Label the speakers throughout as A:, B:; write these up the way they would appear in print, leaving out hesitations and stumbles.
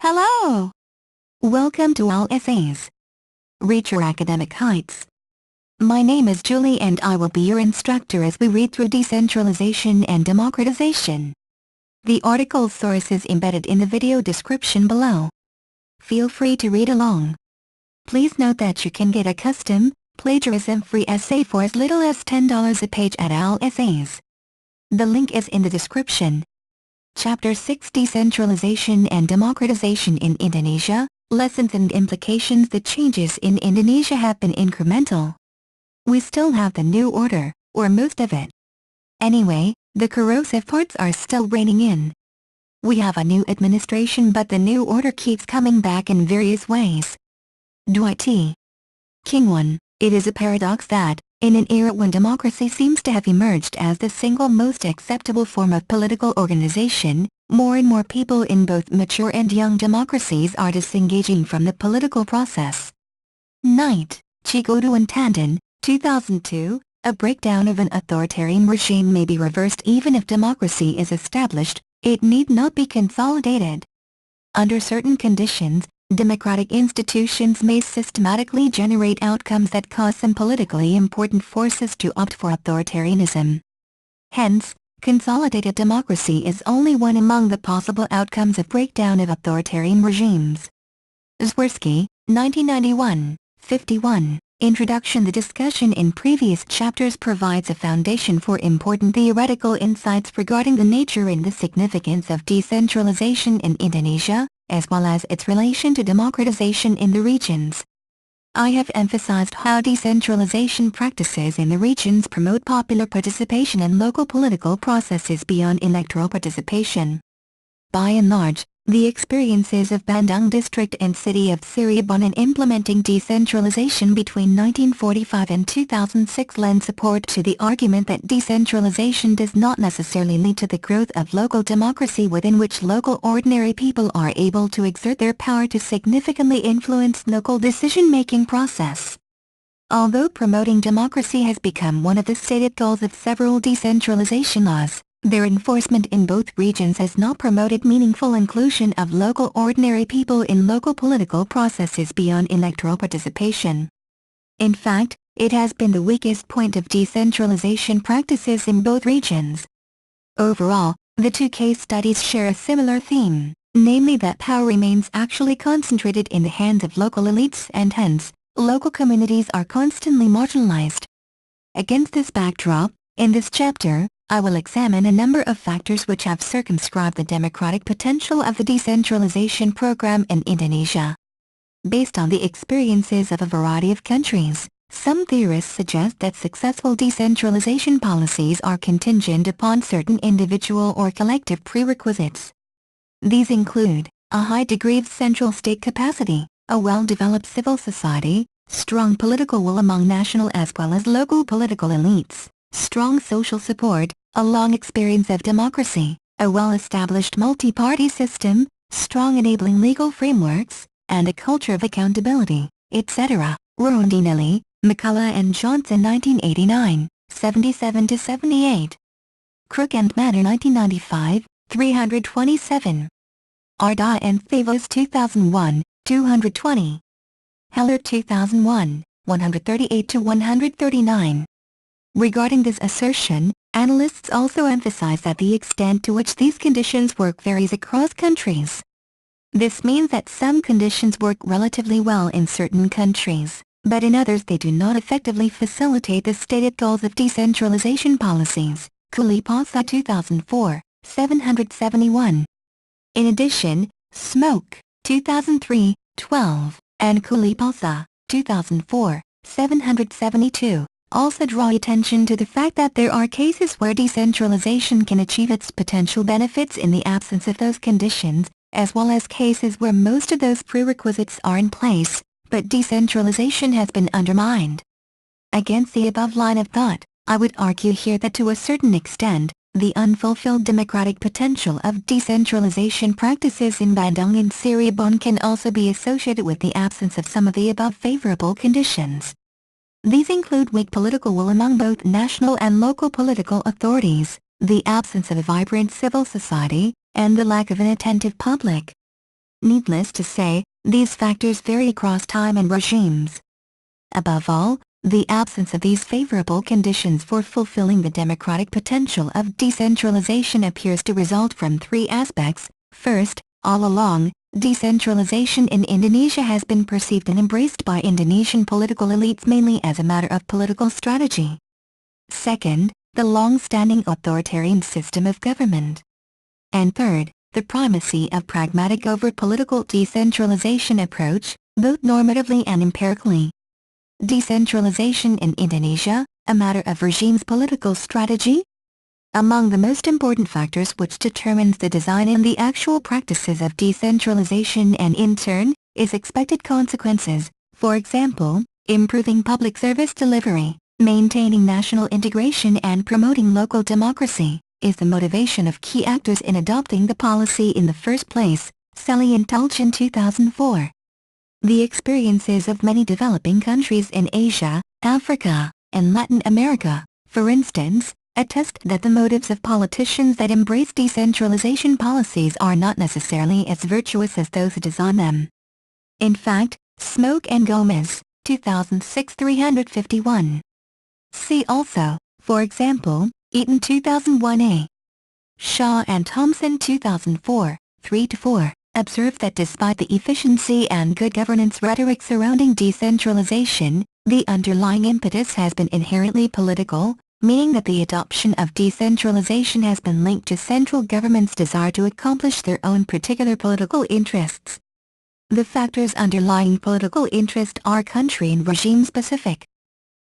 A: Hello! Welcome to All Essays. Reach your academic heights. My name is Julie and I will be your instructor as we read through Decentralization and Democratization. The article source is embedded in the video description below. Feel free to read along. Please note that you can get a custom, plagiarism-free essay for as little as $10 a page at All Essays. The link is in the description. Chapter 6 Decentralization and Democratization in Indonesia, Lessons and Implications. The changes in Indonesia have been incremental. We still have the new order, or most of it. Anyway, the corrosive parts are still reigning in. We have a new administration but the new order keeps coming back in various ways. Dwight T. King 1. It is a paradox that, in an era when democracy seems to have emerged as the single most acceptable form of political organization, more and more people in both mature and young democracies are disengaging from the political process. Knight, Chigodu and Tandon, 2002, a breakdown of an authoritarian regime may be reversed even if democracy is established, it need not be consolidated. Under certain conditions, democratic institutions may systematically generate outcomes that cause some politically important forces to opt for authoritarianism. Hence, consolidated democracy is only one among the possible outcomes of breakdown of authoritarian regimes. Zwersky, 1991, 51. Introduction. The discussion in previous chapters provides a foundation for important theoretical insights regarding the nature and the significance of decentralization in Indonesia, as well as its relation to democratization in the regions. I have emphasized how decentralization practices in the regions promote popular participation in local political processes beyond electoral participation. By and large, the experiences of Bandung District and City of Cirebon in implementing decentralization between 1945 and 2006 lend support to the argument that decentralization does not necessarily lead to the growth of local democracy within which local ordinary people are able to exert their power to significantly influence local decision-making process. Although promoting democracy has become one of the stated goals of several decentralization laws, their enforcement in both regions has not promoted meaningful inclusion of local ordinary people in local political processes beyond electoral participation. In fact, it has been the weakest point of decentralization practices in both regions. Overall, the two case studies share a similar theme, namely that power remains actually concentrated in the hands of local elites and hence, local communities are constantly marginalized. Against this backdrop, in this chapter, I will examine a number of factors which have circumscribed the democratic potential of the decentralization program in Indonesia. Based on the experiences of a variety of countries, some theorists suggest that successful decentralization policies are contingent upon certain individual or collective prerequisites. These include a high degree of central state capacity, a well-developed civil society, strong political will among national as well as local political elites, strong social support, a long experience of democracy, a well-established multi-party system, strong enabling legal frameworks, and a culture of accountability, etc. Rondinelli, McCullough and Johnson 1989, 77-78. Crook and Manor 1995, 327. Arda and Favos 2001, 220. Heller 2001, 138-139. Regarding this assertion, analysts also emphasize that the extent to which these conditions work varies across countries. This means that some conditions work relatively well in certain countries, but in others they do not effectively facilitate the stated goals of decentralization policies. Kulipasa 2004, 771. In addition, Smoke, 2003, 12, and Kulipasa, 2004, 772. Also draw attention to the fact that there are cases where decentralization can achieve its potential benefits in the absence of those conditions, as well as cases where most of those prerequisites are in place, but decentralization has been undermined. Against the above line of thought, I would argue here that to a certain extent, the unfulfilled democratic potential of decentralization practices in Bandung and Cirebon can also be associated with the absence of some of the above favorable conditions. These include weak political will among both national and local political authorities, the absence of a vibrant civil society, and the lack of an attentive public. Needless to say, these factors vary across time and regimes. Above all, the absence of these favorable conditions for fulfilling the democratic potential of decentralization appears to result from three aspects. First, all along, decentralization in Indonesia has been perceived and embraced by Indonesian political elites mainly as a matter of political strategy. Second, the long-standing authoritarian system of government. And third, the primacy of pragmatic over political decentralization approach, both normatively and empirically. Decentralization in Indonesia, a matter of regime's political strategy? Among the most important factors which determines the design and the actual practices of decentralization and in turn, is expected consequences, for example, improving public service delivery, maintaining national integration and promoting local democracy, is the motivation of key actors in adopting the policy in the first place, Selly and Tulchin 2004. The experiences of many developing countries in Asia, Africa, and Latin America, for instance, attest that the motives of politicians that embrace decentralization policies are not necessarily as virtuous as those who design them. In fact, Smoke and Gomez, 2006-351. See also, for example, Eaton 2001a. Shaw and Thompson 2004, 3-4, observe that despite the efficiency and good governance rhetoric surrounding decentralization, the underlying impetus has been inherently political, meaning that the adoption of decentralization has been linked to central government's desire to accomplish their own particular political interests. The factors underlying political interest are country and regime-specific.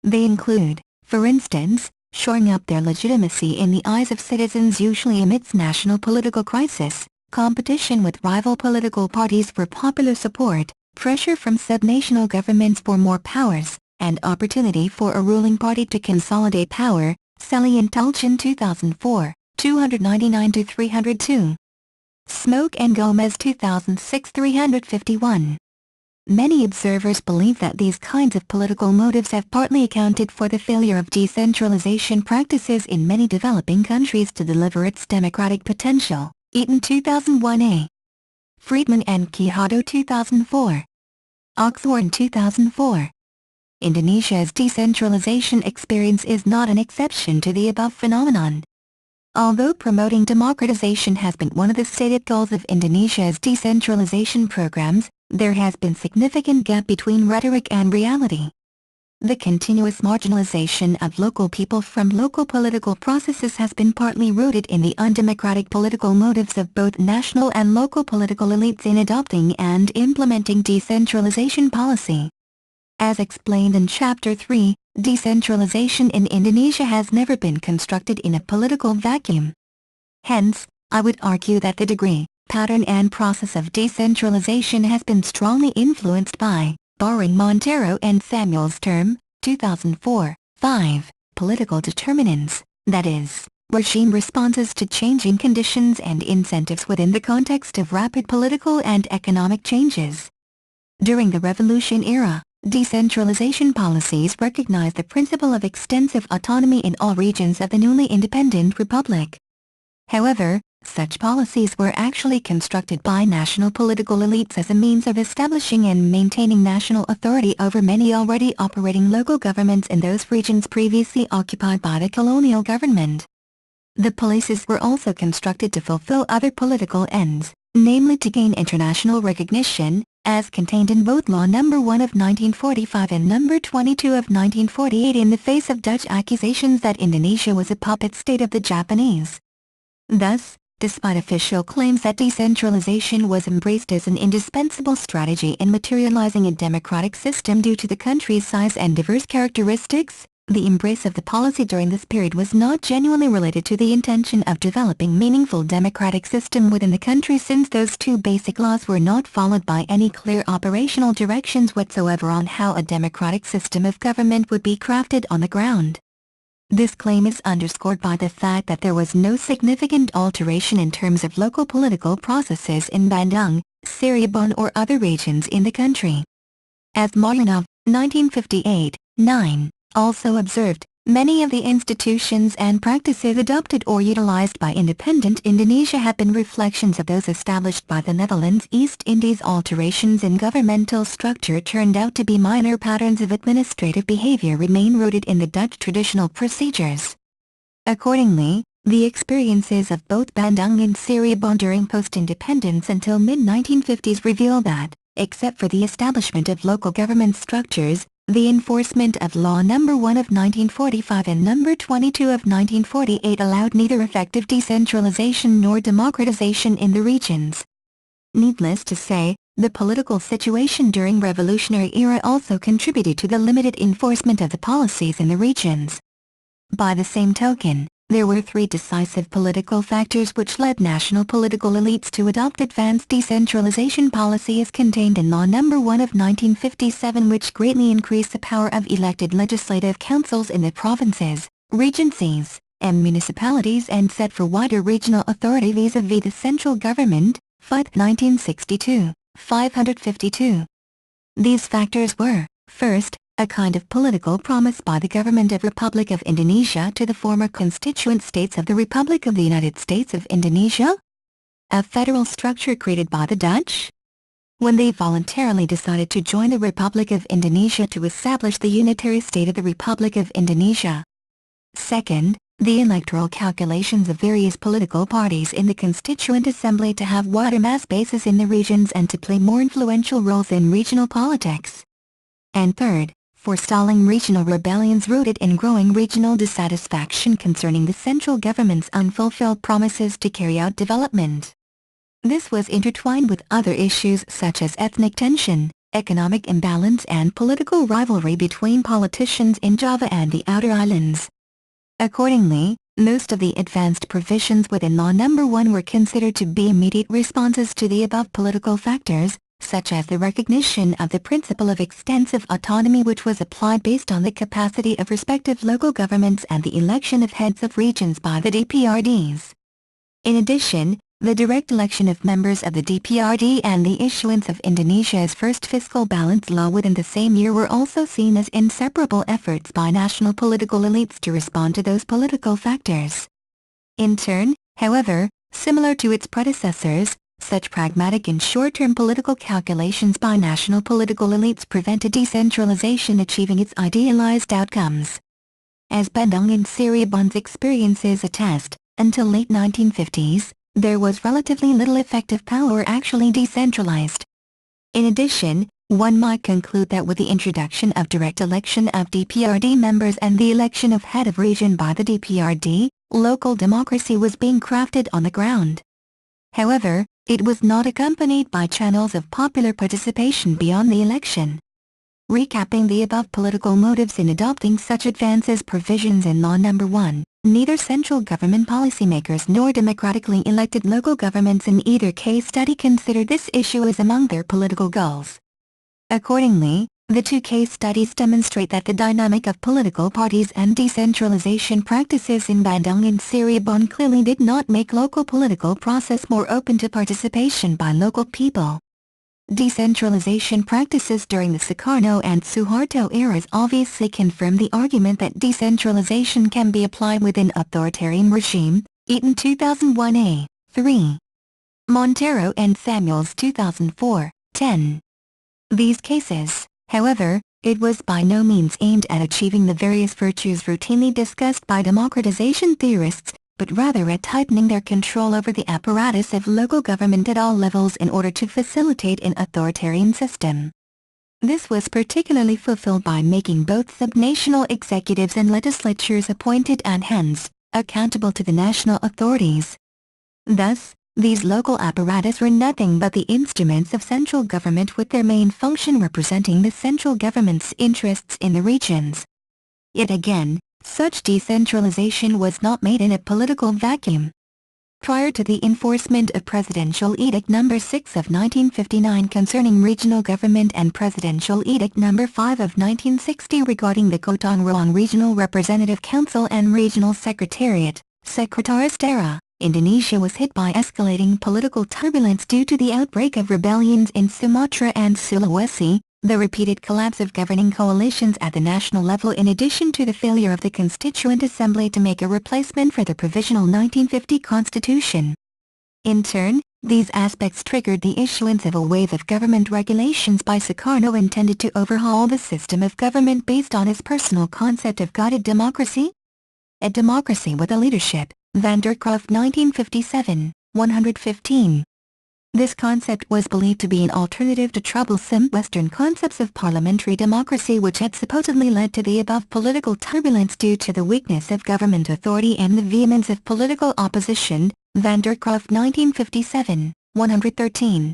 A: They include, for instance, shoring up their legitimacy in the eyes of citizens usually amidst national political crisis, competition with rival political parties for popular support, pressure from subnational governments for more powers, and opportunity for a ruling party to consolidate power, Selly and Tulchin 2004, 299-302. Smoke and Gomez 2006-351. Many observers believe that these kinds of political motives have partly accounted for the failure of decentralization practices in many developing countries to deliver its democratic potential, Eaton 2001a. Friedman and Quijado 2004. Oxhorn 2004. Indonesia's decentralization experience is not an exception to the above phenomenon. Although promoting democratization has been one of the stated goals of Indonesia's decentralization programs, there has been significant gap between rhetoric and reality. The continuous marginalization of local people from local political processes has been partly rooted in the undemocratic political motives of both national and local political elites in adopting and implementing decentralization policy. As explained in Chapter 3, decentralization in Indonesia has never been constructed in a political vacuum. Hence, I would argue that the degree, pattern and process of decentralization has been strongly influenced by, borrowing Montero and Samuel's term, 2004, 5, political determinants, that is, regime responses to changing conditions and incentives within the context of rapid political and economic changes. During the revolution era, decentralization policies recognized the principle of extensive autonomy in all regions of the newly independent republic. However, such policies were actually constructed by national political elites as a means of establishing and maintaining national authority over many already operating local governments in those regions previously occupied by the colonial government. The policies were also constructed to fulfill other political ends, namely to gain international recognition, as contained in both Law No. 1 of 1945 and No. 22 of 1948 in the face of Dutch accusations that Indonesia was a puppet state of the Japanese. Thus, despite official claims that decentralization was embraced as an indispensable strategy in materializing a democratic system due to the country's size and diverse characteristics, the embrace of the policy during this period was not genuinely related to the intention of developing meaningful democratic system within the country, since those two basic laws were not followed by any clear operational directions whatsoever on how a democratic system of government would be crafted on the ground. This claim is underscored by the fact that there was no significant alteration in terms of local political processes in Bandung, Cirebon or other regions in the country. As Maryanov, 1958, 9, also observed, Many of the institutions and practices adopted or utilized by independent Indonesia have been reflections of those established by the Netherlands East Indies. Alterations in governmental structure turned out to be minor. Patterns of administrative behavior remain rooted in the Dutch traditional procedures. Accordingly, the experiences of both Bandung and Cirebon during post-independence until mid-1950s reveal that, except for the establishment of local government structures, the enforcement of Law No. 1 of 1945 and No. 22 of 1948 allowed neither effective decentralization nor democratization in the regions. Needless to say, the political situation during revolutionary era also contributed to the limited enforcement of the policies in the regions. By the same token, there were three decisive political factors which led national political elites to adopt advanced decentralization policy as contained in Law No. 1 of 1957, which greatly increased the power of elected legislative councils in the provinces, regencies, and municipalities and set for wider regional authority vis-à-vis the central government, FITE 1962, 552. These factors were, first, a kind of political promise by the government of Republic of Indonesia to the former constituent states of the Republic of the United States of Indonesia, a federal structure created by the Dutch, when they voluntarily decided to join the Republic of Indonesia to establish the unitary state of the Republic of Indonesia. Second, the electoral calculations of various political parties in the Constituent Assembly to have wider mass bases in the regions and to play more influential roles in regional politics. And third, forestalling regional rebellions rooted in growing regional dissatisfaction concerning the central government's unfulfilled promises to carry out development. This was intertwined with other issues such as ethnic tension, economic imbalance and political rivalry between politicians in Java and the outer islands. Accordingly, most of the advanced provisions within Law No. 1 were considered to be immediate responses to the above political factors, such as the recognition of the principle of extensive autonomy which was applied based on the capacity of respective local governments and the election of heads of regions by the DPRDs. In addition, the direct election of members of the DPRD and the issuance of Indonesia's first fiscal balance law within the same year were also seen as inseparable efforts by national political elites to respond to those political factors. In turn, however, similar to its predecessors, such pragmatic and short-term political calculations by national political elites prevented decentralization achieving its idealized outcomes. As Bandung and Cirebon's experiences attest, until late 1950s, there was relatively little effective power actually decentralized. In addition, one might conclude that with the introduction of direct election of DPRD members and the election of head of region by the DPRD, local democracy was being crafted on the ground. However, it was not accompanied by channels of popular participation beyond the election. Recapping the above political motives in adopting such advances provisions in Law No. 1, neither central government policymakers nor democratically elected local governments in either case study considered this issue as among their political goals. Accordingly, the two case studies demonstrate that the dynamic of political parties and decentralization practices in Bandung and Cirebon clearly did not make local political process more open to participation by local people. Decentralization practices during the Sukarno and Suharto eras obviously confirm the argument that decentralization can be applied within authoritarian regime, Eaton 2001a, 3. Montero and Samuels 2004, 10. These cases, however, it was by no means aimed at achieving the various virtues routinely discussed by democratization theorists, but rather at tightening their control over the apparatus of local government at all levels in order to facilitate an authoritarian system. This was particularly fulfilled by making both subnational executives and legislatures appointed and hence, accountable to the national authorities. Thus, these local apparatus were nothing but the instruments of central government with their main function representing the central government's interests in the regions. Yet again, such decentralization was not made in a political vacuum. Prior to the enforcement of Presidential Edict No. 6 of 1959 concerning regional government and Presidential Edict No. 5 of 1960 regarding the Gotong Royong Regional Representative Council and Regional Secretariat, Sekretaris Daerah, Indonesia was hit by escalating political turbulence due to the outbreak of rebellions in Sumatra and Sulawesi, the repeated collapse of governing coalitions at the national level in addition to the failure of the Constituent Assembly to make a replacement for the provisional 1950 Constitution. In turn, these aspects triggered the issuance of a wave of government regulations by Sukarno intended to overhaul the system of government based on his personal concept of guided democracy. A democracy with a leadership, Van der Kroft 1957, 115. This concept was believed to be an alternative to troublesome Western concepts of parliamentary democracy which had supposedly led to the above political turbulence due to the weakness of government authority and the vehemence of political opposition, Van der Kroft 1957, 113.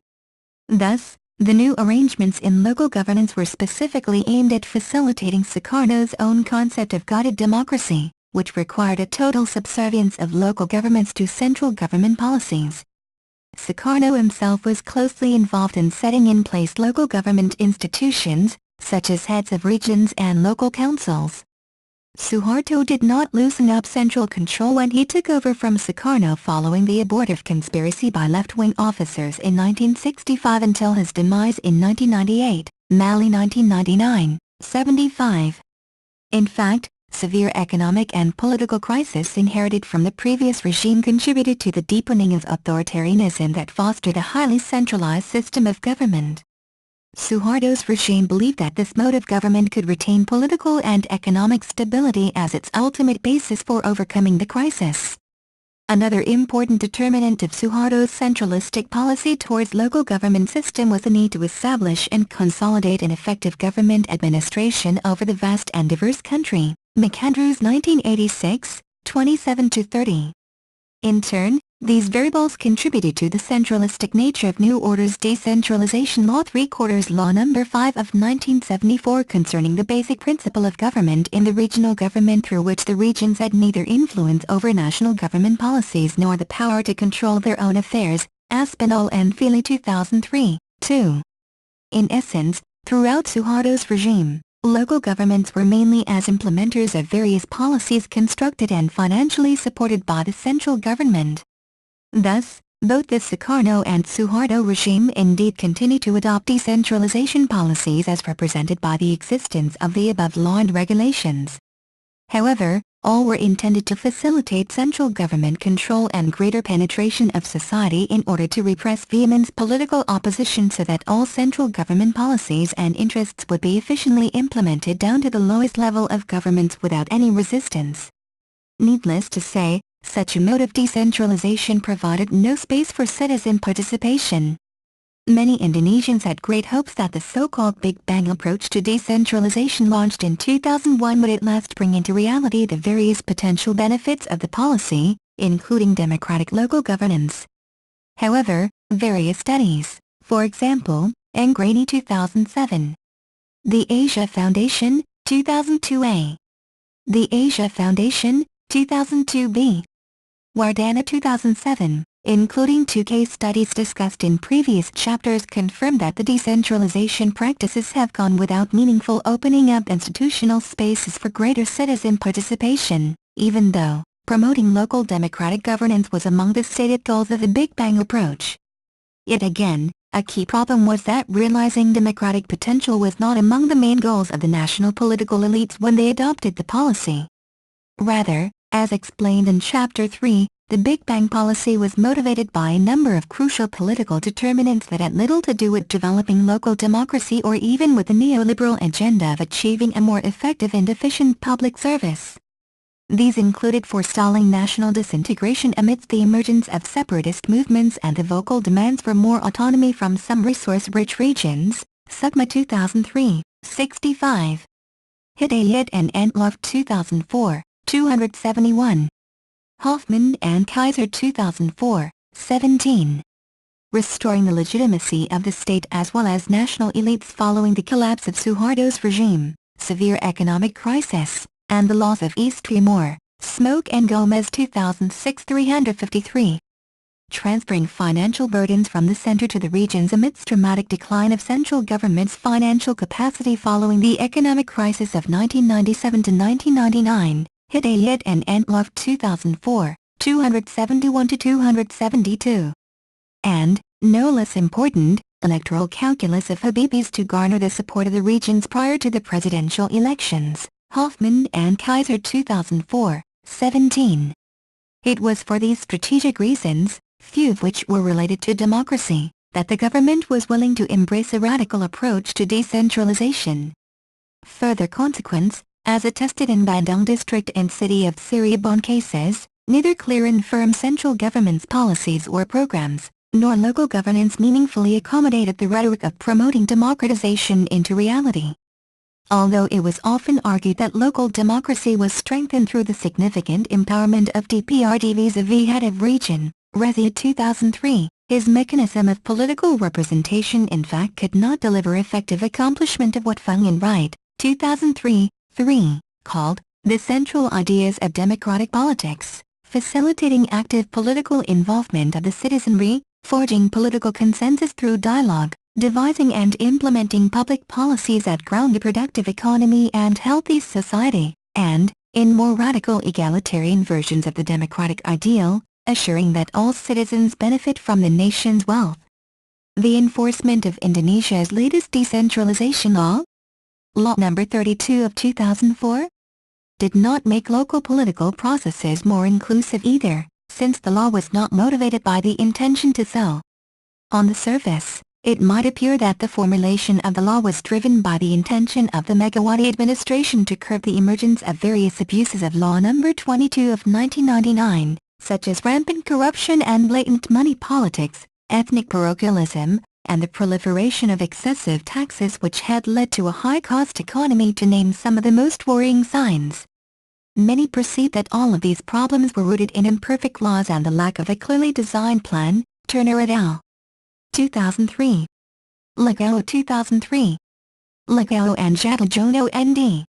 A: Thus, the new arrangements in local governance were specifically aimed at facilitating Sukarno's own concept of guided democracy, which required a total subservience of local governments to central government policies. Sukarno himself was closely involved in setting in place local government institutions, such as heads of regions and local councils. Suharto did not loosen up central control when he took over from Sukarno following the abortive conspiracy by left-wing officers in 1965 until his demise in 1998, Mali 1999, 75. In fact, severe economic and political crisis inherited from the previous regime contributed to the deepening of authoritarianism that fostered a highly centralized system of government. Suharto's regime believed that this mode of government could retain political and economic stability as its ultimate basis for overcoming the crisis. Another important determinant of Suharto's centralistic policy towards local government system was the need to establish and consolidate an effective government administration over the vast and diverse country. McAndrews 1986, 27-30. In turn, these variables contributed to the centralistic nature of New Order's Decentralization Law 3/4 Law No. 5 of 1974 concerning the basic principle of government in the regional government through which the regions had neither influence over national government policies nor the power to control their own affairs, Aspinall and Feely 2003, 2. In essence, throughout Suharto's regime, local governments were mainly as implementers of various policies constructed and financially supported by the central government. Thus, both the Sukarno and Suharto regime indeed continue to adopt decentralization policies as represented by the existence of the above law and regulations. However, all were intended to facilitate central government control and greater penetration of society in order to repress vehement political opposition so that all central government policies and interests would be efficiently implemented down to the lowest level of governments without any resistance. Needless to say, such a mode of decentralization provided no space for citizen participation. Many Indonesians had great hopes that the so-called Big Bang approach to decentralization launched in 2001 would at last bring into reality the various potential benefits of the policy, including democratic local governance. However, various studies, for example, Ngraney 2007, The Asia Foundation, 2002a, The Asia Foundation, 2002b, Wardana 2007, including 2 case studies discussed in previous chapters, confirmed that the decentralization practices have gone without meaningful opening up institutional spaces for greater citizen participation, even though promoting local democratic governance was among the stated goals of the Big Bang approach. Yet again, a key problem was that realizing democratic potential was not among the main goals of the national political elites when they adopted the policy. Rather, as explained in Chapter 3, the Big Bang policy was motivated by a number of crucial political determinants that had little to do with developing local democracy or even with the neoliberal agenda of achieving a more effective and efficient public service. These included forestalling national disintegration amidst the emergence of separatist movements and the vocal demands for more autonomy from some resource-rich regions, Sukma 2003, 65. Hidayat and Entlof 2004, 271. Hoffman and Kaiser 2004, 17. Restoring the legitimacy of the state as well as national elites following the collapse of Suharto's regime, severe economic crisis, and the loss of East Timor, Smoke and Gomez 2006 353. Transferring financial burdens from the center to the regions amidst dramatic decline of central government's financial capacity following the economic crisis of 1997 to 1999, Hidayat and Entlof 2004, 271-272. And, no less important, electoral calculus of Habibis to garner the support of the regions prior to the presidential elections, Hoffman and Kaiser 2004, 17. It was for these strategic reasons, few of which were related to democracy, that the government was willing to embrace a radical approach to decentralization. Further consequence, as attested in Bandung district and city of Cirebon cases, neither clear and firm central government's policies or programs, nor local governance meaningfully accommodated the rhetoric of promoting democratization into reality. Although it was often argued that local democracy was strengthened through the significant empowerment of DPRD vis-a-vis head of region, Rezia 2003, his mechanism of political representation in fact could not deliver effective accomplishment of what Fung Wright, 2003, called the central ideas of democratic politics, facilitating active political involvement of the citizenry, forging political consensus through dialogue, devising and implementing public policies that ground a productive economy and healthy society, and, in more radical egalitarian versions of the democratic ideal, assuring that all citizens benefit from the nation's wealth. The enforcement of Indonesia's latest decentralization law, Law No. 32 of 2004, did not make local political processes more inclusive either, since the law was not motivated by the intention to sell. On the surface, it might appear that the formulation of the law was driven by the intention of the Megawati administration to curb the emergence of various abuses of Law No. 22 of 1999, such as rampant corruption and blatant money politics, ethnic parochialism, and the proliferation of excessive taxes which had led to a high-cost economy, to name some of the most worrying signs. Many perceive that all of these problems were rooted in imperfect laws and the lack of a clearly designed plan. Turner et al. 2003. Legao 2003. Legao and Jatajono N.D.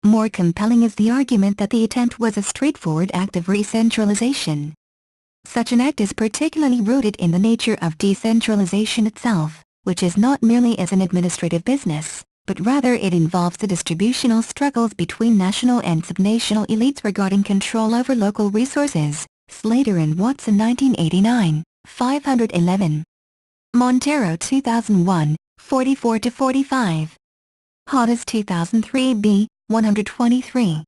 A: More compelling is the argument that the attempt was a straightforward act of re-centralization. Such an act is particularly rooted in the nature of decentralization itself, which is not merely as an administrative business, but rather it involves the distributional struggles between national and subnational elites regarding control over local resources. Slater and Watson 1989, 511. Montero 2001, 44-45. Hodges 2003 b. 123.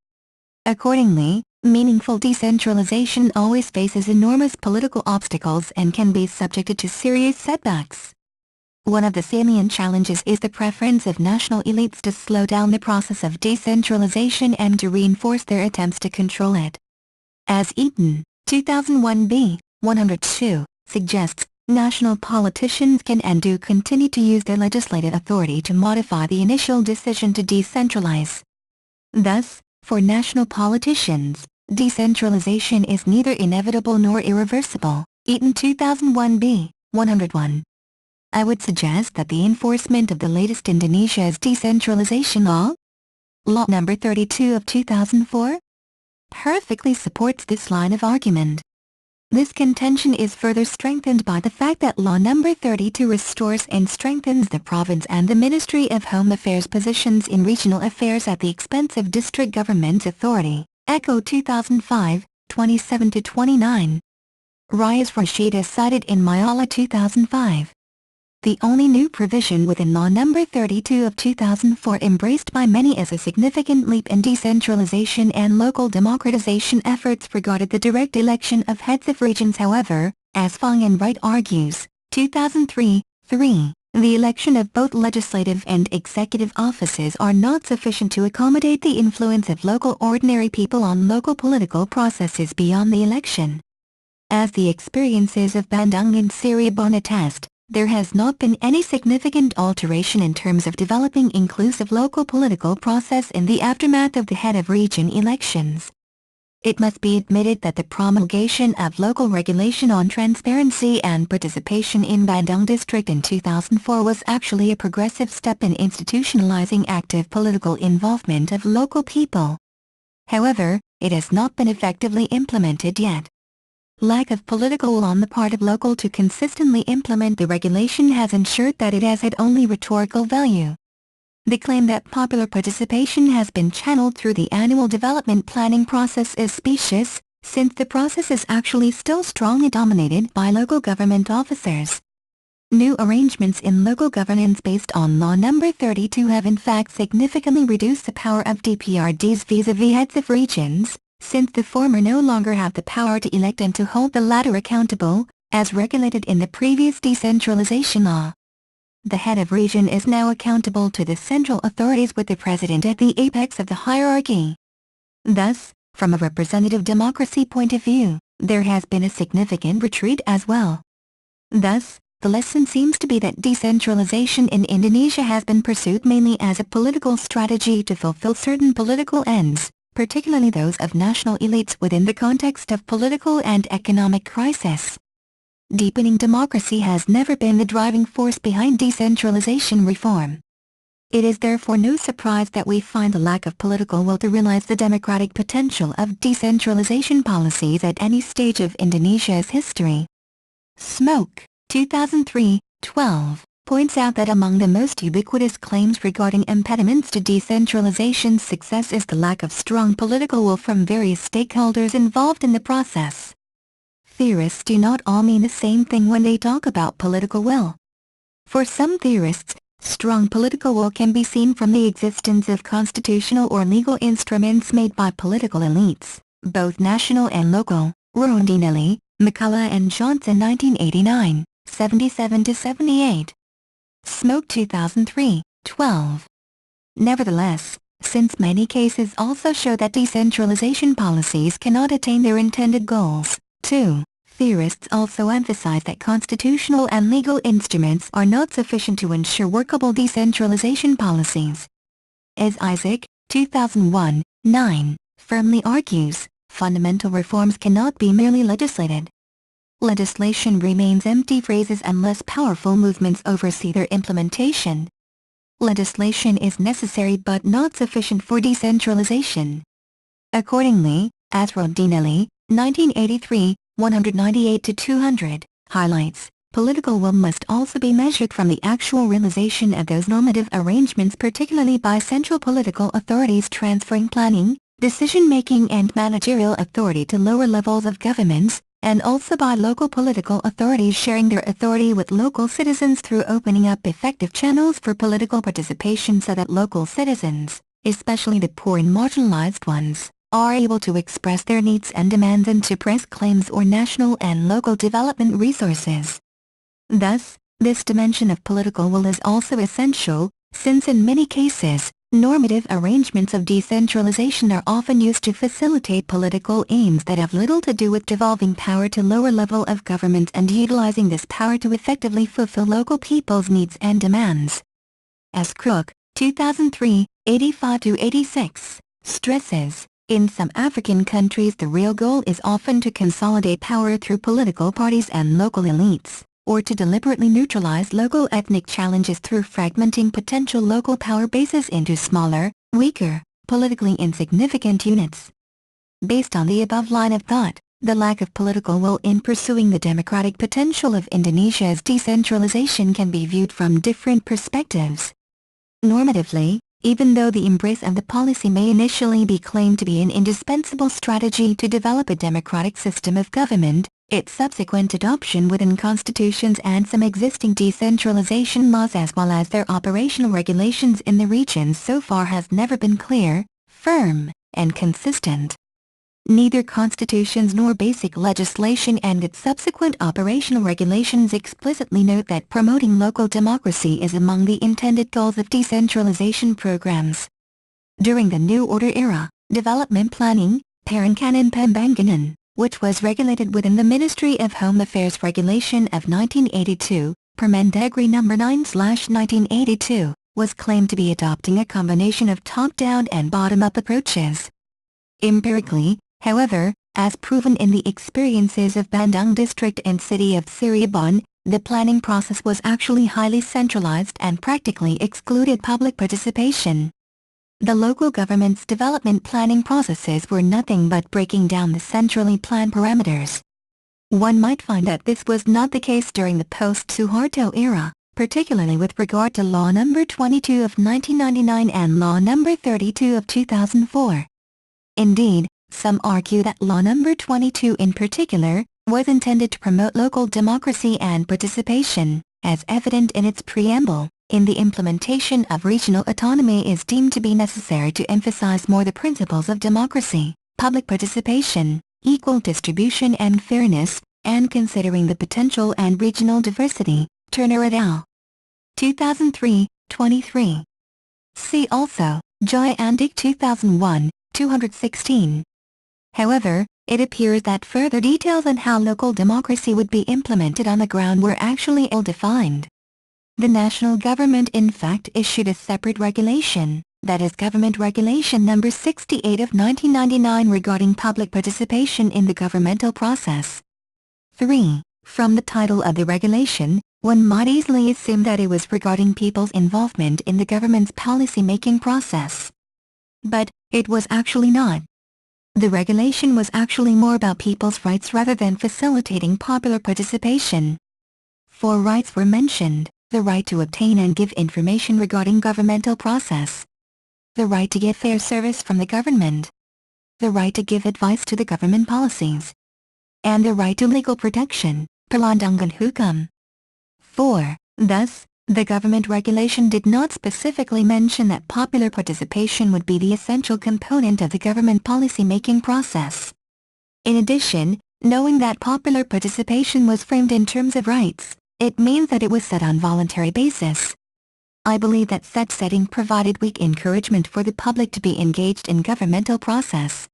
A: Accordingly, meaningful decentralization always faces enormous political obstacles and can be subjected to serious setbacks. One of the salient challenges is the preference of national elites to slow down the process of decentralization and to reinforce their attempts to control it. As Eaton, 2001 b. 102, suggests, national politicians can and do continue to use their legislative authority to modify the initial decision to decentralize. Thus, for national politicians, decentralization is neither inevitable nor irreversible. Eaton 2001 b. 101. I would suggest that the enforcement of the latest Indonesia's decentralization law, Law No. 32 of 2004, perfectly supports this line of argument. This contention is further strengthened by the fact that Law No. 32 restores and strengthens the province and the Ministry of Home Affairs positions in regional affairs at the expense of district government's authority. Echo 2005, 27-29. Riaz Rashida cited in Mayala 2005. The only new provision within Law No. 32 of 2004 embraced by many as a significant leap in decentralization and local democratization efforts regarded the direct election of heads of regions. However, as Fung Wright argues, 2003, the election of both legislative and executive offices are not sufficient to accommodate the influence of local ordinary people on local political processes beyond the election. As the experiences of Bandung and Cirebon attest, there has not been any significant alteration in terms of developing inclusive local political process in the aftermath of the head of region elections. It must be admitted that the promulgation of local regulation on transparency and participation in Bandung district in 2004 was actually a progressive step in institutionalizing active political involvement of local people. However, it has not been effectively implemented yet. Lack of political will on the part of local to consistently implement the regulation has ensured that it has had only rhetorical value. The claim that popular participation has been channeled through the annual development planning process is specious, since the process is actually still strongly dominated by local government officers. New arrangements in local governance based on Law No. 32 have in fact significantly reduced the power of DPRDs vis-à-vis heads of regions, since the former no longer have the power to elect and to hold the latter accountable, as regulated in the previous decentralization law. The head of region is now accountable to the central authorities with the president at the apex of the hierarchy. Thus, from a representative democracy point of view, there has been a significant retreat as well. Thus, the lesson seems to be that decentralization in Indonesia has been pursued mainly as a political strategy to fulfill certain political ends, particularly those of national elites within the context of political and economic crisis. Deepening democracy has never been the driving force behind decentralization reform. It is therefore no surprise that we find the lack of political will to realize the democratic potential of decentralization policies at any stage of Indonesia's history. Smoke, 2003-12, points out that among the most ubiquitous claims regarding impediments to decentralization's success is the lack of strong political will from various stakeholders involved in the process. Theorists do not all mean the same thing when they talk about political will. For some theorists, strong political will can be seen from the existence of constitutional or legal instruments made by political elites, both national and local. Rondinelli, McCullough and Johnson 1989, 77-78. Smoke 2003-12. Nevertheless, since many cases also show that decentralization policies cannot attain their intended goals, too, theorists also emphasize that constitutional and legal instruments are not sufficient to ensure workable decentralization policies. As Isaac, 2001-9, firmly argues, fundamental reforms cannot be merely legislated. Legislation remains empty phrases unless powerful movements oversee their implementation. Legislation is necessary but not sufficient for decentralization. Accordingly, as Rondinelli, 1983, 198-200, highlights, political will must also be measured from the actual realization of those normative arrangements, particularly by central political authorities transferring planning, decision-making and managerial authority to lower levels of governments, and also by local political authorities sharing their authority with local citizens through opening up effective channels for political participation so that local citizens, especially the poor and marginalized ones, are able to express their needs and demands and to press claims or national and local development resources. Thus, this dimension of political will is also essential, since in many cases, normative arrangements of decentralization are often used to facilitate political aims that have little to do with devolving power to lower level of government and utilizing this power to effectively fulfill local people's needs and demands. As Crook, 2003, 85-86, stresses, in some African countries the real goal is often to consolidate power through political parties and local elites, or to deliberately neutralize local ethnic challenges through fragmenting potential local power bases into smaller, weaker, politically insignificant units. Based on the above line of thought, the lack of political will in pursuing the democratic potential of Indonesia's decentralization can be viewed from different perspectives. Normatively, even though the embrace of the policy may initially be claimed to be an indispensable strategy to develop a democratic system of government, its subsequent adoption within constitutions and some existing decentralization laws as well as their operational regulations in the region so far has never been clear, firm, and consistent. Neither constitutions nor basic legislation and its subsequent operational regulations explicitly note that promoting local democracy is among the intended goals of decentralization programs. During the New Order era, development planning, Perangkanan Pembangunan, which was regulated within the Ministry of Home Affairs Regulation of 1982, Permendagri No. 9/1982, was claimed to be adopting a combination of top-down and bottom-up approaches. Empirically, however, as proven in the experiences of Bandung District and City of Cirebon, the planning process was actually highly centralized and practically excluded public participation. The local government's development planning processes were nothing but breaking down the centrally planned parameters. One might find that this was not the case during the post-Suharto era, particularly with regard to Law No. 22 of 1999 and Law No. 32 of 2004. Indeed, some argue that Law No. 22 in particular, was intended to promote local democracy and participation, as evident in its preamble, in the implementation of regional autonomy is deemed to be necessary to emphasize more the principles of democracy, public participation, equal distribution and fairness, and considering the potential and regional diversity. Turner et al. 2003, 23. See also, Joy and Dick 2001, 216. However, it appears that further details on how local democracy would be implemented on the ground were actually ill-defined. The national government in fact issued a separate regulation, that is Government Regulation No. 68 of 1999 regarding public participation in the governmental process. 3. From the title of the regulation, one might easily assume that it was regarding people's involvement in the government's policy-making process. But, it was actually not. The regulation was actually more about people's rights rather than facilitating popular participation. 4 rights were mentioned: the right to obtain and give information regarding governmental process, the right to get fair service from the government, the right to give advice to the government policies, and the right to legal protection, perlindungan hukum. 4. Thus, the government regulation did not specifically mention that popular participation would be the essential component of the government policy-making process. In addition, knowing that popular participation was framed in terms of rights, it means that it was set on voluntary basis. I believe that such setting provided weak encouragement for the public to be engaged in governmental process.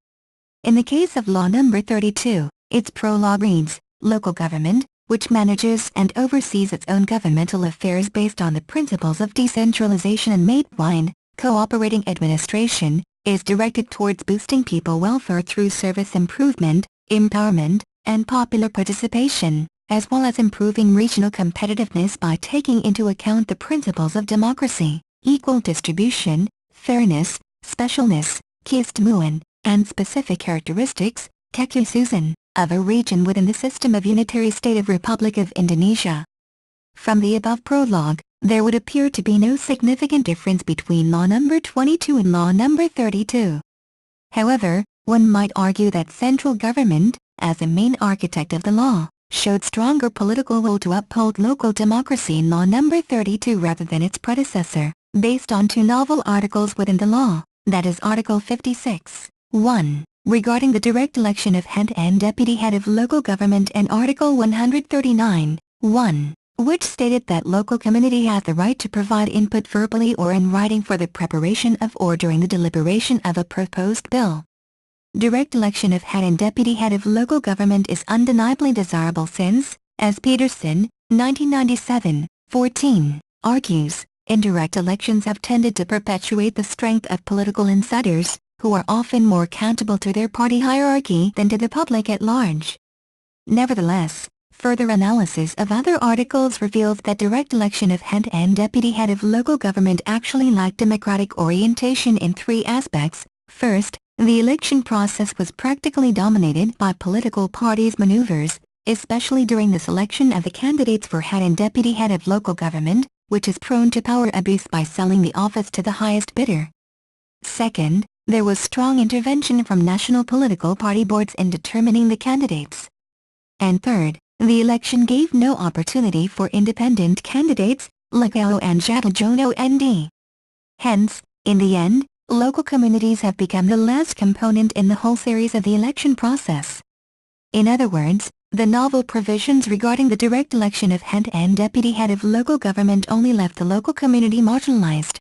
A: In the case of Law No. 32, its prologue reads, "Local government, which manages and oversees its own governmental affairs based on the principles of decentralization and made-wide, cooperating administration, is directed towards boosting people welfare through service improvement, empowerment, and popular participation, as well as improving regional competitiveness by taking into account the principles of democracy, equal distribution, fairness, specialness, keistimewaan, and specific characteristics, kekhususan, of a region within the system of unitary state of Republic of Indonesia." From the above prologue, there would appear to be no significant difference between Law No. 22 and Law No. 32. However, one might argue that central government, as the main architect of the law, showed stronger political will to uphold local democracy in Law No. 32 rather than its predecessor, based on 2 novel articles within the law, that is Article 56, 1, regarding the direct election of head and deputy head of local government, and Article 139, 1, which stated that local community has the right to provide input verbally or in writing for the preparation of or during the deliberation of a proposed bill. Direct election of head and deputy head of local government is undeniably desirable since, as Peterson, 1997, 14, argues, indirect elections have tended to perpetuate the strength of political insiders, who are often more accountable to their party hierarchy than to the public at large. Nevertheless, further analysis of other articles reveals that direct election of head and deputy head of local government actually lacked democratic orientation in 3 aspects. First, the election process was practically dominated by political parties' maneuvers, especially during the selection of the candidates for head and deputy head of local government, which is prone to power abuse by selling the office to the highest bidder. Second, there was strong intervention from national political party boards in determining the candidates. And third, the election gave no opportunity for independent candidates, like Ao and Jatujono ND. Hence, in the end, local communities have become the last component in the whole series of the election process. In other words, the novel provisions regarding the direct election of head and deputy head of local government only left the local community marginalized.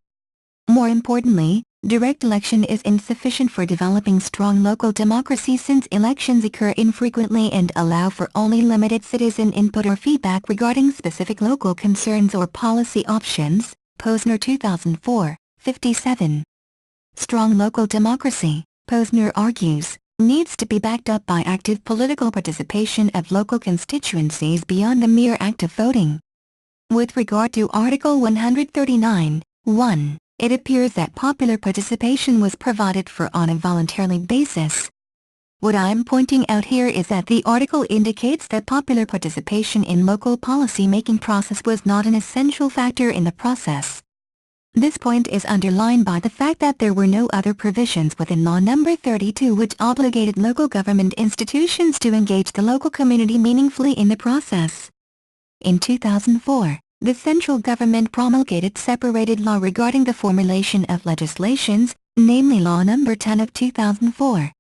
A: More importantly, direct election is insufficient for developing strong local democracy since elections occur infrequently and allow for only limited citizen input or feedback regarding specific local concerns or policy options. Posner 2004, 57. Strong local democracy, Posner argues, needs to be backed up by active political participation of local constituencies beyond the mere act of voting. With regard to Article 139, 1, it appears that popular participation was provided for on a voluntary basis. What I'm pointing out here is that the article indicates that popular participation in local policy-making process was not an essential factor in the process. This point is underlined by the fact that there were no other provisions within Law No. 32 which obligated local government institutions to engage the local community meaningfully in the process. In 2004, the central government promulgated separated law regarding the formulation of legislations, namely Law No. 10 of 2004.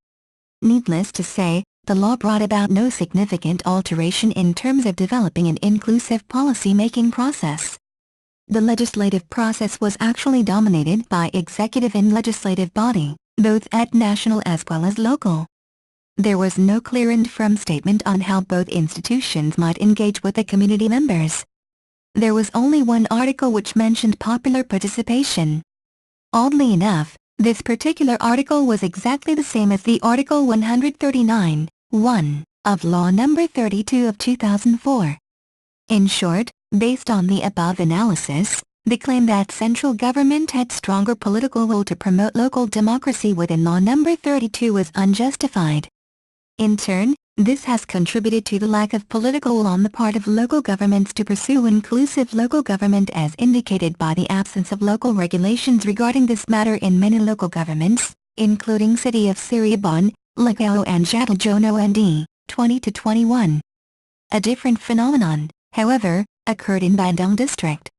A: Needless to say, the law brought about no significant alteration in terms of developing an inclusive policy-making process. The legislative process was actually dominated by executive and legislative body, both at national as well as local. There was no clear and firm statement on how both institutions might engage with the community members. There was only one article which mentioned popular participation. Oddly enough, this particular article was exactly the same as the Article 139(1) of Law No. 32 of 2004. In short, based on the above analysis, the claim that central government had stronger political will to promote local democracy within Law No. 32 was unjustified. In turn, this has contributed to the lack of political will on the part of local governments to pursue inclusive local government as indicated by the absence of local regulations regarding this matter in many local governments, including City of Siriabon, Ligao and Jadaljono ND, 20-21. A different phenomenon, however, occurred in Bandung District.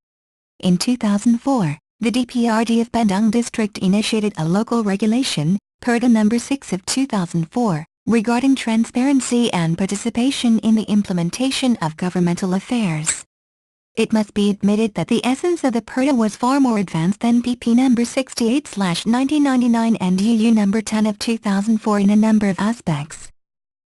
A: In 2004, the DPRD of Bandung District initiated a local regulation, Perda No. 6 of 2004, regarding transparency and participation in the implementation of governmental affairs. It must be admitted that the essence of the Perda was far more advanced than PP No. 68/1999 and UU No. 10 of 2004 in a number of aspects.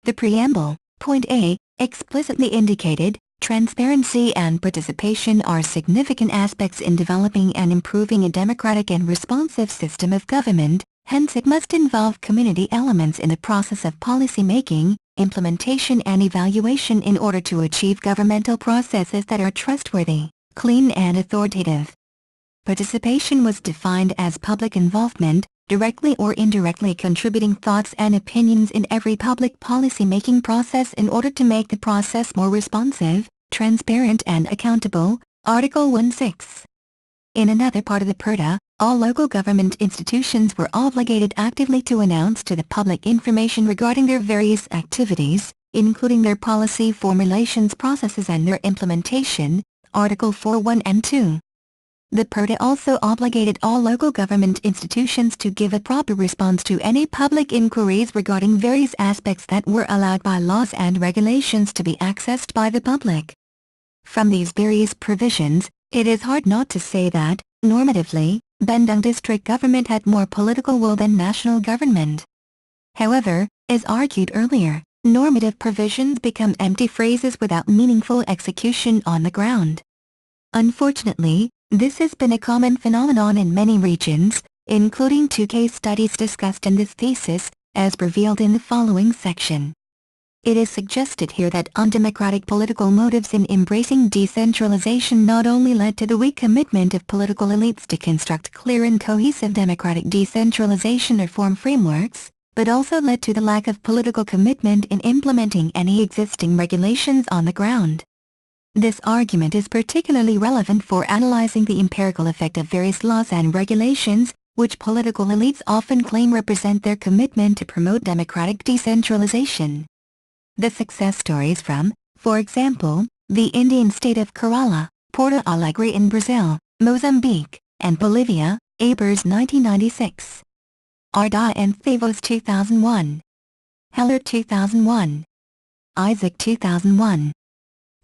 A: The preamble, point A, explicitly indicated, transparency and participation are significant aspects in developing and improving a democratic and responsive system of government. Hence it must involve community elements in the process of policy-making, implementation and evaluation in order to achieve governmental processes that are trustworthy, clean and authoritative. Participation was defined as public involvement, directly or indirectly contributing thoughts and opinions in every public policy-making process in order to make the process more responsive, transparent and accountable, Article 1(6). In another part of the Perda, all local government institutions were obligated actively to announce to the public information regarding their various activities, including their policy formulations processes and their implementation, Article 4(1) and 2. The Perda also obligated all local government institutions to give a proper response to any public inquiries regarding various aspects that were allowed by laws and regulations to be accessed by the public. From these various provisions, it is hard not to say that, normatively, Bandung District government had more political will than national government. However, as argued earlier, normative provisions become empty phrases without meaningful execution on the ground. Unfortunately, this has been a common phenomenon in many regions, including two case studies discussed in this thesis, as revealed in the following section. It is suggested here that undemocratic political motives in embracing decentralization not only led to the weak commitment of political elites to construct clear and cohesive democratic decentralization reform frameworks, but also led to the lack of political commitment in implementing any existing regulations on the ground. This argument is particularly relevant for analyzing the empirical effect of various laws and regulations, which political elites often claim represent their commitment to promote democratic decentralization. The success stories from, for example, the Indian state of Kerala, Porto Alegre in Brazil, Mozambique, and Bolivia, Abers 1996. Arda and Thavos 2001. Heller 2001. Isaac 2001.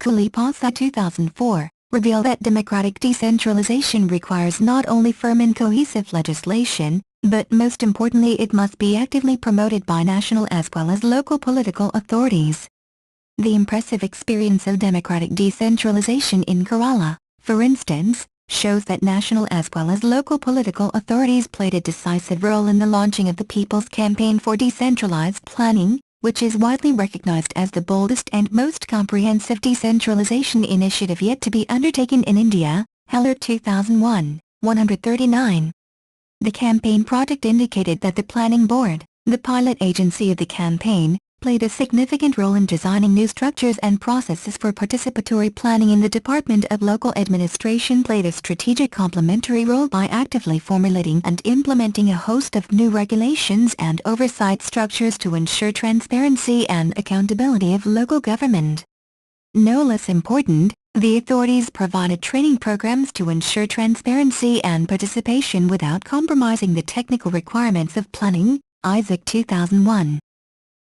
A: Kulipasa 2004, reveal that democratic decentralization requires not only firm and cohesive legislation, but most importantly it must be actively promoted by national as well as local political authorities. The impressive experience of democratic decentralization in Kerala, for instance, shows that national as well as local political authorities played a decisive role in the launching of the People's Campaign for Decentralized Planning, which is widely recognized as the boldest and most comprehensive decentralization initiative yet to be undertaken in India, Heller 2001, 139. The campaign project indicated that the Planning Board, the pilot agency of the campaign, played a significant role in designing new structures and processes for participatory planning in the Department of Local Administration played a strategic complementary role by actively formulating and implementing a host of new regulations and oversight structures to ensure transparency and accountability of local government. No less important, The authorities provided training programs to ensure transparency and participation without compromising the technical requirements of planning, Isaac 2001.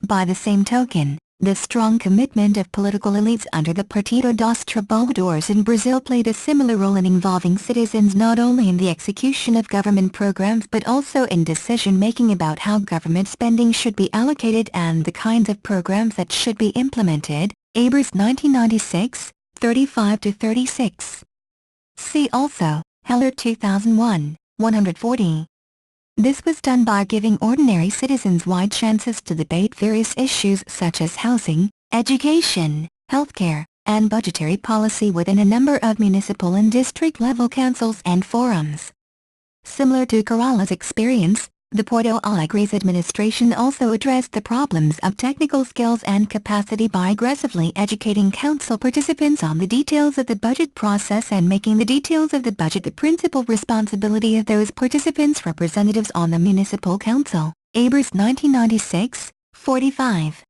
A: By the same token, the strong commitment of political elites under the Partido dos Trabalhadores in Brazil played a similar role in involving citizens not only in the execution of government programs but also in decision-making about how government spending should be allocated and the kinds of programs that should be implemented, Abers 1996, 35-36. See also, Heller 2001, 140. This was done by giving ordinary citizens wide chances to debate various issues such as housing, education, healthcare, and budgetary policy within a number of municipal and district-level councils and forums. Similar to Kerala's experience, the Porto Alegre's administration also addressed the problems of technical skills and capacity by aggressively educating council participants on the details of the budget process and making the details of the budget the principal responsibility of those participants' representatives on the municipal council. Abers 1996, 45.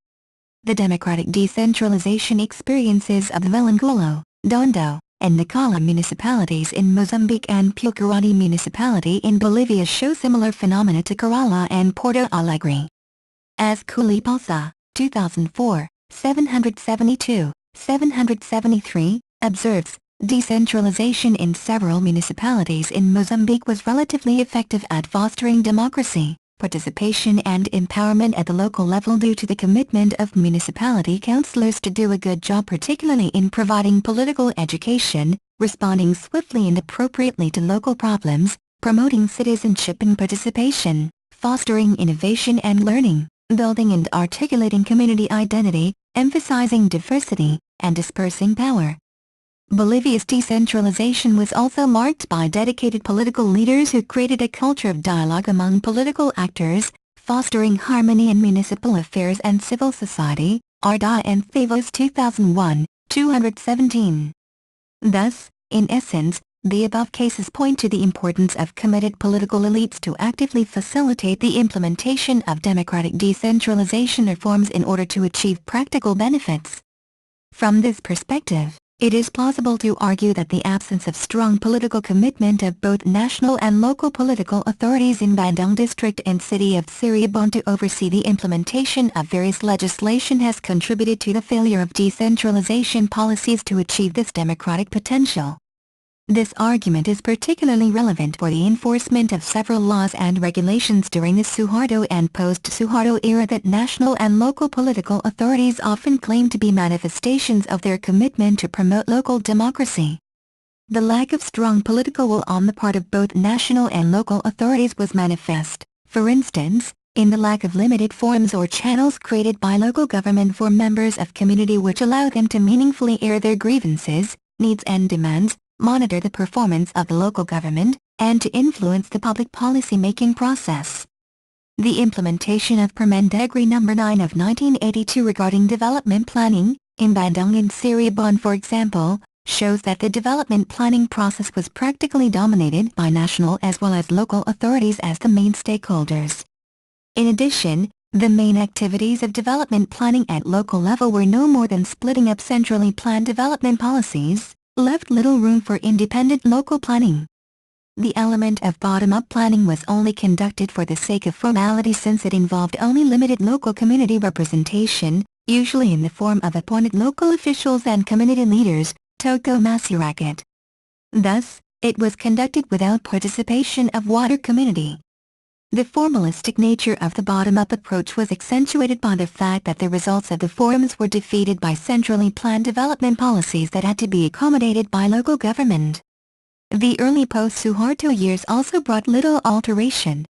A: The democratic decentralization experiences of the Vilanculo, Dondo, and Nacala municipalities in Mozambique and Pucaradi municipality in Bolivia show similar phenomena to Kerala and Porto Alegre. As Kulipalsa, 2004, 772-773, observes, decentralization in several municipalities in Mozambique was relatively effective at fostering democracy, participation and empowerment at the local level due to the commitment of municipality councillors to do a good job, particularly in providing political education, responding swiftly and appropriately to local problems, promoting citizenship and participation, fostering innovation and learning, building and articulating community identity, emphasizing diversity, and dispersing power. Bolivia's decentralization was also marked by dedicated political leaders who created a culture of dialogue among political actors, fostering harmony in municipal affairs and civil society, Arda and Thavos 2001, 217. Thus, in essence, the above cases point to the importance of committed political elites to actively facilitate the implementation of democratic decentralization reforms in order to achieve practical benefits. From this perspective, it is plausible to argue that the absence of strong political commitment of both national and local political authorities in Bandung district and city of Cirebon to oversee the implementation of various legislation has contributed to the failure of decentralization policies to achieve this democratic potential. This argument is particularly relevant for the enforcement of several laws and regulations during the Suharto and post-Suharto era that national and local political authorities often claim to be manifestations of their commitment to promote local democracy. The lack of strong political will on the part of both national and local authorities was manifest, for instance, in the lack of limited forums or channels created by local government for members of community which allow them to meaningfully air their grievances, needs and demands, monitor the performance of the local government, and to influence the public policy-making process. The implementation of Permendagri No. 9 of 1982 regarding development planning, in Bandung and Cirebon for example, shows that the development planning process was practically dominated by national as well as local authorities as the main stakeholders. In addition, the main activities of development planning at local level were no more than splitting up centrally planned development policies, left little room for independent local planning. The element of bottom-up planning was only conducted for the sake of formality since it involved only limited local community representation, usually in the form of appointed local officials and community leaders, toko masyarakat. Thus, it was conducted without participation of wider community. The formalistic nature of the bottom-up approach was accentuated by the fact that the results of the forums were defeated by centrally planned development policies that had to be accommodated by local government. The early post-Suharto years also brought little alteration.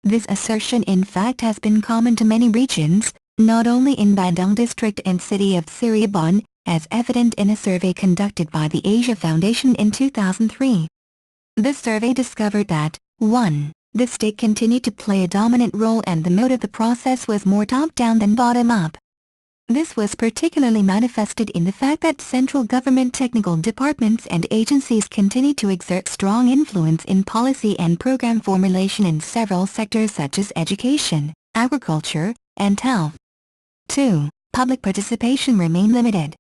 A: This assertion in fact has been common to many regions, not only in Bandung district and city of Cirebon, as evident in a survey conducted by the Asia Foundation in 2003. The survey discovered that, 1. The state continued to play a dominant role and the mode of the process was more top-down than bottom-up. This was particularly manifested in the fact that central government technical departments and agencies continued to exert strong influence in policy and program formulation in several sectors such as education, agriculture, and health. 2. Public participation remained limited.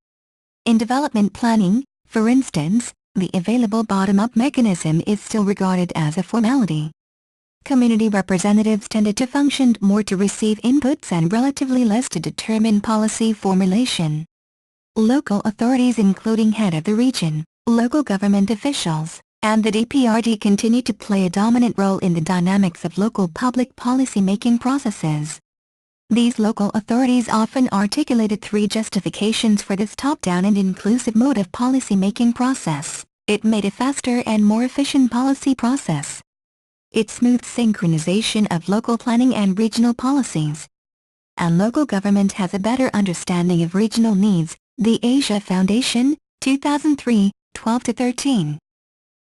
A: In development planning, For instance, the available bottom-up mechanism is still regarded as a formality. Community representatives tended to function more to receive inputs and relatively less to determine policy formulation. Local authorities including head of the region, local government officials, and the DPRD continue to play a dominant role in the dynamics of local public policy-making processes. These local authorities often articulated three justifications for this top-down and inclusive mode of policy-making process. It made a faster and more efficient policy process. It smoothed synchronization of local planning and regional policies. And local government has a better understanding of regional needs. The Asia Foundation, 2003, 12-13.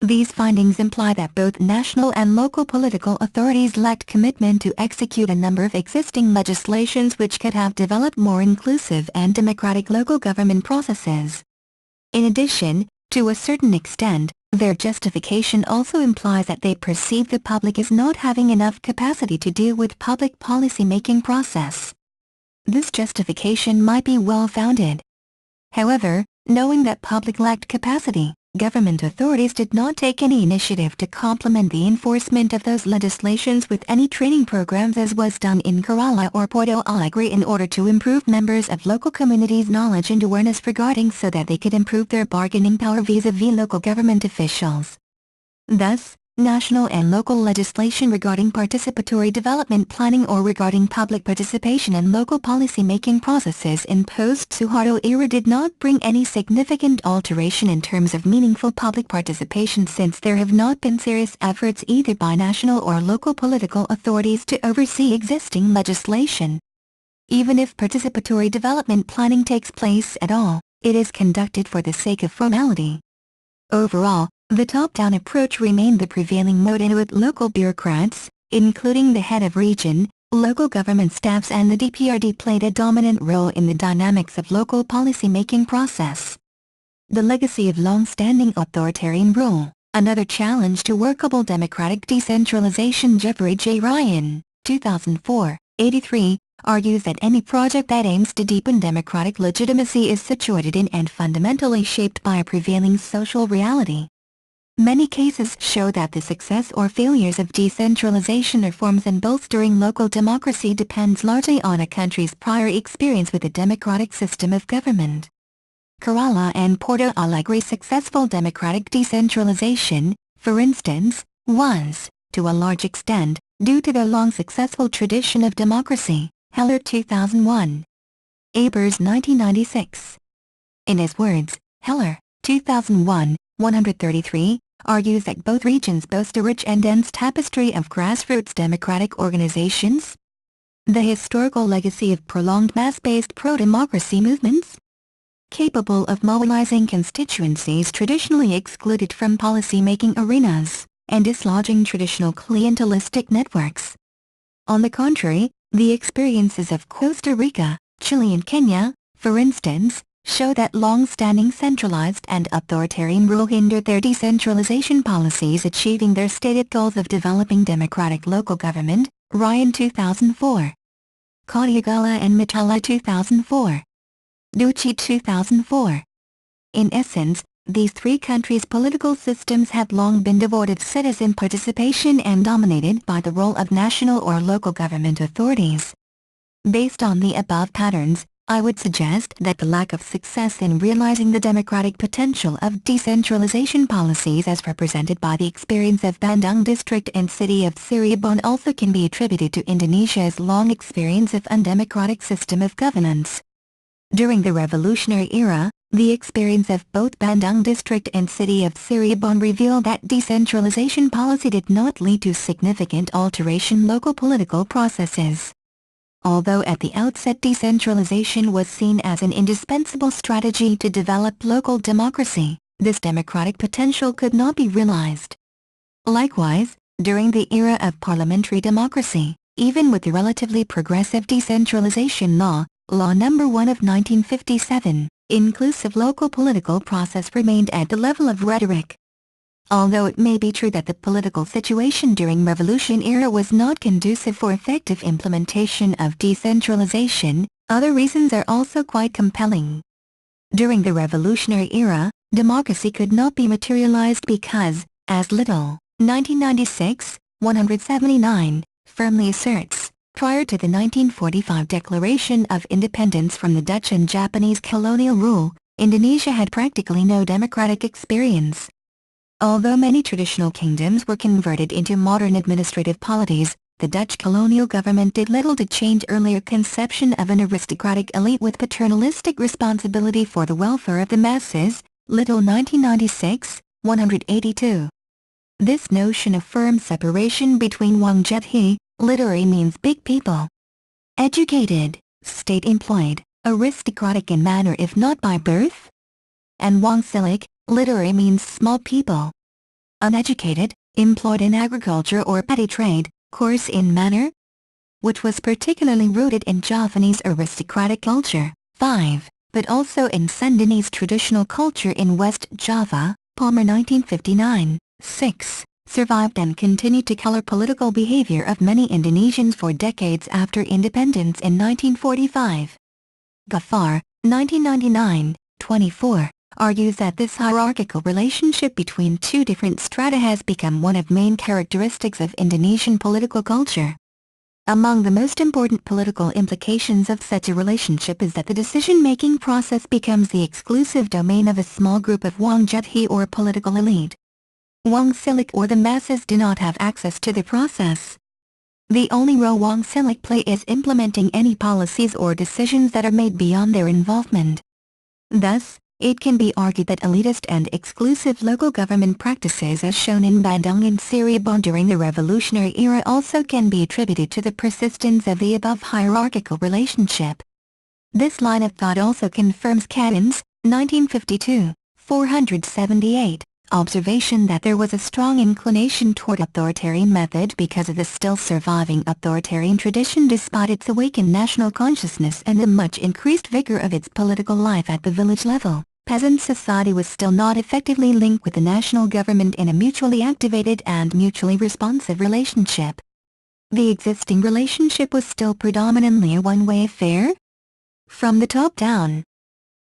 A: These findings imply that both national and local political authorities lacked commitment to execute a number of existing legislations which could have developed more inclusive and democratic local government processes. In addition, to a certain extent, their justification also implies that they perceive the public as not having enough capacity to deal with public policy-making process. This justification might be well-founded. However, knowing that public lacked capacity, government authorities did not take any initiative to complement the enforcement of those legislations with any training programs as was done in Kerala or Porto Alegre in order to improve members of local communities' knowledge and awareness regarding so that they could improve their bargaining power vis-à-vis local government officials. Thus, national and local legislation regarding participatory development planning or regarding public participation in local policy-making processes in post-Suharto era did not bring any significant alteration in terms of meaningful public participation since there have not been serious efforts either by national or local political authorities to oversee existing legislation. Even if participatory development planning takes place at all, it is conducted for the sake of formality. Overall, the top-down approach remained the prevailing mode in which local bureaucrats, including the head of region, local government staffs and the DPRD played a dominant role in the dynamics of local policy-making process. The legacy of long-standing authoritarian rule, another challenge to workable democratic decentralization. Jeffrey J. Ryan, 2004, 83, argues that any project that aims to deepen democratic legitimacy is situated in and fundamentally shaped by a prevailing social reality. Many cases show that the success or failures of decentralization reforms and bolstering local democracy depends largely on a country's prior experience with a democratic system of government. Kerala and Porto Alegre's successful democratic decentralization, for instance, was, to a large extent, due to their long successful tradition of democracy. Heller 2001. Abers 1996. In his words, Heller, 2001, 133, argues that both regions boast a rich and dense tapestry of grassroots democratic organizations. The historical legacy of prolonged mass-based pro-democracy movements, capable of mobilizing constituencies traditionally excluded from policy-making arenas, and dislodging traditional clientelistic networks. On the contrary, the experiences of Costa Rica, Chile and Kenya, for instance, show that long-standing centralized and authoritarian rule hindered their decentralization policies achieving their stated goals of developing democratic local government. Ryan 2004. Kadiagala and Mitala 2004. Ducci 2004. In essence, these three countries' political systems have long been devoid of citizen participation and dominated by the role of national or local government authorities. Based on the above patterns, I would suggest that the lack of success in realizing the democratic potential of decentralization policies as represented by the experience of Bandung District and City of Cirebon also can be attributed to Indonesia's long experience of undemocratic system of governance. During the revolutionary era, the experience of both Bandung District and City of Cirebon revealed that decentralization policy did not lead to significant alteration in local political processes. Although at the outset decentralization was seen as an indispensable strategy to develop local democracy, this democratic potential could not be realized. Likewise, during the era of parliamentary democracy, even with the relatively progressive decentralization law, Law No. 1 of 1957, inclusive local political process remained at the level of rhetoric. Although it may be true that the political situation during Revolution era was not conducive for effective implementation of decentralization, other reasons are also quite compelling. During the revolutionary era, democracy could not be materialized because, as Little, 1996, 179, firmly asserts, prior to the 1945 Declaration of Independence from the Dutch and Japanese colonial rule, Indonesia had practically no democratic experience. Although many traditional kingdoms were converted into modern administrative polities, the Dutch colonial government did little to change earlier conception of an aristocratic elite with paternalistic responsibility for the welfare of the masses, Little 1996, 182. This notion of firm separation between Wong Jethi, literary means big people, educated, state-employed, aristocratic in manner if not by birth, and Wong Cilik, literary means small people, uneducated, employed in agriculture or petty trade, coarse in manner, which was particularly rooted in Javanese aristocratic culture, 5, but also in Sundanese traditional culture in West Java, Palmer 1959, 6, survived and continued to color political behavior of many Indonesians for decades after independence in 1945. Ghaffar, 1999, 24, argues that this hierarchical relationship between two different strata has become one of main characteristics of Indonesian political culture. Among the most important political implications of such a relationship is that the decision-making process becomes the exclusive domain of a small group of Wong Jethi or political elite. Wong Cilik or the masses do not have access to the process. The only role Wong Cilik play is implementing any policies or decisions that are made beyond their involvement. Thus, it can be argued that elitist and exclusive local government practices as shown in Bandung and Cirebon during the revolutionary era also can be attributed to the persistence of the above hierarchical relationship. This line of thought also confirms Cadden's, 1952, 478, observation that there was a strong inclination toward authoritarian method because of the still surviving authoritarian tradition despite its awakened national consciousness and the much increased vigor of its political life at the village level. Peasant society was still not effectively linked with the national government in a mutually activated and mutually responsive relationship. The existing relationship was still predominantly a one-way affair, from the top down.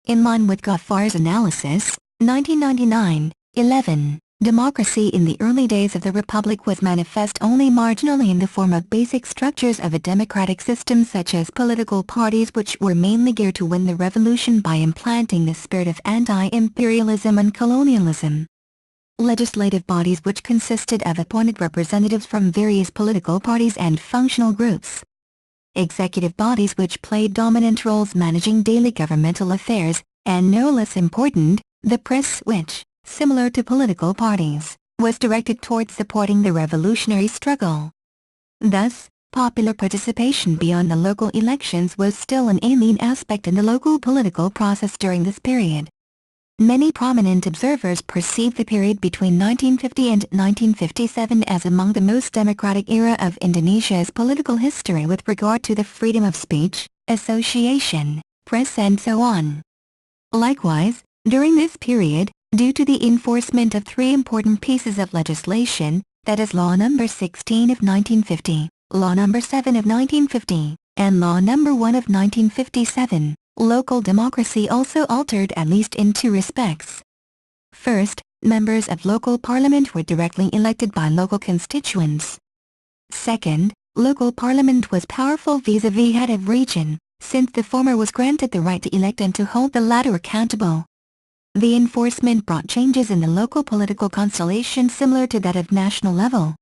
A: In line with Ghaffar's analysis, 1999, 11. Democracy in the early days of the Republic was manifest only marginally in the form of basic structures of a democratic system such as political parties which were mainly geared to win the revolution by implanting the spirit of anti-imperialism and colonialism. Legislative bodies which consisted of appointed representatives from various political parties and functional groups. Executive bodies which played dominant roles managing daily governmental affairs, and no less important, the press which, similar to political parties, was directed towards supporting the revolutionary struggle. Thus, popular participation beyond the local elections was still an alien aspect in the local political process during this period. Many prominent observers perceive the period between 1950 and 1957 as among the most democratic era of Indonesia's political history with regard to the freedom of speech, association, press and so on. Likewise, during this period, due to the enforcement of three important pieces of legislation, that is Law No. 16 of 1950, Law No. 7 of 1950, and Law No. 1 of 1957, local democracy also altered at least in two respects. First, members of local parliament were directly elected by local constituents. Second, local parliament was powerful vis-à-vis head of region, since the former was granted the right to elect and to hold the latter accountable. The enforcement brought changes in the local political constellation similar to that of national level.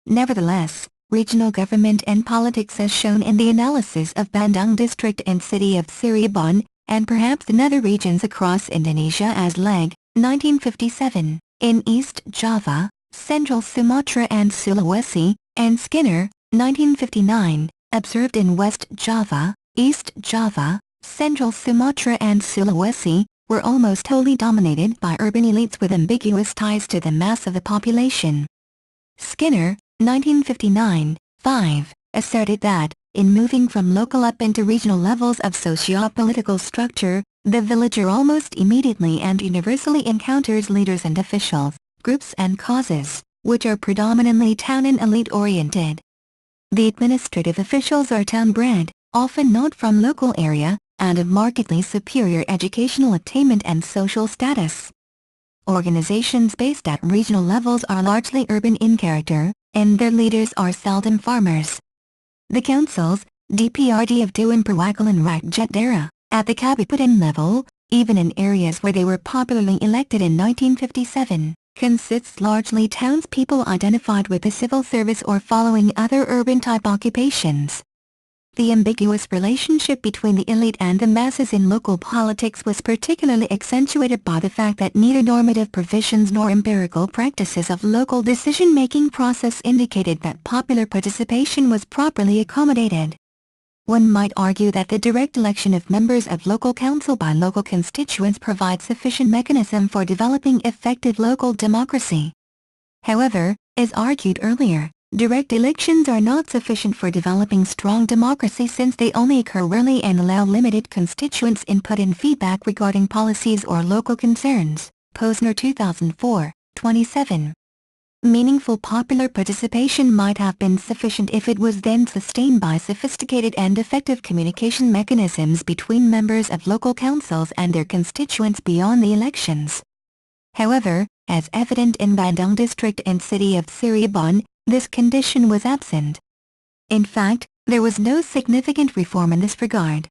A: Nevertheless, regional government and politics as shown in the analysis of Bandung district and city of Cirebon, and perhaps in other regions across Indonesia as Leg, 1957, in East Java, Central Sumatra and Sulawesi, and Skinner, 1959, observed in West Java, East Java, Central Sumatra and Sulawesi, were almost wholly dominated by urban elites with ambiguous ties to the mass of the population. Skinner, 1959, 5, asserted that, in moving from local up into regional levels of socio-political structure, the villager almost immediately and universally encounters leaders and officials, groups and causes, which are predominantly town and elite-oriented. The administrative officials are town-bred, often not from local area, and of markedly superior educational attainment and social status. Organizations based at regional levels are largely urban in character, and their leaders are seldom farmers. The councils, DPRD of Dewan Perwakilan Rakyat Daerah, at the Kabupaten level, even in areas where they were popularly elected in 1957, consists largely townspeople identified with the civil service or following other urban-type occupations. The ambiguous relationship between the elite and the masses in local politics was particularly accentuated by the fact that neither normative provisions nor empirical practices of local decision-making process indicated that popular participation was properly accommodated. One might argue that the direct election of members of local council by local constituents provides sufficient mechanism for developing effective local democracy. However, as argued earlier, direct elections are not sufficient for developing strong democracy since they only occur rarely and allow limited constituents' input and feedback regarding policies or local concerns. Posner 2004, 27. Meaningful popular participation might have been sufficient if it was then sustained by sophisticated and effective communication mechanisms between members of local councils and their constituents beyond the elections. However, as evident in Bandung district and city of Cirebon, this condition was absent. In fact, there was no significant reform in this regard.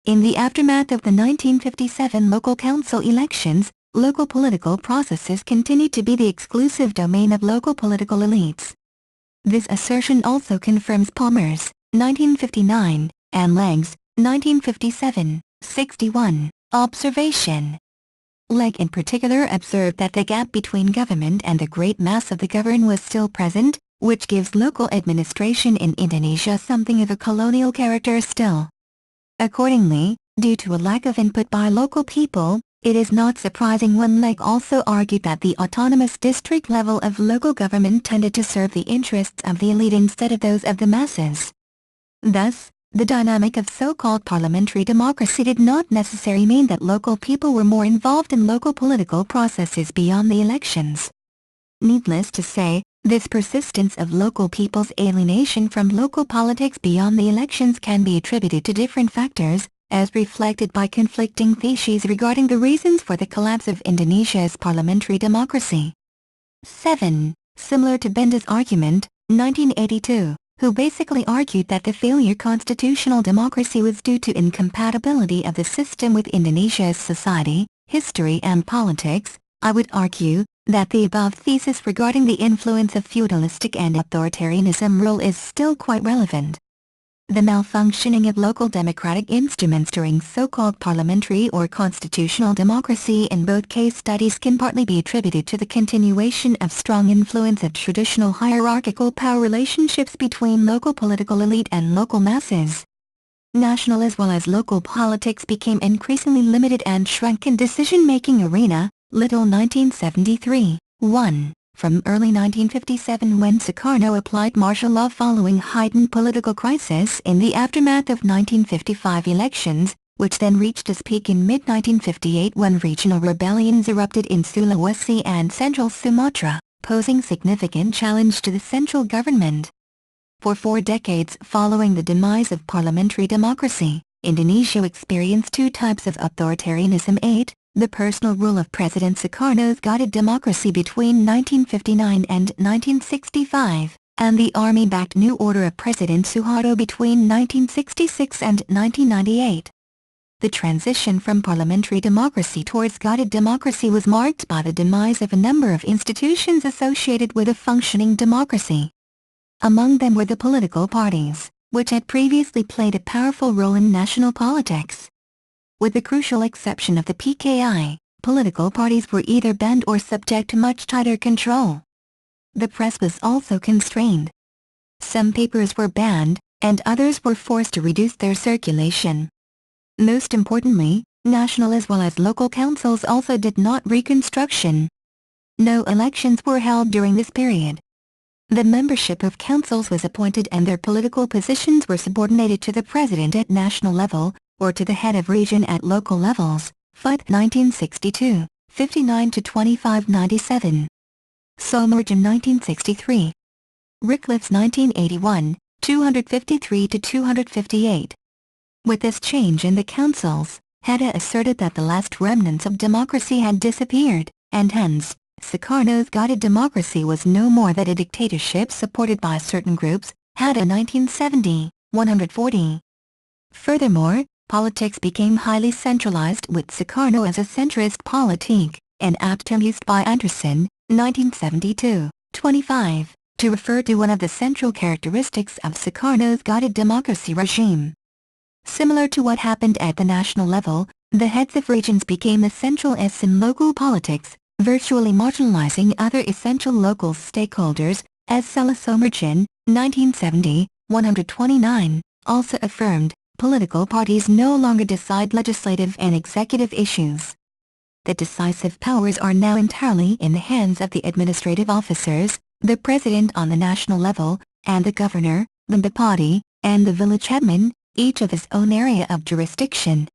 A: In the aftermath of the 1957 local council elections, local political processes continued to be the exclusive domain of local political elites. This assertion also confirms Palmer's 1959 and Legg's 1957, 61 observation. Legg in particular observed that the gap between government and the great mass of the governed was still present, which gives local administration in Indonesia something of a colonial character still. Accordingly, due to a lack of input by local people, it is not surprising when Legg also argued that the autonomous district level of local government tended to serve the interests of the elite instead of those of the masses. Thus, the dynamic of so-called parliamentary democracy did not necessarily mean that local people were more involved in local political processes beyond the elections. Needless to say, this persistence of local people's alienation from local politics beyond the elections can be attributed to different factors, as reflected by conflicting theses regarding the reasons for the collapse of Indonesia's parliamentary democracy. 7. Similar to Benda's argument, 1982, who basically argued that the failure constitutional democracy was due to incompatibility of the system with Indonesia's society, history and politics, I would argue that the above thesis regarding the influence of feudalistic and authoritarianism rule is still quite relevant. The malfunctioning of local democratic instruments during so-called parliamentary or constitutional democracy in both case studies can partly be attributed to the continuation of strong influence of traditional hierarchical power relationships between local political elite and local masses. National as well as local politics became increasingly limited and shrunk in decision-making arena, Little 1973, 1. From early 1957 when Sukarno applied martial law following heightened political crisis in the aftermath of 1955 elections, which then reached its peak in mid-1958 when regional rebellions erupted in Sulawesi and central Sumatra, posing significant challenge to the central government. For 4 decades following the demise of parliamentary democracy, Indonesia experienced 2 types of authoritarianism. 8. The personal rule of President Sukarno's guided democracy between 1959 and 1965, and the army-backed new order of President Suharto between 1966 and 1998. The transition from parliamentary democracy towards guided democracy was marked by the demise of a number of institutions associated with a functioning democracy. Among them were the political parties, which had previously played a powerful role in national politics. With the crucial exception of the PKI, political parties were either banned or subject to much tighter control. The press was also constrained. Some papers were banned, and others were forced to reduce their circulation. Most importantly, national as well as local councils also did not reconstruction. No elections were held during this period. The membership of councils was appointed and their political positions were subordinated to the president at national level, or to the head of region at local levels. Fight 1962, 59-2597. Solmergen 1963. Rickliffs 1981, 253-258. With this change in the councils, Hatta asserted that the last remnants of democracy had disappeared, and hence, Sukarno's guided democracy was no more than a dictatorship supported by certain groups, had a 1970, 140. Furthermore, politics became highly centralized with Sukarno as a centrist politique, an apt term used by Anderson, 1972, 25, to refer to one of the central characteristics of Sukarno's guided democracy regime. Similar to what happened at the national level, the heads of regions became the central S in local politics, virtually marginalizing other essential local stakeholders, as Selasomergen, 1970, 129, also affirmed. Political parties no longer decide legislative and executive issues. The decisive powers are now entirely in the hands of the administrative officers, the president on the national level, and the governor, the Bupati, and the village headman, each of his own area of jurisdiction.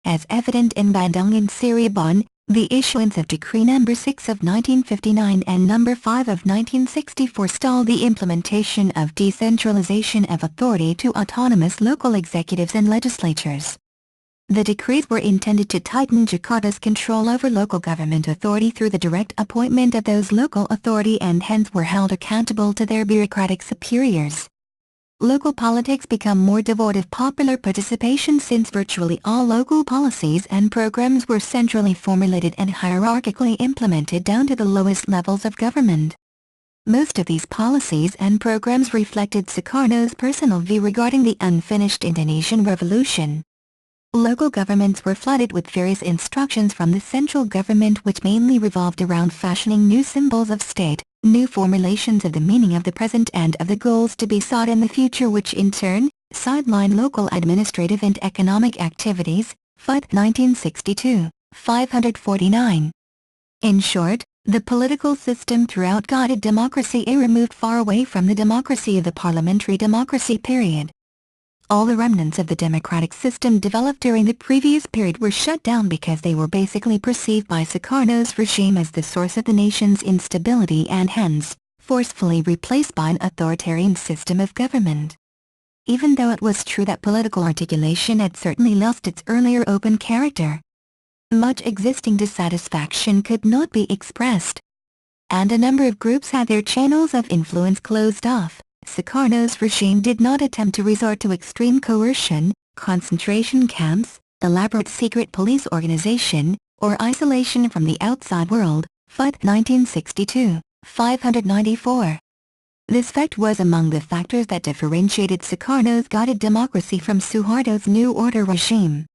A: As evident in Bandung and Cirebon, the issuance of Decree No. 6 of 1959 and No. 5 of 1964 stalled the implementation of decentralization of authority to autonomous local executives and legislatures. The decrees were intended to tighten Jakarta's control over local government authority through the direct appointment of those local authority and hence were held accountable to their bureaucratic superiors. Local politics become more devoid of popular participation since virtually all local policies and programs were centrally formulated and hierarchically implemented down to the lowest levels of government. Most of these policies and programs reflected Sukarno's personal view regarding the unfinished Indonesian Revolution. Local governments were flooded with various instructions from the central government which mainly revolved around fashioning new symbols of state, new formulations of the meaning of the present and of the goals to be sought in the future which in turn, sideline local administrative and economic activities, FITE 1962, 549. In short, the political system throughout guided democracy era moved far away from the democracy of the parliamentary democracy period. All the remnants of the democratic system developed during the previous period were shut down because they were basically perceived by Sukarno's regime as the source of the nation's instability and hence, forcefully replaced by an authoritarian system of government. Even though it was true that political articulation had certainly lost its earlier open character, much existing dissatisfaction could not be expressed, and a number of groups had their channels of influence closed off. Sukarno's regime did not attempt to resort to extreme coercion, concentration camps, elaborate secret police organization, or isolation from the outside world, FITE 1962, 594. This fact was among the factors that differentiated Sukarno's guided democracy from Suharto's New Order regime.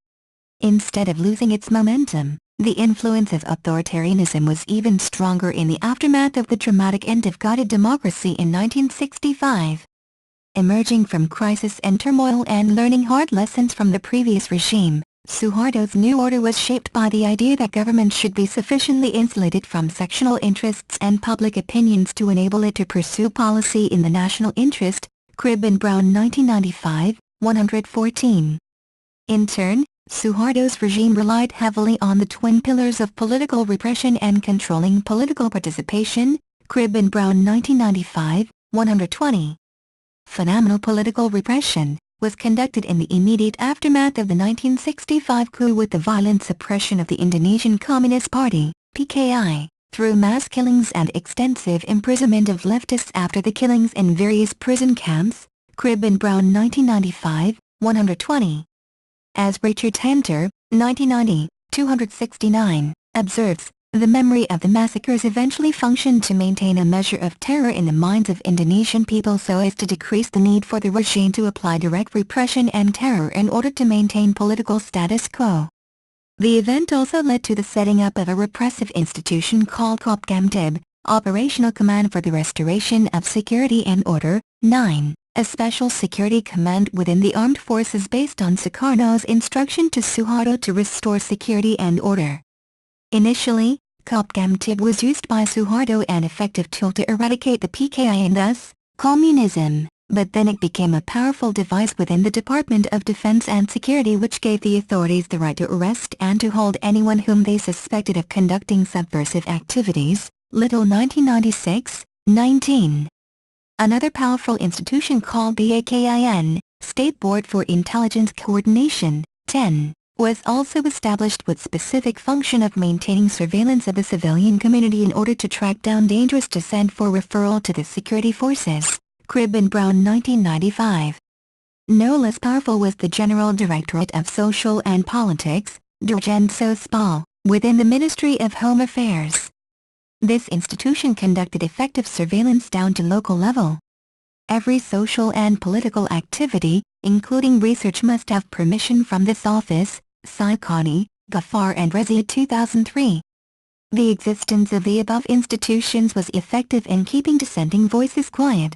A: Instead of losing its momentum, the influence of authoritarianism was even stronger in the aftermath of the dramatic end of guided democracy in 1965. Emerging from crisis and turmoil and learning hard lessons from the previous regime, Suharto's New Order was shaped by the idea that government should be sufficiently insulated from sectional interests and public opinions to enable it to pursue policy in the national interest, Cribb and Brown 1995, 114. In turn, Suharto's regime relied heavily on the twin pillars of political repression and controlling political participation, Cribb and Brown 1995, 120. Phenomenal political repression was conducted in the immediate aftermath of the 1965 coup with the violent suppression of the Indonesian Communist Party, PKI, through mass killings and extensive imprisonment of leftists after the killings in various prison camps, Cribb and Brown 1995, 120. As Richard Hunter, 1990, 269, observes, the memory of the massacres eventually functioned to maintain a measure of terror in the minds of Indonesian people so as to decrease the need for the regime to apply direct repression and terror in order to maintain political status quo. The event also led to the setting up of a repressive institution called Kopkamtib, Operational Command for the Restoration of Security and Order, 9. A special security command within the armed forces based on Sukarno's instruction to Suharto to restore security and order. Initially, Kopkamtib was used by Suharto an effective tool to eradicate the PKI and thus, communism, but then it became a powerful device within the Department of Defense and Security which gave the authorities the right to arrest and to hold anyone whom they suspected of conducting subversive activities, Little 1996, 19. Another powerful institution called the AKIN, State Board for Intelligence Coordination, 10, was also established with specific function of maintaining surveillance of the civilian community in order to track down dangerous dissent for referral to the security forces. Cribb and Brown 1995. No less powerful was the General Directorate of Social and Politics, DRGEN-SOSPOL, within the Ministry of Home Affairs. This institution conducted effective surveillance down to local level. Every social and political activity, including research, must have permission from this office. Saikani, Ghaffar and Razia 2003. The existence of the above institutions was effective in keeping dissenting voices quiet.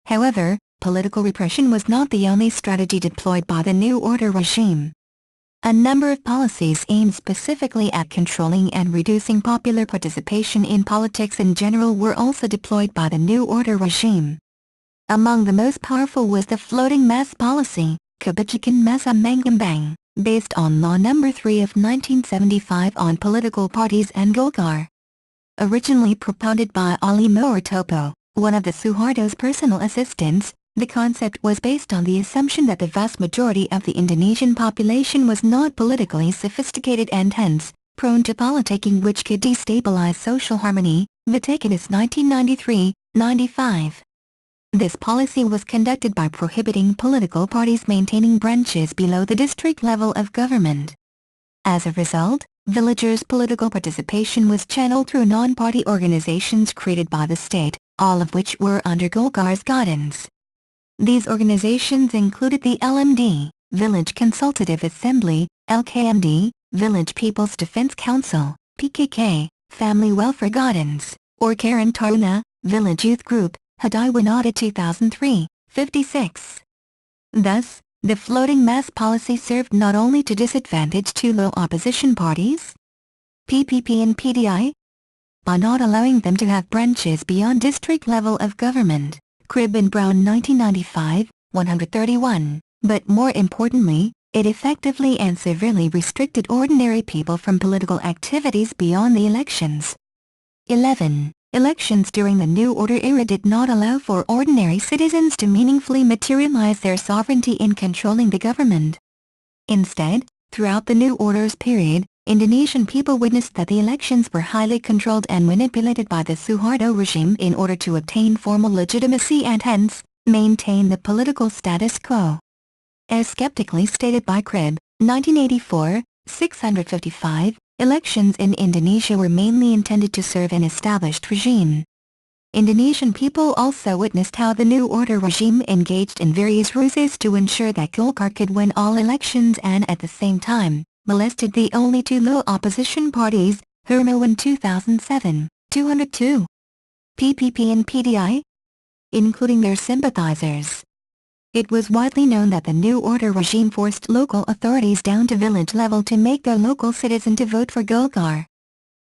A: However, political repression was not the only strategy deployed by the New Order regime. A number of policies aimed specifically at controlling and reducing popular participation in politics in general were also deployed by the New Order regime. Among the most powerful was the floating mass policy, Kebijakan Masa Mengembang, based on Law No. 3 of 1975 on political parties and Golkar. Originally propounded by Ali Moertopo, one of the Suharto's personal assistants, the concept was based on the assumption that the vast majority of the Indonesian population was not politically sophisticated and hence, prone to politicking which could destabilize social harmony. Vaticanus 1993-95. This policy was conducted by prohibiting political parties maintaining branches below the district level of government. As a result, villagers' political participation was channeled through non-party organizations created by the state, all of which were under Golkar's guidance. These organizations included the LMD, Village Consultative Assembly, LKMD, Village People's Defense Council, PKK, Family Welfare Guidance, or Karang Taruna, Village Youth Group, Hadiwanada 2003, 56. Thus, the floating mass policy served not only to disadvantage two low opposition parties, PPP and PDI, by not allowing them to have branches beyond district level of government, Cribb and Brown 1995, 131, but more importantly, it effectively and severely restricted ordinary people from political activities beyond the elections. 11. Elections during the New Order era did not allow for ordinary citizens to meaningfully materialize their sovereignty in controlling the government. Instead, throughout the New Order's period, Indonesian people witnessed that the elections were highly controlled and manipulated by the Suharto regime in order to obtain formal legitimacy and hence, maintain the political status quo. As skeptically stated by Cribb, 1984, 655, elections in Indonesia were mainly intended to serve an established regime. Indonesian people also witnessed how the New Order regime engaged in various ruses to ensure that Golkar could win all elections and at the same time, molested the only two low opposition parties, Hermawan 2007, 202. PPP and PDI, including their sympathizers. It was widely known that the New Order regime forced local authorities down to village level to make the local citizen to vote for Golkar.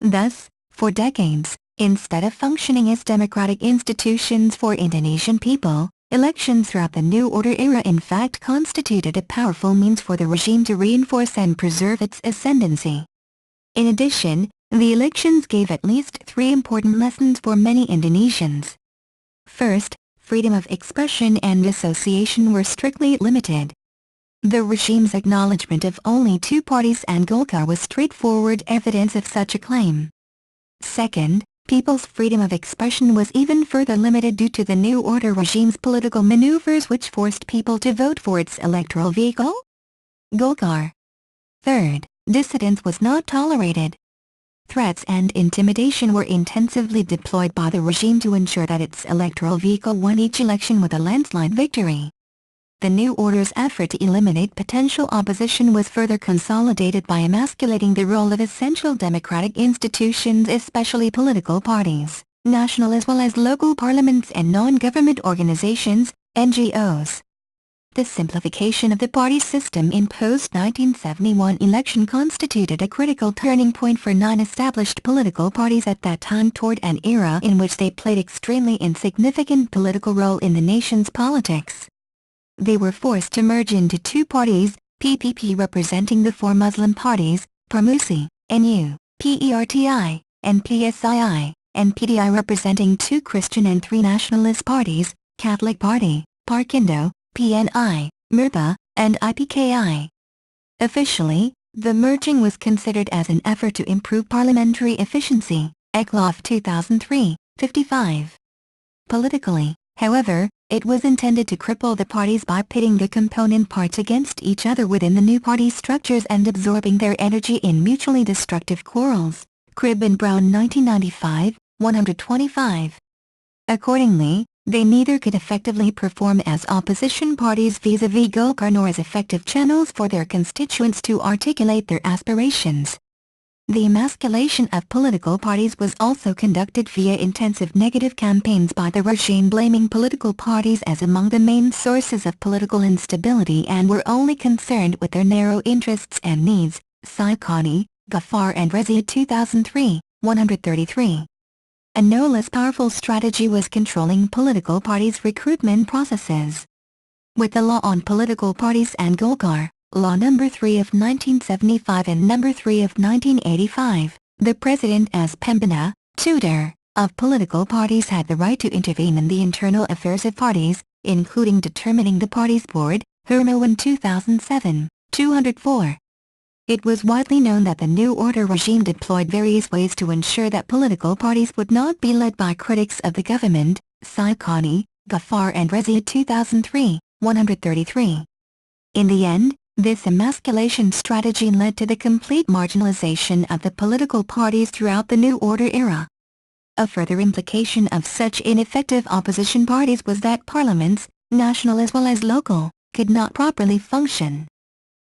A: Thus, for decades, instead of functioning as democratic institutions for Indonesian people, elections throughout the New Order era in fact constituted a powerful means for the regime to reinforce and preserve its ascendancy. In addition, the elections gave at least three important lessons for many Indonesians. First, freedom of expression and association were strictly limited. The regime's acknowledgement of only two parties and Golkar was straightforward evidence of such a claim. Second, people's freedom of expression was even further limited due to the New Order regime's political maneuvers which forced people to vote for its electoral vehicle, Golkar. Third, dissidence was not tolerated. Threats and intimidation were intensively deployed by the regime to ensure that its electoral vehicle won each election with a landslide victory. The New Order's effort to eliminate potential opposition was further consolidated by emasculating the role of essential democratic institutions, especially political parties, national as well as local parliaments and non-government organizations, NGOs. The simplification of the party system in post-1971 election constituted a critical turning point for non-established political parties at that time toward an era in which they played extremely insignificant political role in the nation's politics. They were forced to merge into two parties, PPP representing the four Muslim parties, Permusi, NU, PERTI, and PSII, and PDI representing two Christian and three nationalist parties, Catholic Party, Parkindo, PNI, MIRPA, and IPKI. Officially, The merging was considered as an effort to improve parliamentary efficiency, Law 2003-55. Politically, however, it was intended to cripple the parties by pitting the component parts against each other within the new party structures and absorbing their energy in mutually destructive quarrels. Cribb and Brown 1995, 125. Accordingly, they neither could effectively perform as opposition parties vis-à-vis Golkar nor as effective channels for their constituents to articulate their aspirations. The emasculation of political parties was also conducted via intensive negative campaigns by the regime, blaming political parties as among the main sources of political instability and were only concerned with their narrow interests and needs. Saikani, Ghaffar and Razia 2003, 133. A no less powerful strategy was controlling political parties' recruitment processes. With the Law on Political Parties and Golkar, Law No. 3 of 1975 and No. 3 of 1985, the President as Pembina, tutor, of political parties had the right to intervene in the internal affairs of parties, including determining the party's board, Hermowen 2007, 204. It was widely known that the New Order regime deployed various ways to ensure that political parties would not be led by critics of the government, Saikani, Ghaffar and Razia 2003, 133. In the end, this emasculation strategy led to the complete marginalization of the political parties throughout the New Order era. A further implication of such ineffective opposition parties was that parliaments, national as well as local, could not properly function.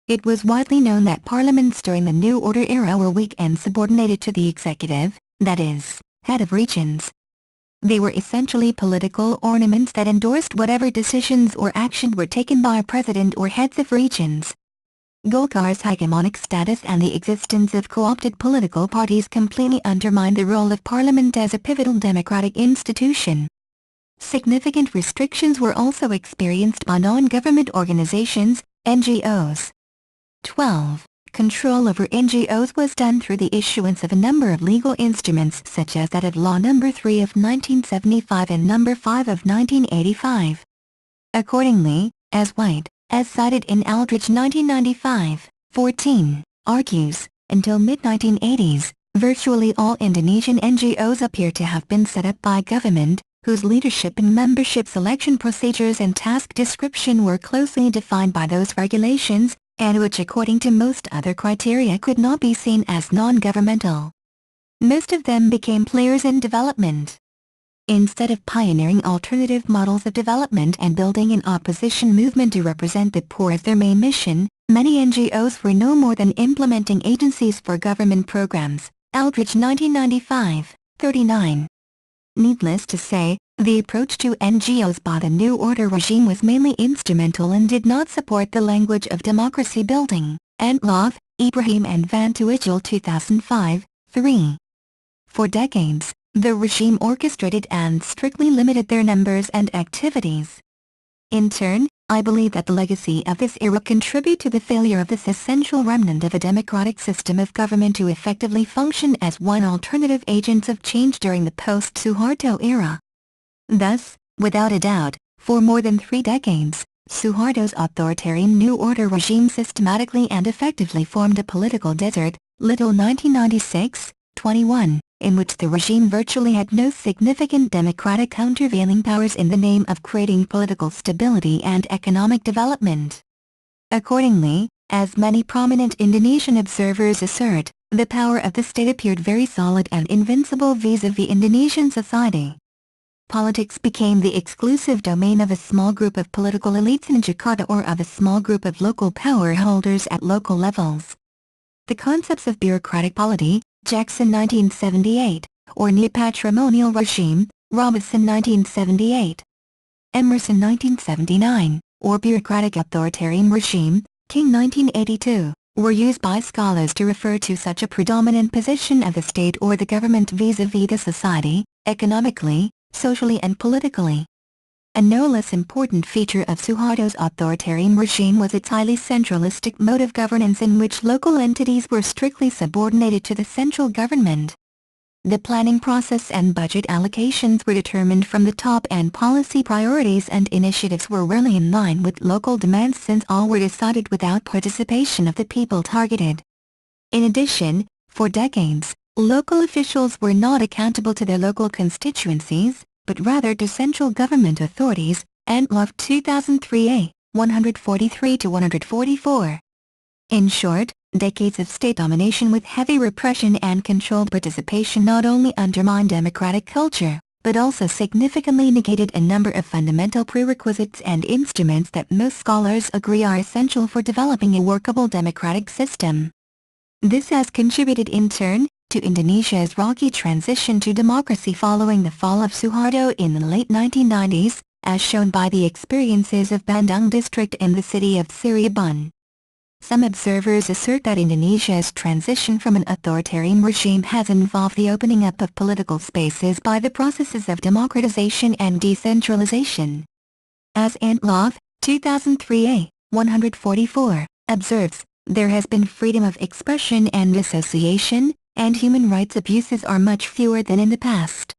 A: It was widely known that parliaments during the New Order era were weak and subordinated to the executive, that is, head of regions. They were essentially political ornaments that endorsed whatever decisions or action were taken by a president or heads of regions. Golkar's hegemonic status and the existence of co-opted political parties completely undermined the role of parliament as a pivotal democratic institution. Significant restrictions were also experienced by non-government organizations, NGOs. 12. Control over NGOs was done through the issuance of a number of legal instruments such as that of Law No. 3 of 1975 and No. 5 of 1985. Accordingly, as White, as cited in Aldrich 1995, 14, argues, until mid-1980s, virtually all Indonesian NGOs appear to have been set up by government, whose leadership and membership selection procedures and task description were closely defined by those regulations, and which according to most other criteria could not be seen as non-governmental. Most of them became players in development. Instead of pioneering alternative models of development and building an opposition movement to represent the poor as their main mission, many NGOs were no more than implementing agencies for government programs. Aldrich 1995, 39. Needless to say, the approach to NGOs by the New Order regime was mainly instrumental and did not support the language of democracy building. Antlov, Ibrahim and Van Tuijl 2005, 3. For decades, the regime orchestrated and strictly limited their numbers and activities. In turn, I believe that the legacy of this era contribute to the failure of this essential remnant of a democratic system of government to effectively function as one alternative agents of change during the post-Suharto era. Thus, without a doubt, for more than 3 decades, Suharto's authoritarian New Order regime systematically and effectively formed a political desert, Little 1996, 21, in which the regime virtually had no significant democratic countervailing powers in the name of creating political stability and economic development. Accordingly, as many prominent Indonesian observers assert, the power of the state appeared very solid and invincible vis-à-vis Indonesian society. Politics became the exclusive domain of a small group of political elites in Jakarta or of a small group of local power holders at local levels. The concepts of bureaucratic polity, Jackson 1978, or neo-patrimonial regime, Robinson 1978. Emerson 1979, or bureaucratic authoritarian regime, King 1982, were used by scholars to refer to such a predominant position of the state or the government vis-à-vis the society, economically, socially and politically. A no less important feature of Suharto's authoritarian regime was its highly centralistic mode of governance in which local entities were strictly subordinated to the central government. The planning process and budget allocations were determined from the top and policy priorities and initiatives were rarely in line with local demands since all were decided without participation of the people targeted. In addition, for decades, local officials were not accountable to their local constituencies, but rather to central government authorities, and Law 2003A, 143-144. In short, decades of state domination with heavy repression and controlled participation not only undermined democratic culture, but also significantly negated a number of fundamental prerequisites and instruments that most scholars agree are essential for developing a workable democratic system. This has contributed in turn to Indonesia's rocky transition to democracy following the fall of Suharto in the late 1990s, as shown by the experiences of Bandung district and the city of Cirebon. Some observers assert that Indonesia's transition from an authoritarian regime has involved the opening up of political spaces by the processes of democratization and decentralization. As Law 2003A, 144, observes, there has been freedom of expression and association, and human rights abuses are much fewer than in the past.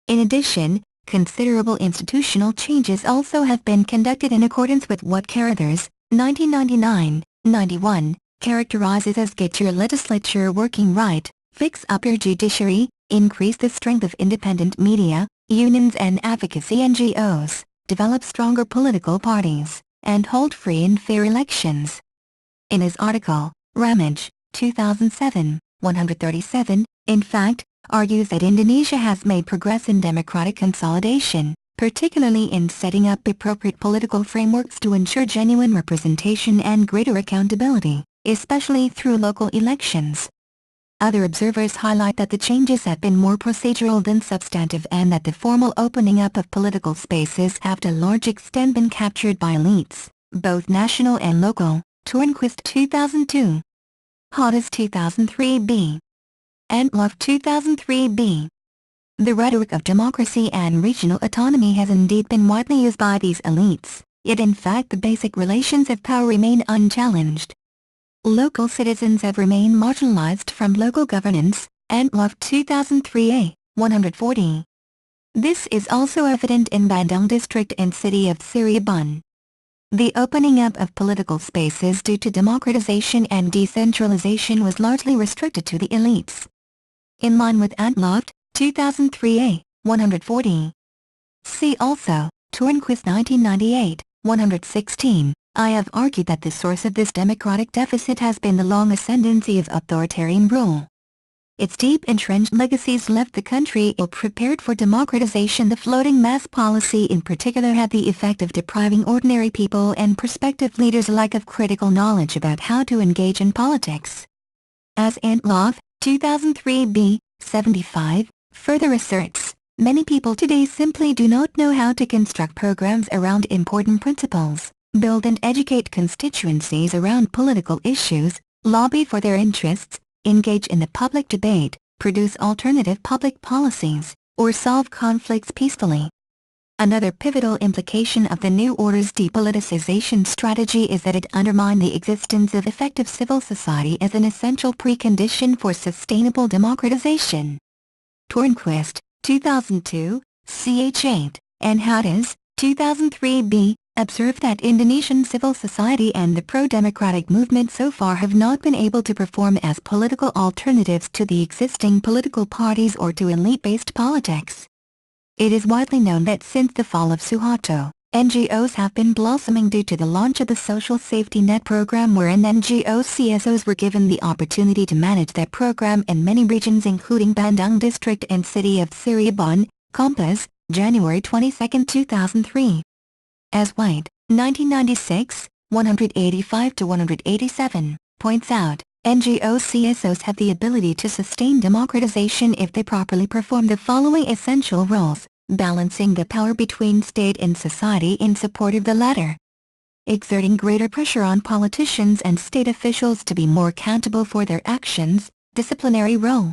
A: In addition, considerable institutional changes also have been conducted in accordance with what Carruthers, 1999-91, characterizes as get your legislature working right, fix up your judiciary, increase the strength of independent media, unions and advocacy NGOs, develop stronger political parties, and hold free and fair elections. In his article, Ramage, 2007, 137, in fact, argues that Indonesia has made progress in democratic consolidation, particularly in setting up appropriate political frameworks to ensure genuine representation and greater accountability, especially through local elections. Other observers highlight that the changes have been more procedural than substantive and that the formal opening up of political spaces have to a large extent been captured by elites, both national and local. Tornquist 2002. Hodges 2003b. And Love 2003b. The rhetoric of democracy and regional autonomy has indeed been widely used by these elites, yet in fact the basic relations of power remain unchallenged. Local citizens have remained marginalized from local governance, and Love 2003a, 140. This is also evident in Bandung district and city of Cirebon. The opening up of political spaces due to democratization and decentralization was largely restricted to the elites. In line with Antloft, 2003a, 140. See also, Tornquist 1998, 116. I have argued that the source of this democratic deficit has been the long ascendancy of authoritarian rule. Its deep entrenched legacies left the country ill-prepared for democratization. The floating mass policy in particular had the effect of depriving ordinary people and prospective leaders alike of critical knowledge about how to engage in politics. As Antloff, 2003b, 75, further asserts, many people today simply do not know how to construct programs around important principles, build and educate constituencies around political issues, lobby for their interests, engage in the public debate, produce alternative public policies, or solve conflicts peacefully. Another pivotal implication of the New Order's depoliticization strategy is that it undermined the existence of effective civil society as an essential precondition for sustainable democratization. Tornquist, 2002, ch. 8, and Hodges, 2003b, observed that Indonesian civil society and the pro-democratic movement so far have not been able to perform as political alternatives to the existing political parties or to elite-based politics. It is widely known that since the fall of Suharto, NGOs have been blossoming due to the launch of the Social Safety Net program, wherein NGO CSOs were given the opportunity to manage that program in many regions including Bandung district and city of Cirebon, Kompas, January 22, 2003. As White, 1996, 185-187, points out, NGO CSOs have the ability to sustain democratization if they properly perform the following essential roles: balancing the power between state and society in support of the latter, exerting greater pressure on politicians and state officials to be more accountable for their actions, disciplinary role,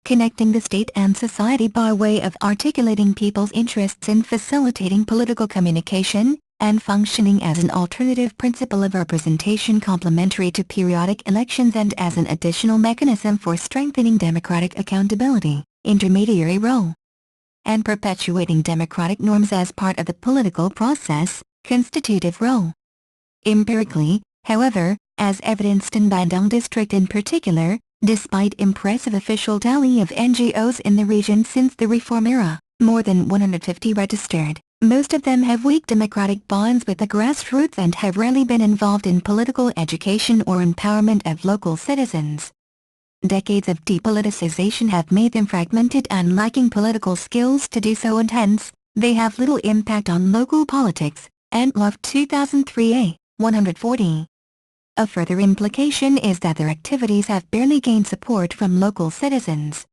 A: connecting the state and society by way of articulating people's interests in facilitating political communication, and functioning as an alternative principle of representation complementary to periodic elections and as an additional mechanism for strengthening democratic accountability, intermediary role, and perpetuating democratic norms as part of the political process, constitutive role. Empirically, however, as evidenced in Bandung district in particular. Despite impressive official tally of NGOs in the region since the reform era, more than 150 registered, most of them have weak democratic bonds with the grassroots and have rarely been involved in political education or empowerment of local citizens. Decades of depoliticization have made them fragmented and lacking political skills to do so, and hence, they have little impact on local politics. A9AYTZ355J 2003 140. A further implication is that their activities have barely gained support from local citizens.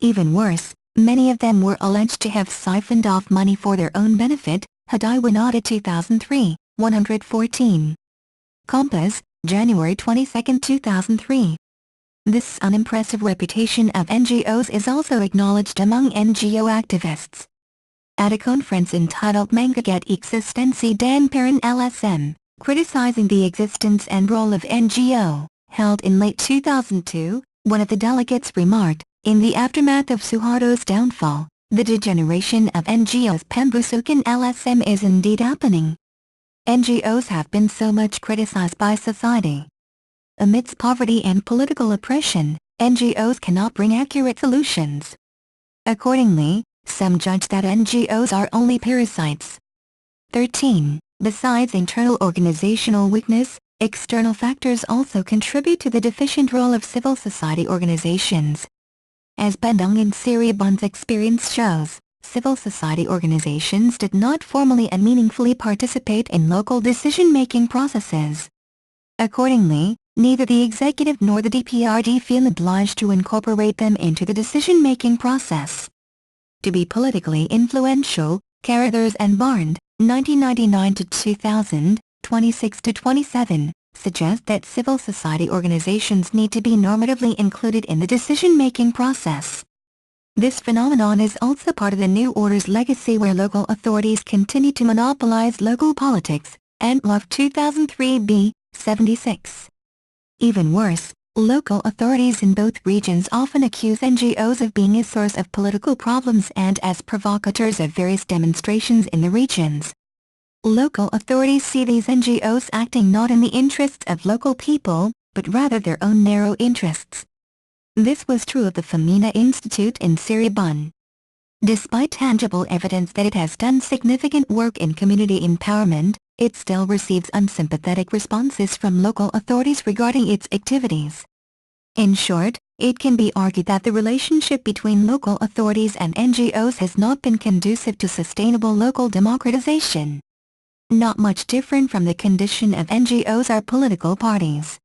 A: Even worse, many of them were alleged to have siphoned off money for their own benefit. A9AYTZ355J 2003 114. Compass, January 22, 2003. This unimpressive reputation of NGOs is also acknowledged among NGO activists. At a conference entitled Mangagat Eksistensi dan Peran LSM, criticizing the existence and role of NGO, held in late 2002, one of the delegates remarked, "In the aftermath of Suharto's downfall, the degeneration of NGOs pembusukan LSM is indeed happening. NGOs have been so much criticized by society. Amidst poverty and political oppression, NGOs cannot bring accurate solutions. Accordingly, some judge that NGOs are only parasites." 13. Besides internal organizational weakness, external factors also contribute to the deficient role of civil society organizations. As Bandung and Cirebon's experience shows, civil society organizations did not formally and meaningfully participate in local decision-making processes. Accordingly, neither the executive nor the DPRD feel obliged to incorporate them into the decision-making process. To be politically influential, Carruthers and Barnes, 1999 to 2000, 26 to 27, suggest that civil society organizations need to be normatively included in the decision-making process. This phenomenon is also part of the New Order's legacy, where local authorities continue to monopolize local politics. A9AYTZ 2003b, 76. Even worse, local authorities in both regions often accuse NGOs of being a source of political problems and as provocateurs of various demonstrations in the regions. Local authorities see these NGOs acting not in the interests of local people, but rather their own narrow interests. This was true of the Femina Institute in Cirebon. Despite tangible evidence that it has done significant work in community empowerment, it still receives unsympathetic responses from local authorities regarding its activities. In short, it can be argued that the relationship between local authorities and NGOs has not been conducive to sustainable local democratization. Not much different from the condition of NGOs are political parties.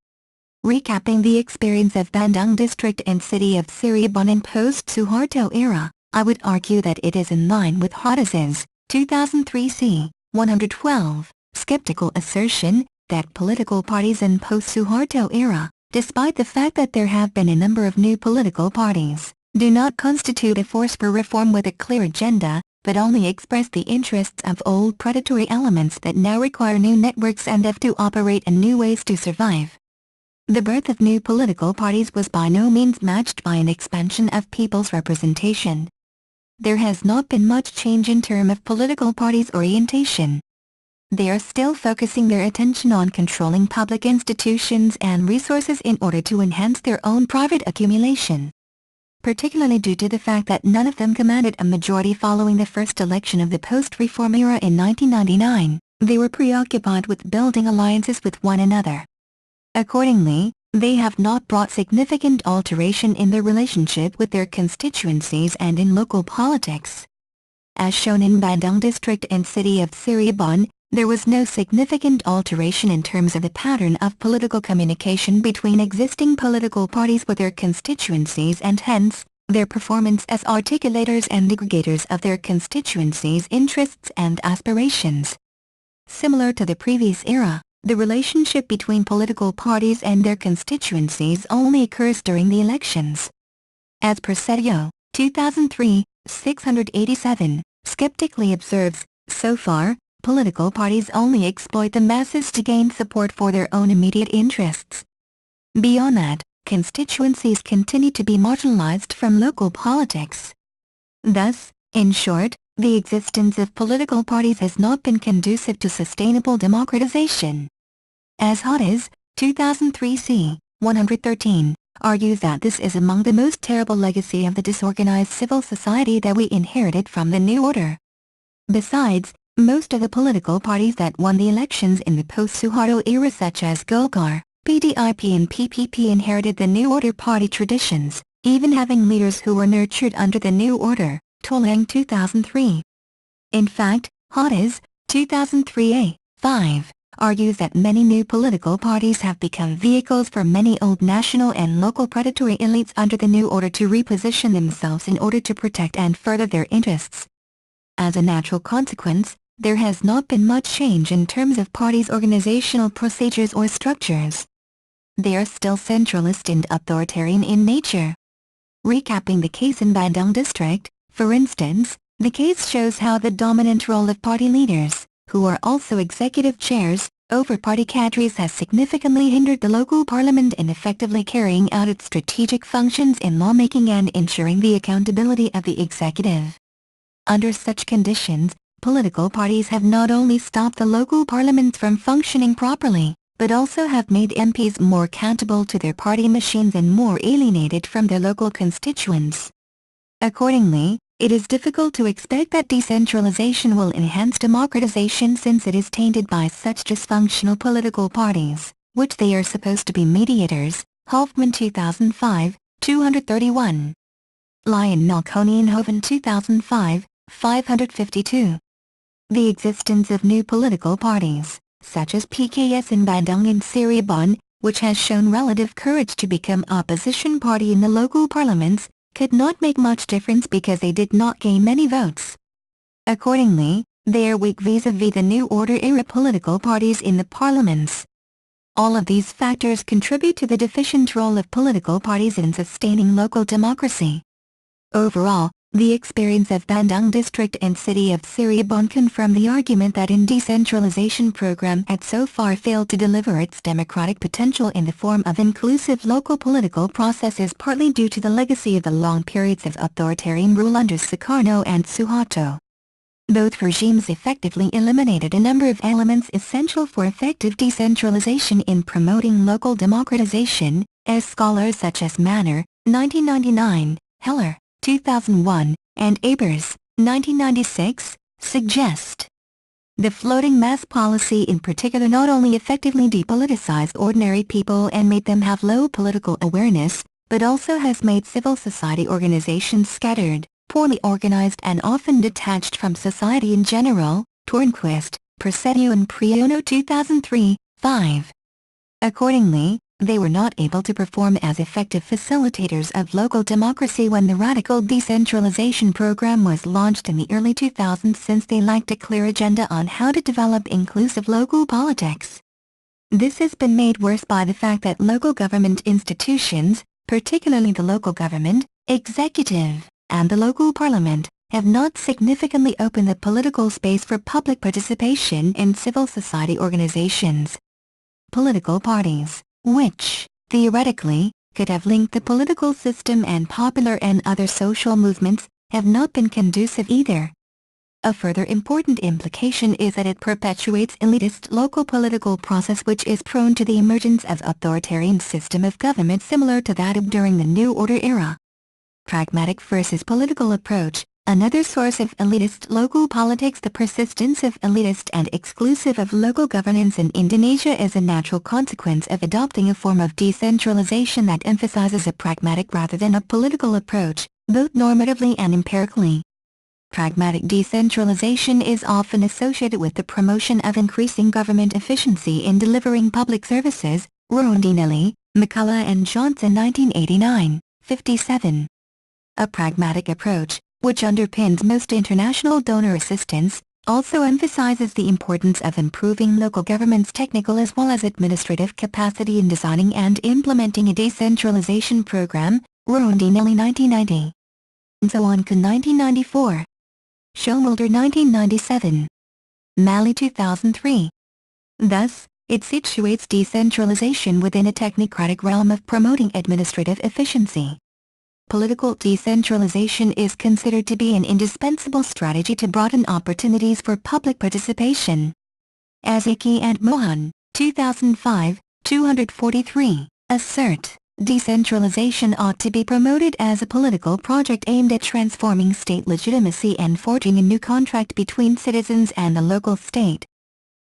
A: Recapping the experience of Bandung district and city of Cirebon in post-Suharto era, I would argue that it is in line with Hottes's 2003 c. 112, skeptical assertion that political parties in post-Suharto era, despite the fact that there have been a number of new political parties, do not constitute a force for reform with a clear agenda, but only express the interests of old predatory elements that now require new networks and have to operate in new ways to survive. The birth of new political parties was by no means matched by an expansion of people's representation. There has not been much change in terms of political parties' orientation. They are still focusing their attention on controlling public institutions and resources in order to enhance their own private accumulation. Particularly due to the fact that none of them commanded a majority following the first election of the post-reform era in 1999, they were preoccupied with building alliances with one another. Accordingly, they have not brought significant alteration in their relationship with their constituencies and in local politics. As shown in Bandung district and city of Cirebon, there was no significant alteration in terms of the pattern of political communication between existing political parties with their constituencies, and hence, their performance as articulators and aggregators of their constituencies' interests and aspirations. Similar to the previous era, the relationship between political parties and their constituencies only occurs during the elections. As Persedio, 2003, 687, skeptically observes, so far, political parties only exploit the masses to gain support for their own immediate interests. Beyond that, constituencies continue to be marginalized from local politics. Thus, in short, the existence of political parties has not been conducive to sustainable democratization. As Hottes, 2003 c. 113, argues that this is among the most terrible legacy of the disorganized civil society that we inherited from the New Order. Besides, most of the political parties that won the elections in the post-Suharto era such as Golkar, PDIP and PPP inherited the New Order party traditions, even having leaders who were nurtured under the New Order, Tolang 2003. In fact, AYTZ 2003A5 argues that many new political parties have become vehicles for many old national and local predatory elites under the New Order to reposition themselves in order to protect and further their interests. As a natural consequence, there has not been much change in terms of parties' organizational procedures or structures. They are still centralist and authoritarian in nature. Recapping the case in Bandung district, for instance, the case shows how the dominant role of party leaders, who are also executive chairs, over party cadres has significantly hindered the local parliament in effectively carrying out its strategic functions in lawmaking and ensuring the accountability of the executive. Under such conditions, political parties have not only stopped the local parliaments from functioning properly, but also have made MPs more accountable to their party machines and more alienated from their local constituents. Accordingly, it is difficult to expect that decentralization will enhance democratization since it is tainted by such dysfunctional political parties, which they are supposed to be mediators. Hoffman 2005, 231. Lyon Melkonian-Hoven 2005, 552. The existence of new political parties, such as PKS in Bandung and Cirebon, which has shown relative courage to become opposition party in the local parliaments, could not make much difference because they did not gain many votes. Accordingly, they are weak vis-à-vis the New Order era political parties in the parliaments. All of these factors contribute to the deficient role of political parties in sustaining local democracy. Overall, the experience of Bandung district and city of Cirebon confirm the argument that in decentralization program had so far failed to deliver its democratic potential in the form of inclusive local political processes, partly due to the legacy of the long periods of authoritarian rule under Sukarno and Suharto. Both regimes effectively eliminated a number of elements essential for effective decentralization in promoting local democratization, as scholars such as Manner, 1999, Heller, 2001, and Abers, 1996, suggest. The floating mass policy in particular not only effectively depoliticized ordinary people and made them have low political awareness, but also has made civil society organizations scattered, poorly organized and often detached from society in general. Tornquist, Persetio and Priono 2003, 5. Accordingly, they were not able to perform as effective facilitators of local democracy when the radical decentralization program was launched in the early 2000s, since they lacked a clear agenda on how to develop inclusive local politics. This has been made worse by the fact that local government institutions, particularly the local government, executive, and the local parliament, have not significantly opened the political space for public participation in civil society organizations. Political parties, which, theoretically, could have linked the political system and popular and other social movements, have not been conducive either. A further important implication is that it perpetuates elitist local political process, which is prone to the emergence of authoritarian system of government similar to that of during the New Order era. Pragmatic versus political approach. Another source of elitist local politics. The persistence of elitist and exclusive of local governance in Indonesia is a natural consequence of adopting a form of decentralization that emphasizes a pragmatic rather than a political approach, both normatively and empirically. Pragmatic decentralization is often associated with the promotion of increasing government efficiency in delivering public services. Rondinelli, McCullough and Johnson 1989, 57. A pragmatic approach, which underpins most international donor assistance, also emphasizes the importance of improving local government's technical as well as administrative capacity in designing and implementing a decentralization program. Rondinelli 1990. Nsoanka 1994. Schomulder 1997. Mali 2003. Thus, it situates decentralization within a technocratic realm of promoting administrative efficiency. Political decentralization is considered to be an indispensable strategy to broaden opportunities for public participation. Aziki and Mohan, 2005, 243, assert, decentralization ought to be promoted as a political project aimed at transforming state legitimacy and forging a new contract between citizens and the local state.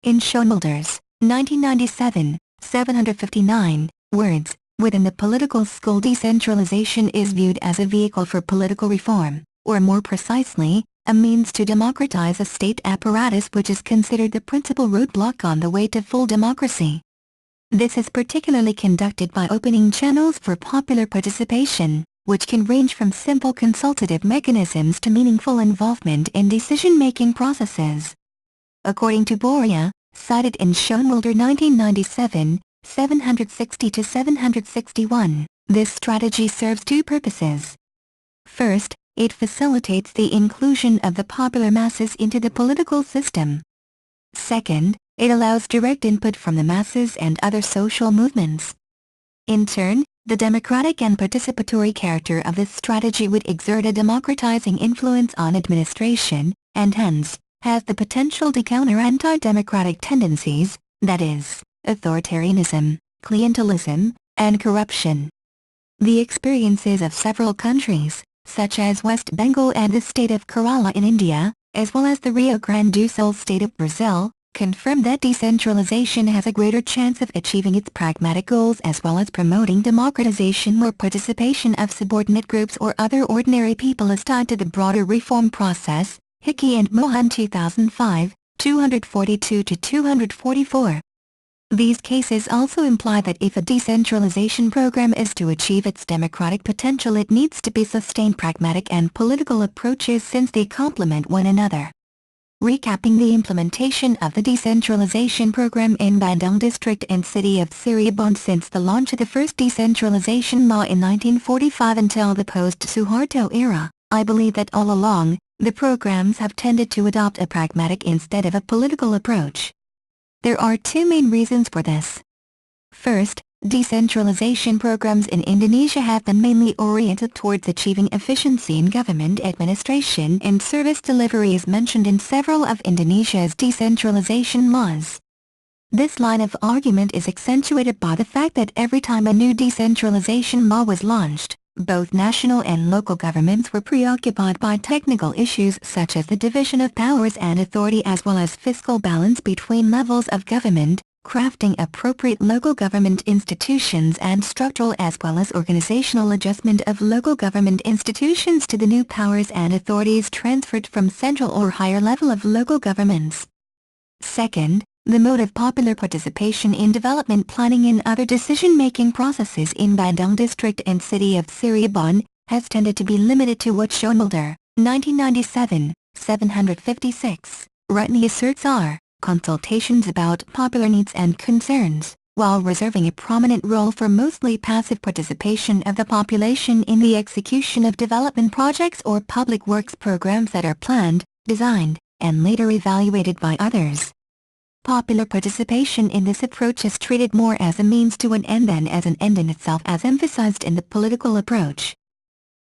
A: In Schoenwalder's 1997, 759, words, within the political school, decentralization is viewed as a vehicle for political reform, or more precisely, a means to democratize a state apparatus which is considered the principal roadblock on the way to full democracy. This is particularly conducted by opening channels for popular participation, which can range from simple consultative mechanisms to meaningful involvement in decision-making processes. According to Boria, cited in Schoenwalder 1997, 760-761, this strategy serves two purposes. First, it facilitates the inclusion of the popular masses into the political system. Second, it allows direct input from the masses and other social movements. In turn, the democratic and participatory character of this strategy would exert a democratizing influence on administration, and hence, has the potential to counter anti-democratic tendencies, that is, authoritarianism, clientelism, and corruption. The experiences of several countries, such as West Bengal and the state of Kerala in India, as well as the Rio Grande do Sul state of Brazil, confirm that decentralization has a greater chance of achieving its pragmatic goals as well as promoting democratization where participation of subordinate groups or other ordinary people is tied to the broader reform process. Hickey and Mohan 2005, 242-244. These cases also imply that if a decentralization program is to achieve its democratic potential, it needs to be sustained pragmatic and political approaches since they complement one another. Recapping the implementation of the decentralization program in Bandung district and city of Cirebon since the launch of the first decentralization law in 1945 until the post-Suharto era, I believe that all along, the programs have tended to adopt a pragmatic instead of a political approach. There are two main reasons for this. First, decentralization programs in Indonesia have been mainly oriented towards achieving efficiency in government administration and service delivery as mentioned in several of Indonesia's decentralization laws. This line of argument is accentuated by the fact that every time a new decentralization law was launched, both national and local governments were preoccupied by technical issues such as the division of powers and authority as well as fiscal balance between levels of government, crafting appropriate local government institutions and structural as well as organizational adjustment of local government institutions to the new powers and authorities transferred from central or higher level of local governments. Second, the mode of popular participation in development planning and other decision-making processes in Bandung district and city of Cirebon has tended to be limited to what Schoenwalder, 1997, 756, rightly asserts are consultations about popular needs and concerns, while reserving a prominent role for mostly passive participation of the population in the execution of development projects or public works programs that are planned, designed, and later evaluated by others. Popular participation in this approach is treated more as a means to an end than as an end in itself as emphasized in the political approach.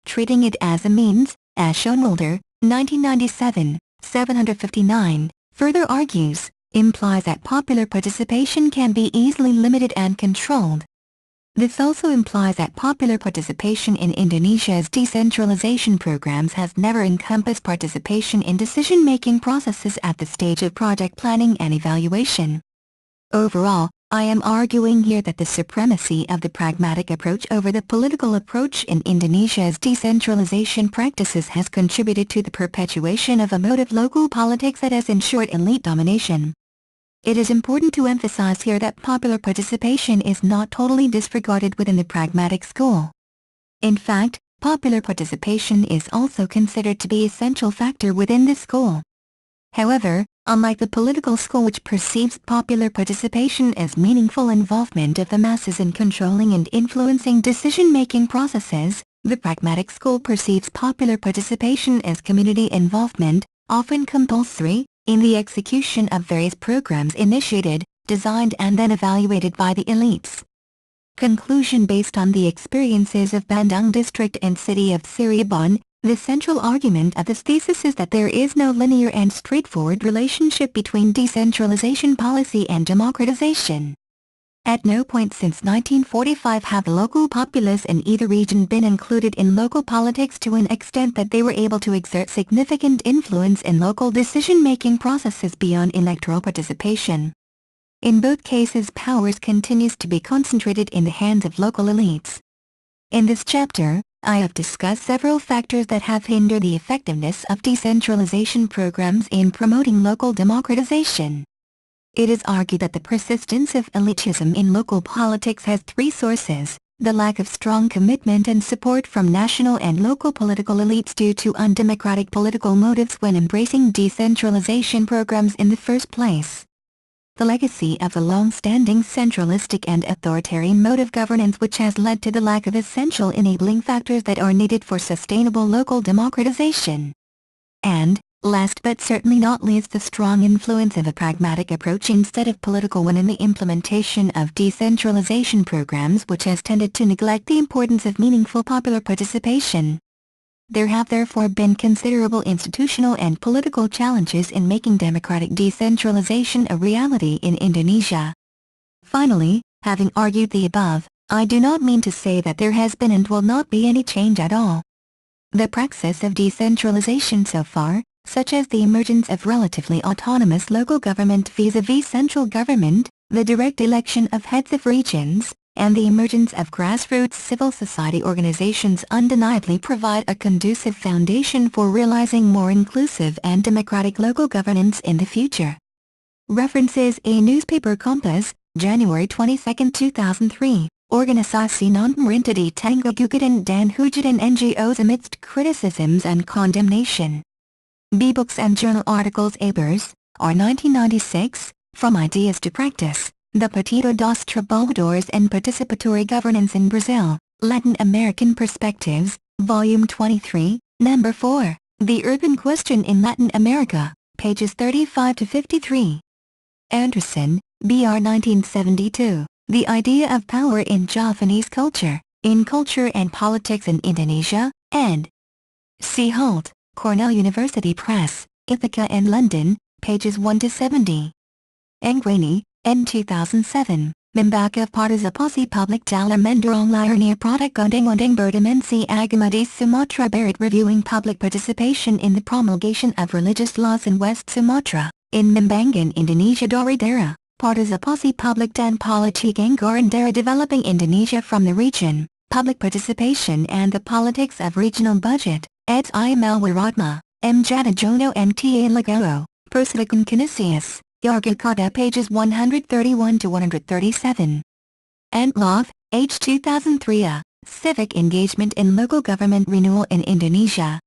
A: Treating it as a means, as Schoenwalder, 1997, 759, further argues, implies that popular participation can be easily limited and controlled. This also implies that popular participation in Indonesia's decentralization programs has never encompassed participation in decision-making processes at the stage of project planning and evaluation. Overall, I am arguing here that the supremacy of the pragmatic approach over the political approach in Indonesia's decentralization practices has contributed to the perpetuation of a mode of local politics that has ensured elite domination. It is important to emphasize here that popular participation is not totally disregarded within the pragmatic school. In fact, popular participation is also considered to be an essential factor within the school. However, unlike the political school which perceives popular participation as meaningful involvement of the masses in controlling and influencing decision-making processes, the pragmatic school perceives popular participation as community involvement, often compulsory, in the execution of various programs initiated, designed and then evaluated by the elites. Conclusion: based on the experiences of Bandung district and city of Cirebon, the central argument of this thesis is that there is no linear and straightforward relationship between decentralization policy and democratization. At no point since 1945 have the local populace in either region been included in local politics to an extent that they were able to exert significant influence in local decision-making processes beyond electoral participation. In both cases, powers continues to be concentrated in the hands of local elites. In this chapter, I have discussed several factors that have hindered the effectiveness of decentralization programs in promoting local democratization. It is argued that the persistence of elitism in local politics has three sources: the lack of strong commitment and support from national and local political elites due to undemocratic political motives when embracing decentralization programs in the first place. The legacy of the long-standing centralistic and authoritarian mode of governance which has led to the lack of essential enabling factors that are needed for sustainable local democratization. And, last but certainly not least, the strong influence of a pragmatic approach instead of political one in the implementation of decentralization programs which has tended to neglect the importance of meaningful popular participation. There have therefore been considerable institutional and political challenges in making democratic decentralization a reality in Indonesia. Finally, having argued the above, I do not mean to say that there has been and will not be any change at all. The praxis of decentralization so far, such as the emergence of relatively autonomous local government vis-à-vis central government, the direct election of heads of regions, and the emergence of grassroots civil society organizations undeniably provide a conducive foundation for realizing more inclusive and democratic local governance in the future. References: A Newspaper Compass, January 22, 2003, Organisasi Non-Pemerintah di Tengah dan Hujatan NGOs amidst criticisms and condemnation. B Books and Journal Articles. Abers, R. 1996, From Ideas to Practice, The Partido dos Trabalhadores and Participatory Governance in Brazil, Latin American Perspectives, Volume 23, Number 4, The Urban Question in Latin America, pages 35 to 53. Anderson, B.R. 1972, The Idea of Power in Javanese Culture, in Culture and Politics in Indonesia, ed. C. Holt, Cornell University Press, Ithaca and London, pages 1 to 70. Angwani, N. 2007, Membaca Partisipasi Publik dalam Mendorong Lahirnya Produk Undang-Undang Berdimensi Agama di Sumatera Barat, reviewing public participation in the promulgation of religious laws in West Sumatra, in Membangun Indonesia Daerah, Partisipasi Publik dan Politik Anggaran Daerah, developing Indonesia from the region, public participation and the politics of regional budget, eds. I. Malwaratma, M. Jadajono and T. A. Lagoa, Persidakan Canisius, Yargakata, pages 131 to 137. Antlov, H. 2003, Civic Engagement in Local Government Renewal in Indonesia.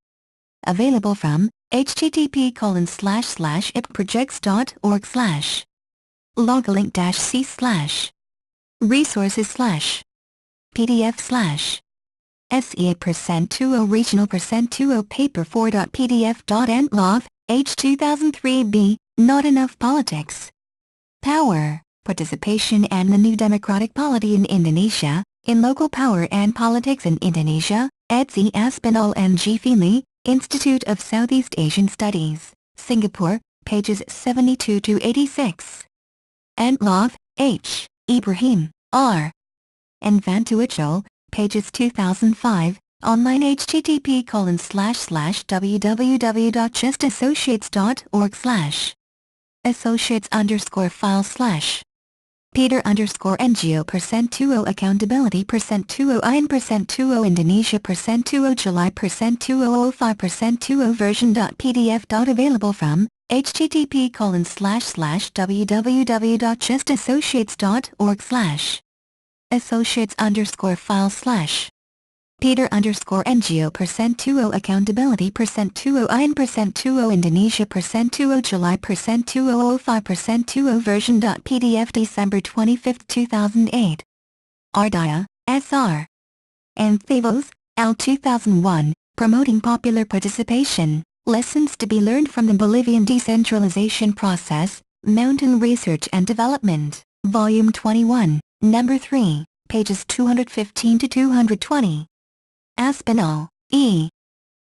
A: Available from http://ipprojects.org/ logalink-c/ resources/ pdf/ SEA%20 Regional%20 Paper 4.pdf.antlov, H. 2003b, Not Enough Politics. Power, Participation and the New Democratic Polity in Indonesia, in Local Power and Politics in Indonesia, eds. E. Aspinall and G. Feely, Institute of Southeast Asian Studies, Singapore, pages 72 to 86. Antlov, H., Ibrahim, R. and Vantuichel, pages 2005, online http://www.justassociates.org/ associates_file/ Peter_NGO%20 Accountability%20 IN%20 Indonesia%20 July%2005%20 version.pdf. Available from http://www.justassociates.org/ associates_file/ Peter_NGO%20 Accountability%20 IN%20 Indonesia%20 July%2005%20 version.pdf. December 25, 2008. Ardaya, S.R. and Thavos, L. 2001, Promoting Popular Participation, Lessons to be Learned from the Bolivian Decentralization Process, Mountain Research and Development, Volume 21, Number 3, pages 215 to 220. Aspinall, E.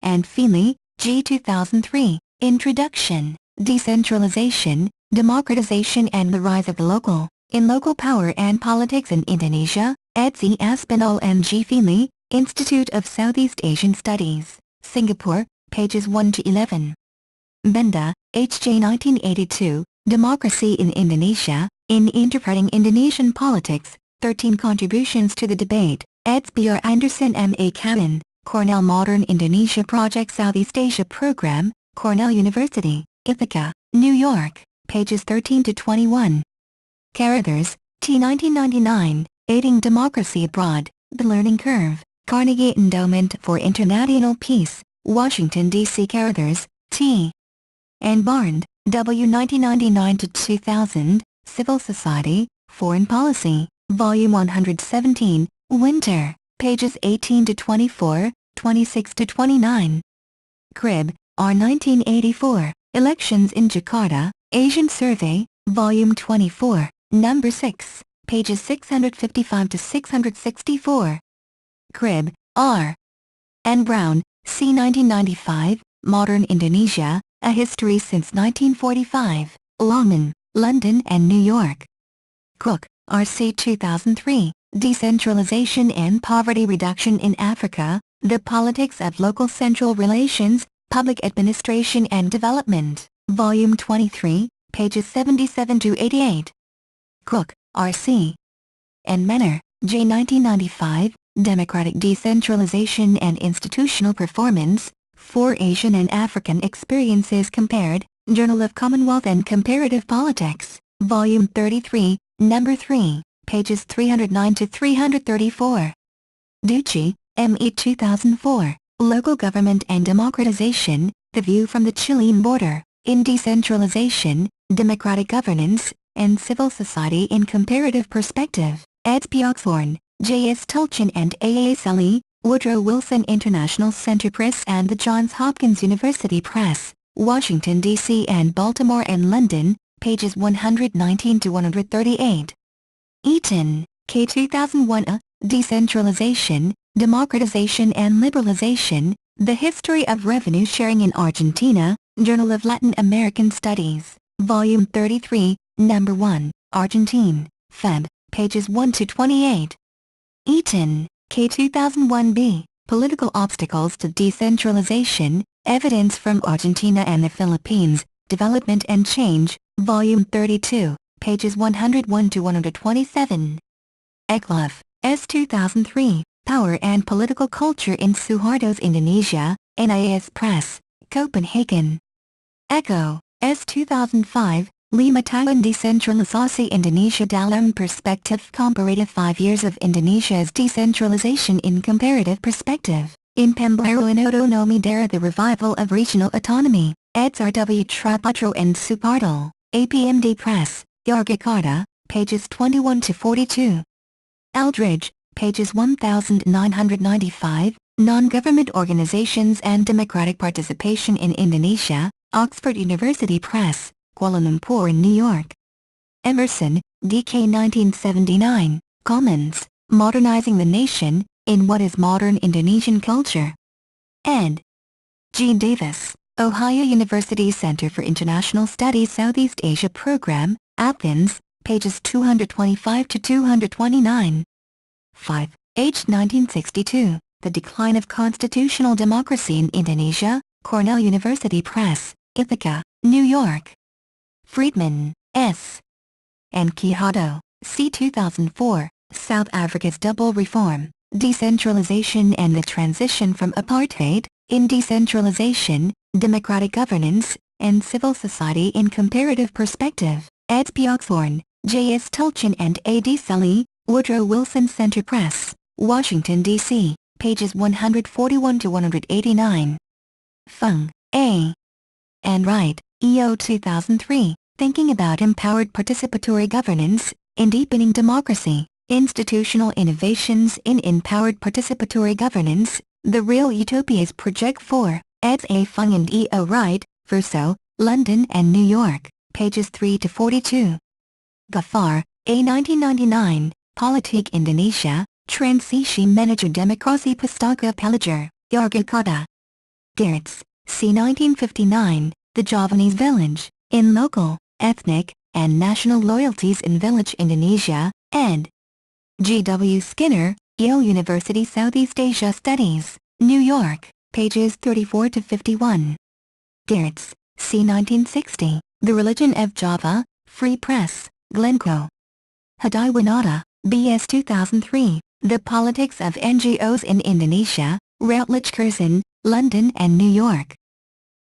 A: and Feely, G. 2003, Introduction, Decentralization, Democratization and the Rise of the Local. in Local Power and Politics in Indonesia, ed. C. Aspinall and G. Feely, Institute of Southeast Asian Studies, Singapore, pages 1 to 11. Benda, H. J. 1982, Democracy in Indonesia, in Interpreting Indonesian Politics, 13 Contributions to the Debate, eds. B. R. Anderson M. A. Cabin, Cornell Modern Indonesia Project Southeast Asia Program, Cornell University, Ithaca, New York, pages 13 to 21. Carruthers, T. 1999, Aiding Democracy Abroad, The Learning Curve, Carnegie Endowment for International Peace, Washington, D.C. Carruthers, T. and Barnd, W. 1999-2000, Civil Society, Foreign Policy, Volume 117, Winter, pages 18 to 24, 26 to 29. Cribb, R. 1984, Elections in Jakarta, Asian Survey, Volume 24, Number 6, pages 655 to 664. Cribb, R. and Brown, C. 1995, Modern Indonesia, A History Since 1945, Longman, London and New York. Cook, R. C. 2003, Decentralization and Poverty Reduction in Africa, The Politics of Local Central Relations, Public Administration and Development, Volume 23, pages 77 to 88. Cook, R. C. and Menner, J. 1995, Democratic Decentralization and Institutional Performance, 4 Asian and African Experiences Compared, Journal of Commonwealth and Comparative Politics, Volume 33, Number 3, pages 309 to 334. Ducci, M. E. 2004, Local Government and Democratization, The View from the Chilean Border, in Decentralization, Democratic Governance, and Civil Society in Comparative Perspective, eds. P. Oxhorn, J. S. Tulchin and A. A. Sully, Woodrow Wilson International Center Press and the Johns Hopkins University Press, Washington, D.C. and Baltimore and London, pages 119 to 138. Eaton, K. 2001 A. Decentralization, Democratization and Liberalization, The History of Revenue Sharing in Argentina, Journal of Latin American Studies, Volume 33, Number 1, Argentine, Feb. pages 1 to 28. Eaton, K. 2001b, Political Obstacles to Decentralization, Evidence from Argentina and the Philippines, Development and Change, Volume 32, pages 101 to 127. Eklof, S. 2003, Power and Political Culture in Suharto's Indonesia, NIS Press, Copenhagen. Echo, S. 2005, Lima-Tahun Desentralisasi Indonesia dalam Perspektif Komparatif 5 Years of Indonesia's Decentralization in Comparative Perspective, in Pembaruan Otonomi Daerah The Revival of Regional Autonomy, eds. R. W. Traputro and Supartal, APMD Press, Yogyakarta, pages 21 to 42. Eldridge, pages 1995, Non-Government Organizations and Democratic Participation in Indonesia, Oxford University Press, Kuala Lumpur, New York. Emerson, D.K. 1979, Commons, Modernizing the Nation, in What is Modern Indonesian Culture. Ed. G. Davis, Ohio University Center for International Studies Southeast Asia Program, Athens, pages 225 to 229. 5. H. 1962, The Decline of Constitutional Democracy in Indonesia, Cornell University Press, Ithaca, New York. Friedman, S. and Quijado, C. 2004, South Africa's Double Reform, Decentralization and the Transition from Apartheid, in Decentralization, Democratic Governance, and Civil Society in Comparative Perspective, eds. P. Oxhorn, J. S. Tulchin and A. D. Sully, Woodrow Wilson Center Press, Washington, D.C., pages 141 to 189. Fung, A. and Wright, E.O. 2003, Thinking About Empowered Participatory Governance, in Deepening Democracy, Institutional Innovations in Empowered Participatory Governance, The Real Utopias Project 4, eds. A. Fung and E.O. Wright, Verso, London and New York, pages 3 to 42. Ghaffar, A. 1999, Politik Indonesia, Transisi Menuju Demokrasi Pustaka Pelajar, Yogyakarta. Geertz, C. 1959, The Javanese Village, in Local, Ethnic, and National Loyalties in Village Indonesia, ed. G. W. Skinner, Yale University Southeast Asia Studies, New York, pages 34 to 51. Geertz, C. 1960, The Religion of Java, Free Press, Glencoe. Hadiwinata, B.S. 2003, The Politics of NGOs in Indonesia, Routledge Curzon, London and New York.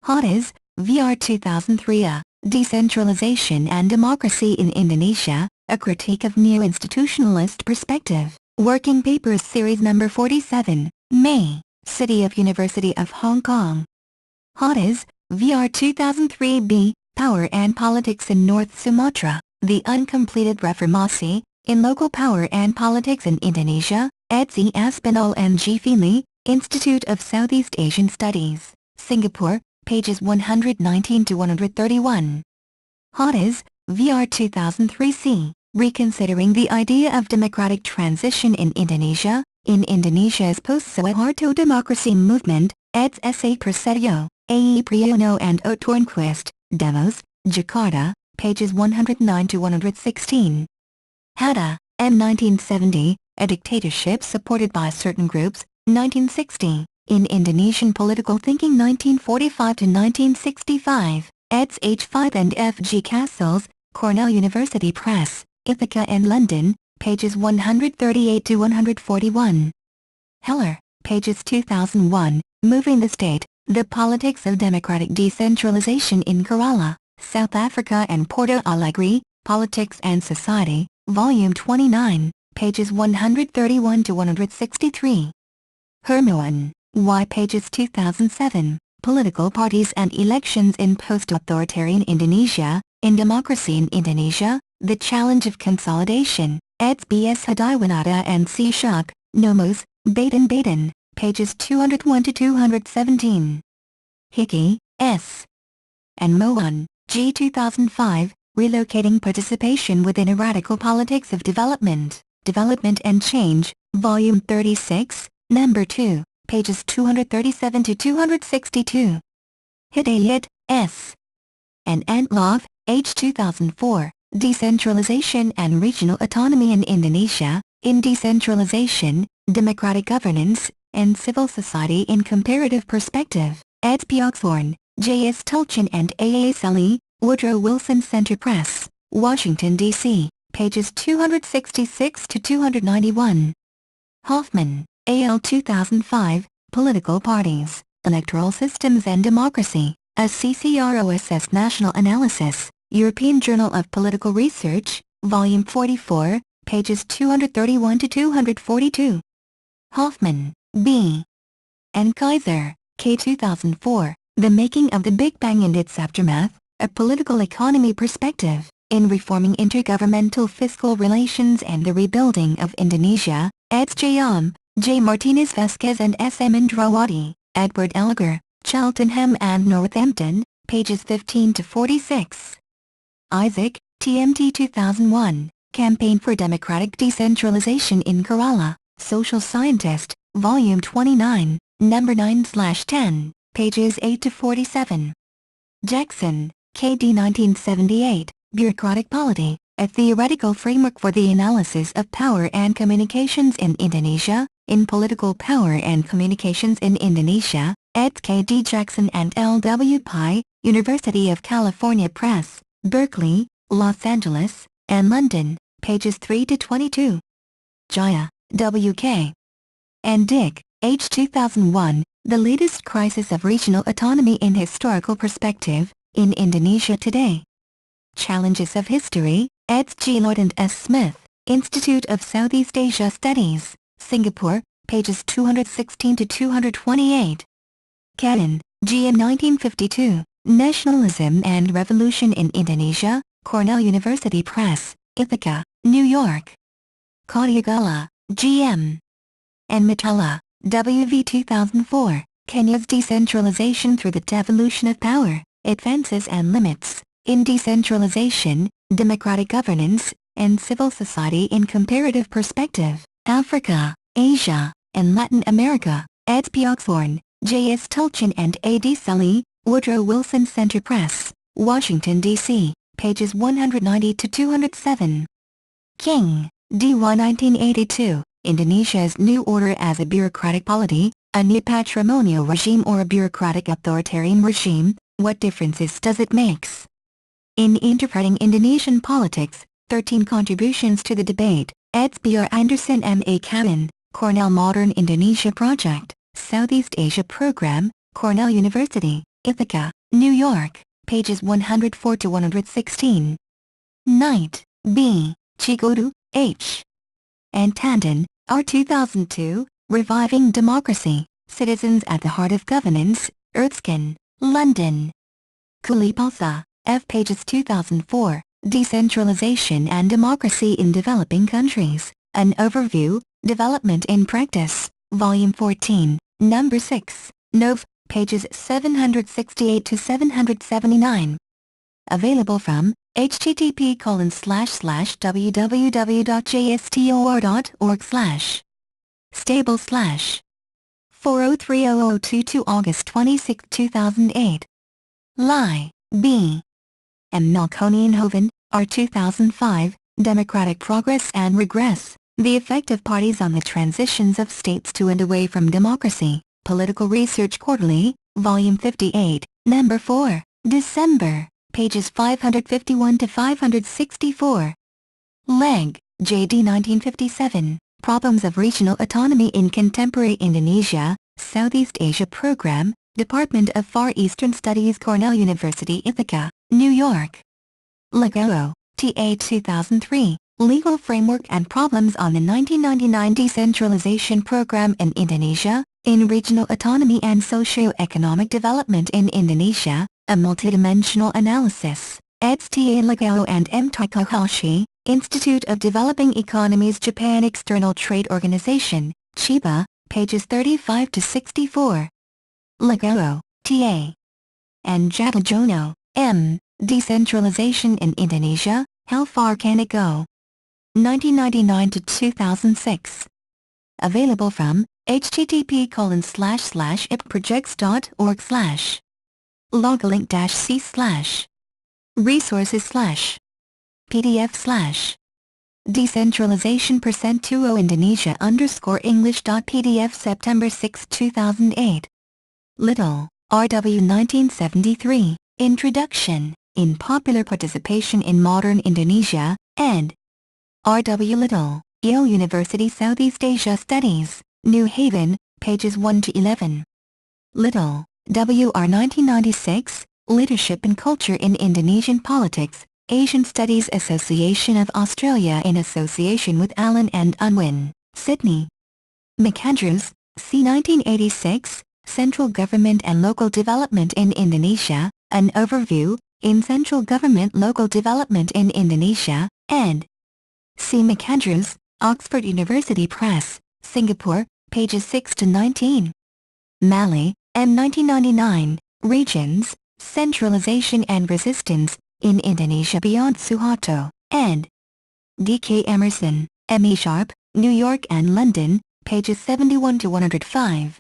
A: Hottis, VR 2003 A, Decentralization and Democracy in Indonesia, A Critique of Neo-Institutionalist Perspective, Working Papers Series No. 47, May, City of University of Hong Kong. Hottis, VR 2003 B, Power and Politics in North Sumatra, The Uncompleted Reformasi, in Local Power and Politics in Indonesia, ed. C. Aspinall and G. Feely, Institute of Southeast Asian Studies, Singapore, pages 119 to 131. Hottis, VR 2003 C, Reconsidering the Idea of Democratic Transition in Indonesia, in Indonesia's Post-Suharto Democracy Movement, eds. S. A. Prasetyo, A. E. Priyono and O. Tornquist, Demos, Jakarta, pages 109 to 116. Hatta, M. 1970, A Dictatorship Supported by Certain Groups, 1960, in Indonesian Political Thinking 1945 to 1965, eds. H. 5 and F. G. Castles, Cornell University Press, Ithaca and London, pages 138 to 141. Heller, pages 2001, Moving the State, The Politics of Democratic Decentralization in Kerala, South Africa and Porto Alegre, Politics and Society, Volume 29, pages 131 to 163. Hermoen, Y. pages 2007, Political Parties and Elections in Post-Authoritarian Indonesia, in Democracy in Indonesia, The Challenge of Consolidation, eds. B.S. Hadiwinata and C. Schuck, Nomos, Baden-Baden, pages 201 to 217. Hickey, S. and Mohan, G. 2005, Relocating Participation Within a Radical Politics of Development, Development and Change, Volume 36, Number 2, pages 237 to 262. Hidayat, S. and Antloff, H. 2004, Decentralization and Regional Autonomy in Indonesia, in Decentralization, Democratic Governance, and Civil Society in Comparative Perspective, eds. P. Oxhorn, J. S. Tulchin and A. A. Sully, Woodrow Wilson Center Press, Washington, D.C., pages 266 to 291. Hoffman, A. L. 2005, Political Parties, Electoral Systems and Democracy, a CCROSS National Analysis, European Journal of Political Research, Volume 44, pages 231 to 242. Hoffman, B. and Kaiser, K. 2004, The Making of the Big Bang and Its Aftermath, A Political Economy Perspective, in Reforming Intergovernmental Fiscal Relations and the Rebuilding of Indonesia, eds. J. J. Martinez Vasquez and S. M. Indrawati, Edward Elgar, Cheltenham and Northampton, pages 15 to 46. Isaac, TMT 2001, Campaign for Democratic Decentralization in Kerala, Social Scientist, Volume 29, Number 9/10, pages 8 to 47. Jackson, K.D. 1978, Bureaucratic Polity, A Theoretical Framework for the Analysis of Power and Communications in Indonesia, in Political Power and Communications in Indonesia, eds. K.D. Jackson and L.W. Pye, University of California Press, Berkeley, Los Angeles, and London, pages 3 to 22. Jaya, W.K. and Dick, H. 2001, The Latest Crisis of Regional Autonomy in Historical Perspective, in Indonesia Today. Challenges of History, eds. G. Lloyd and S. Smith, Institute of Southeast Asia Studies, Singapore, pages 216 to 228. Cadden, G. in 1952, Nationalism and Revolution in Indonesia, Cornell University Press, Ithaca, New York. Kadiagala, G.M. and Mitala, W.V. 2004, Kenya's Decentralization Through the Devolution of Power, Advances and Limits, in Decentralization, Democratic Governance, and Civil Society in Comparative Perspective, Africa, Asia, and Latin America, eds. P. Oxhorn, J. S. Tulchin and A. D. Sully, Woodrow Wilson Center Press, Washington, D.C., pages 190 to 207. King, D.Y. 1982, Indonesia's New Order as a Bureaucratic Polity, a New Patrimonial Regime or a Bureaucratic Authoritarian Regime, What Differences Does It Makes? In Interpreting Indonesian Politics, 13 Contributions to the Debate, eds. B.R. Anderson M.A. Cabin, Cornell Modern Indonesia Project, Southeast Asia Program, Cornell University, Ithaca, New York, pages 104 to 116. Knight, B., Chiguru, H. and Tandon, R. 2002, Reviving Democracy, Citizens at the Heart of Governance, Erskine, London. Kulipalsa, F. pages 2004, Decentralization and Democracy in Developing Countries, An Overview, Development in Practice, Volume 14, Number 6, Nov., pages 768 to 779. Available from http://www.jstor.org/ stable/ 4030022 August 26, 2008. Lai, B. M. Melkonienhoven, R. 2005, Democratic Progress and Regress, The Effect of Parties on the Transitions of States to and Away from Democracy, Political Research Quarterly, Volume 58, Number 4, December, pages 551 to 564. Legg, J.D. 1957, Problems of Regional Autonomy in Contemporary Indonesia, Southeast Asia Program, Department of Far Eastern Studies, Cornell University, Ithaca, New York. Lagoa, T.A. 2003, Legal Framework and Problems on the 1999 Decentralization Program in Indonesia, in Regional Autonomy and Socio-Economic Development in Indonesia, A Multidimensional Analysis, eds. T.A. Lagoa and M. Takahashi, Institute of Developing Economies, Japan External Trade Organization, Chiba, pages 35 to 64. Lagoa, T.A. and Jatajono, M. Decentralization in Indonesia, How Far Can It Go? 1999 to 2006. Available from http://ipprojects.org/ loglink-c/ resources/ pdf/ Decentralization %20 Indonesia _English.pdf September 6, 2008. Little, R.W. 1973, Introduction, in Popular Participation in Modern Indonesia, ed. R.W. Little, Yale University Southeast Asia Studies, New Haven, pages 1 to 11. Little, W.R. 1996, Leadership and Culture in Indonesian Politics, Asian Studies Association of Australia in association with Allen and Unwin, Sydney. McAndrews, C. 1986, Central Government and Local Development in Indonesia, An Overview, in Central Government Local Development in Indonesia, ed. C. McAndrews, Oxford University Press, Singapore, pages 6 to 19. Malley, M. 1999, Regions, Centralization and Resistance, in Indonesia Beyond Suharto, ed. D. K. Emerson, M. E. Sharp, New York and London, pages 71 to 105.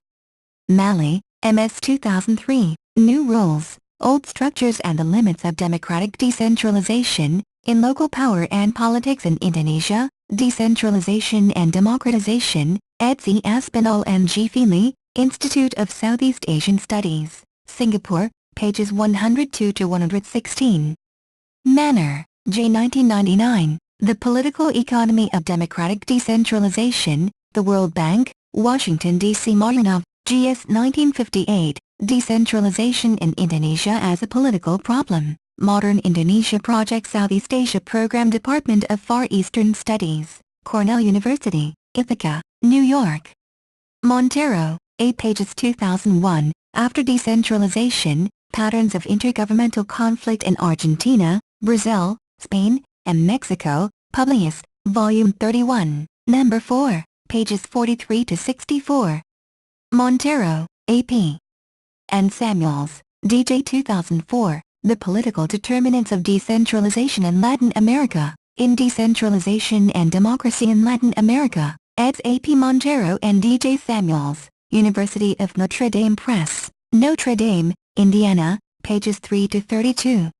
A: Malley, M.S. 2003, New Rules, Old Structures and the Limits of Democratic Decentralization, in Local Power and Politics in Indonesia, Decentralization and Democratization, eds. E. Aspinall and G. Feely, Institute of Southeast Asian Studies, Singapore, pages 102 to 116. Manner, J. 1999, The Political Economy of Democratic Decentralization, The World Bank, Washington, D.C. Maryanov, G.S. 1958, Decentralization in Indonesia as a Political Problem, Modern Indonesia Project Southeast Asia Program Department of Far Eastern Studies, Cornell University, Ithaca, New York. Montero, A. pages 2001, After Decentralization, Patterns of Intergovernmental Conflict in Argentina, Brazil, Spain, and Mexico, Publius, Volume 31, Number 4, pages 43 to 64. Montero, A.P. and Samuels, D.J. 2004, The Political Determinants of Decentralization in Latin America, in Decentralization and Democracy in Latin America, eds. A.P. Montero and D.J. Samuels, University of Notre Dame Press, Notre Dame, Indiana, pages 3 to 32.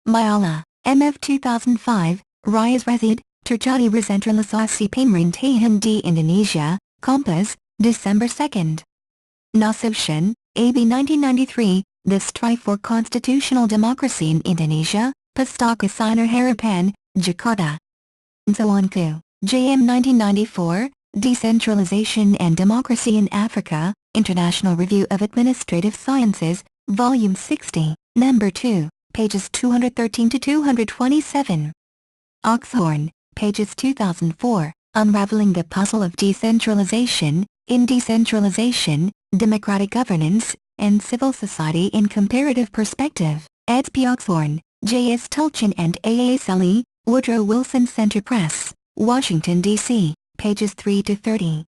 A: Mayala, MF 2005, Rise Resid, Terjadi Resentralisasi Pemerintahan di Indonesia, Kompas, December 2nd. Nasution, AB 1993, The Strife for Constitutional Democracy in Indonesia, Pustaka Sinar Harapan, Jakarta. Nsawanku, JM 1994, Decentralization and Democracy in Africa, International Review of Administrative Sciences, Volume 60, Number 2, pages 213 to 227. Oxhorn, pages 2004, Unraveling the Puzzle of Decentralization, in Decentralization, Democratic Governance, and Civil Society in Comparative Perspective, eds. P. Oxhorn, J.S. Tulchin and A.A. Sully, Woodrow Wilson Center Press, Washington, D.C., pages 3 to 30.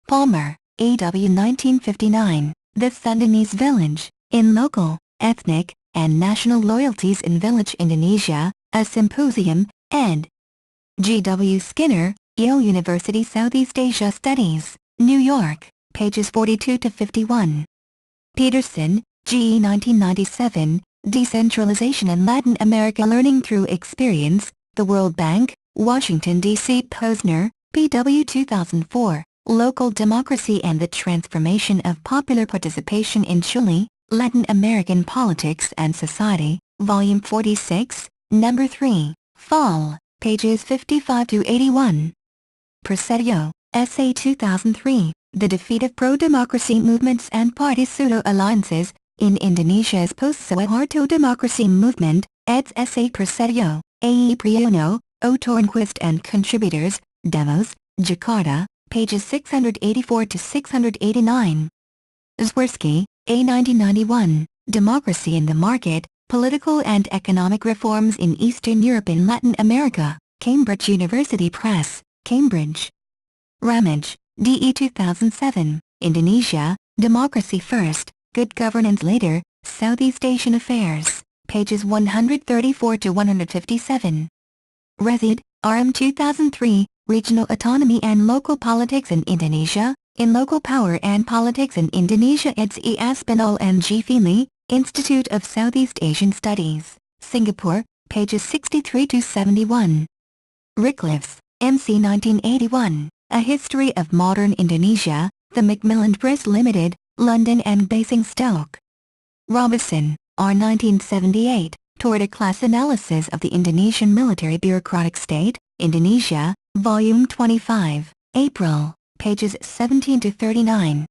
A: Palmer, A.W. 1959, The Sundanese Village, in Local, Ethnic, and National Loyalties in Village Indonesia, a Symposium, ed. G.W. Skinner, Yale University Southeast Asia Studies, New York, pages 42 to 51. Peterson, G. 1997, Decentralization in Latin America Learning Through Experience, The World Bank, Washington, D.C. Posner, P.W. 2004, Local Democracy and the Transformation of Popular Participation in Chile, Latin American Politics and Society, Volume 46, Number 3, Fall, pages 55 to 81. Prasetyo, S.A. 2003, The Defeat of Pro-Democracy Movements and Party Pseudo-Alliances, in Indonesia's Post-Suharto Democracy Movement, eds. S.A. Prasetyo, A.E. Priyono, O. Tornquist and Contributors, Demos, Jakarta, pages 684 to 689. Zwerski, A. 1991, Democracy in the Market, Political and Economic Reforms in Eastern Europe and Latin America, Cambridge University Press, Cambridge. Ramage, D.E. 2007, Indonesia, Democracy First, Good Governance Later, Southeast Asian Affairs, pages 134 to 157. Resid, R.M. 2003, Regional Autonomy and Local Politics in Indonesia, in Local Power and Politics in Indonesia eds. E. Aspinall and G. Feely, Institute of Southeast Asian Studies, Singapore, pages 63 to 71. Rickliffs, M.C. 1981, A History of Modern Indonesia, The Macmillan Press Limited, London and Basingstoke. Robison, R. 1978, Toward a Class Analysis of the Indonesian Military Bureaucratic State, Indonesia, Volume 25, April, pages 17 to 39.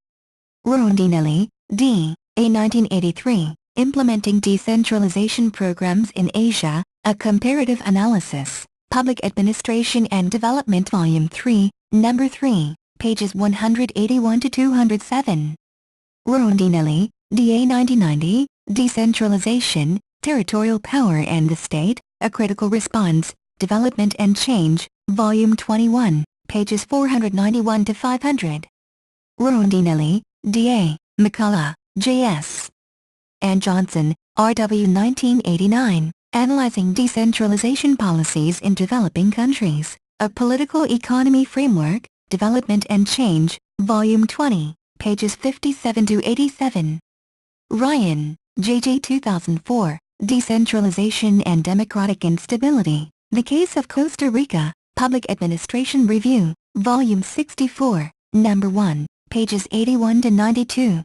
A: Rondinelli, D. A. 1983, Implementing Decentralization Programs in Asia, A Comparative Analysis, Public Administration and Development Volume 3, Number 3, pages 181 to 207. Rondinelli, D. A. 1990, Decentralization, Territorial Power and the State, A Critical Response, Development and Change, Volume 21, pages 491 to 500. Rondinelli, D. A., McCullough, J. S. and Johnson, R. W. 1989, Analyzing Decentralization Policies in Developing Countries, A Political Economy Framework, Development and Change, Volume 20, pages 57 to 87. Ryan, J. J. 2004, Decentralization and Democratic Instability, The Case of Costa Rica, Public Administration Review, Volume 64, Number 1, pages 81 to 92.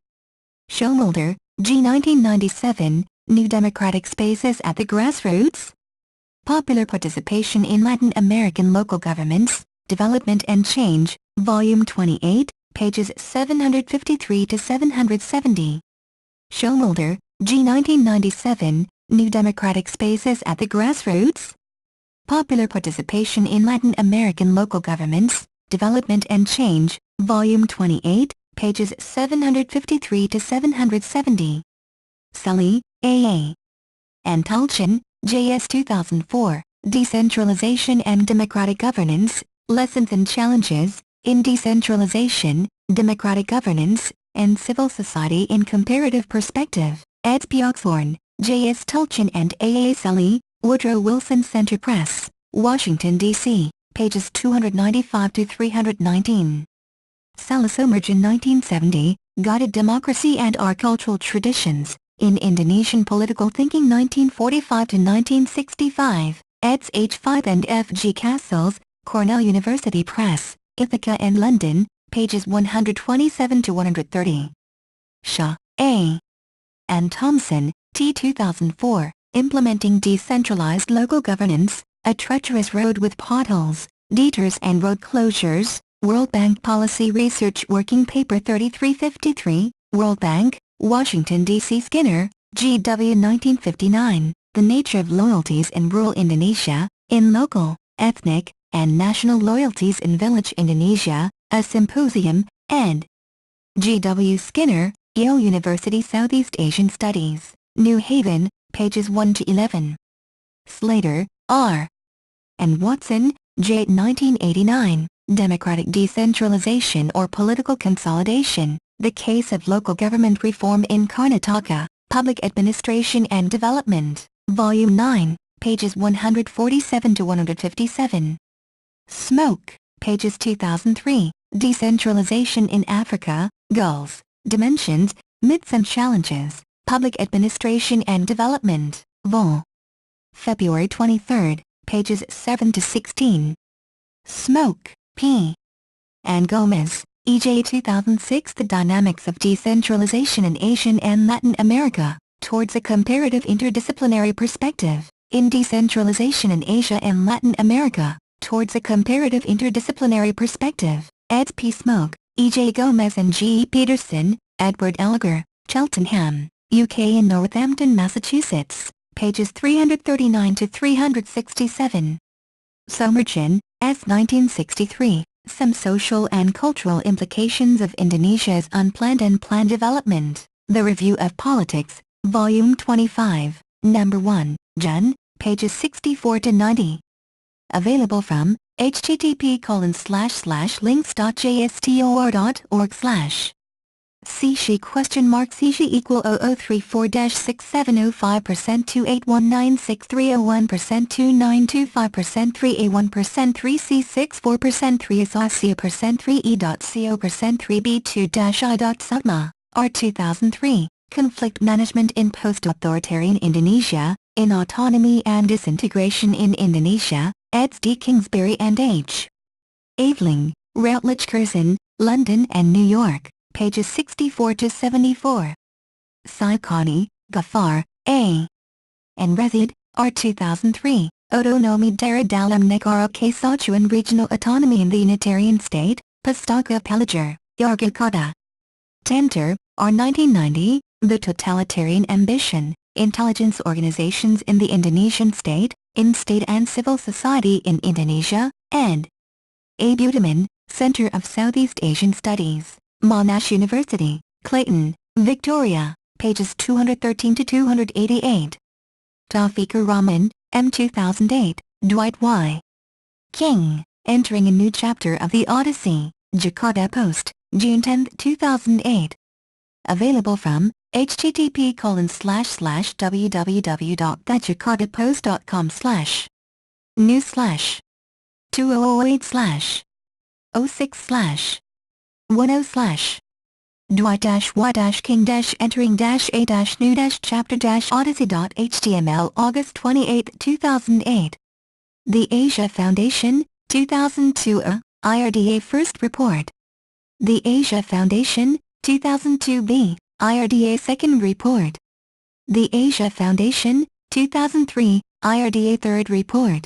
A: Schoenwalder, G. 1997, New Democratic Spaces at the Grassroots? Popular Participation in Latin American Local Governments, Development and Change, Volume 28, pages 753 to 770. Schoenwalder, G. 1997, New Democratic Spaces at the Grassroots? Popular Participation in Latin American Local Governments, Development and Change, Volume 28, pages 753 to 770. Sully, A.A. and Tulchin, J.S. 2004, Decentralization and Democratic Governance, Lessons and Challenges, in Decentralization, Democratic Governance, and Civil Society in Comparative Perspective, eds. P. Oxhorn, J.S. Tulchin and A.A. Sully, Woodrow Wilson Center Press, Washington, D.C., pages 295 to 319. Salisomergen 1970, Guided Democracy and Our Cultural Traditions, in Indonesian Political Thinking 1945 to 1965, eds. H5 and F.G. Castles, Cornell University Press, Ithaca and London, pages 127 to 130. Shaw, A. and Thompson, T. 2004, Implementing Decentralized Local Governance, A Treacherous Road with Potholes, Detours and Road Closures, World Bank Policy Research Working Paper 3353, World Bank, Washington, D.C. Skinner, G.W. 1959, The Nature of Loyalties in Rural Indonesia, in Local, Ethnic, and National Loyalties in Village Indonesia, a Symposium, ed. G.W. Skinner, Yale University Southeast Asian Studies, New Haven, pages 1 to 11. Slater, R. and Watson, J. 1989, Democratic Decentralization or Political Consolidation, The Case of Local Government Reform in Karnataka, Public Administration and Development, Volume 9, pages 147 to 157. Smoke, pages 2003, Decentralization in Africa, Goals, Dimensions, Myths and Challenges, Public Administration and Development, Vol. February 23, pages 7 to 16. Smoke, P. and Gomez, E.J. 2006 The Dynamics of Decentralization in Asian and Latin America, Towards a Comparative Interdisciplinary Perspective, in Decentralization in Asia and Latin America, Towards a Comparative Interdisciplinary Perspective, eds. P. Smoke, E.J. Gomez and G. Peterson, Edward Elgar, Cheltenham, UK and Northampton, Massachusetts, pages 339 to 367. Somergen, S. 1963, Some Social and Cultural Implications of Indonesia's Unplanned and Planned Development, The Review of Politics, Volume 25, Number 1, Jun, pages 64 to 90. Available from http://links.jstor.org/ CSHI CSHI equal 0034-6705% 2819630 2925% 3A1% 3C64% 3ASOCIA% 3E.CO% 3B2-I.SUGMA, R 2003, Conflict Management in Post-Authoritarian Indonesia, in Autonomy and Disintegration in Indonesia, eds. D. Kingsbury and H. Aveling, Routledge Curzon, London and New York, pages 64 to 74. Saikani, Ghaffar, A. and Rezid, R. 2003, Otonomi Daerah dalam Negara Kesatuan Regional Autonomy in the Unitarian State, Pustaka Pelajar, Yogyakarta. Tenter, R. 1990, The Totalitarian Ambition, Intelligence Organizations in the Indonesian State, in State and Civil Society in Indonesia, ed. A. Budeman, Center of Southeast Asian Studies, Monash University, Clayton, Victoria, pages 213 to 288. Taufikur Rahman, M. 2008, Dwight Y. King, Entering a New Chapter of the Odyssey, Jakarta Post, June 10, 2008. Available from http://www.thejakartapost.com/ news/ 2008/06/ 10/ Dwight-Y-King-Entering-A-New-Chapter-Odyssey.html August 28, 2008. The Asia Foundation, 2002 IRDA First Report. The Asia Foundation, 2002b, IRDA Second Report. The Asia Foundation, 2003, IRDA Third Report.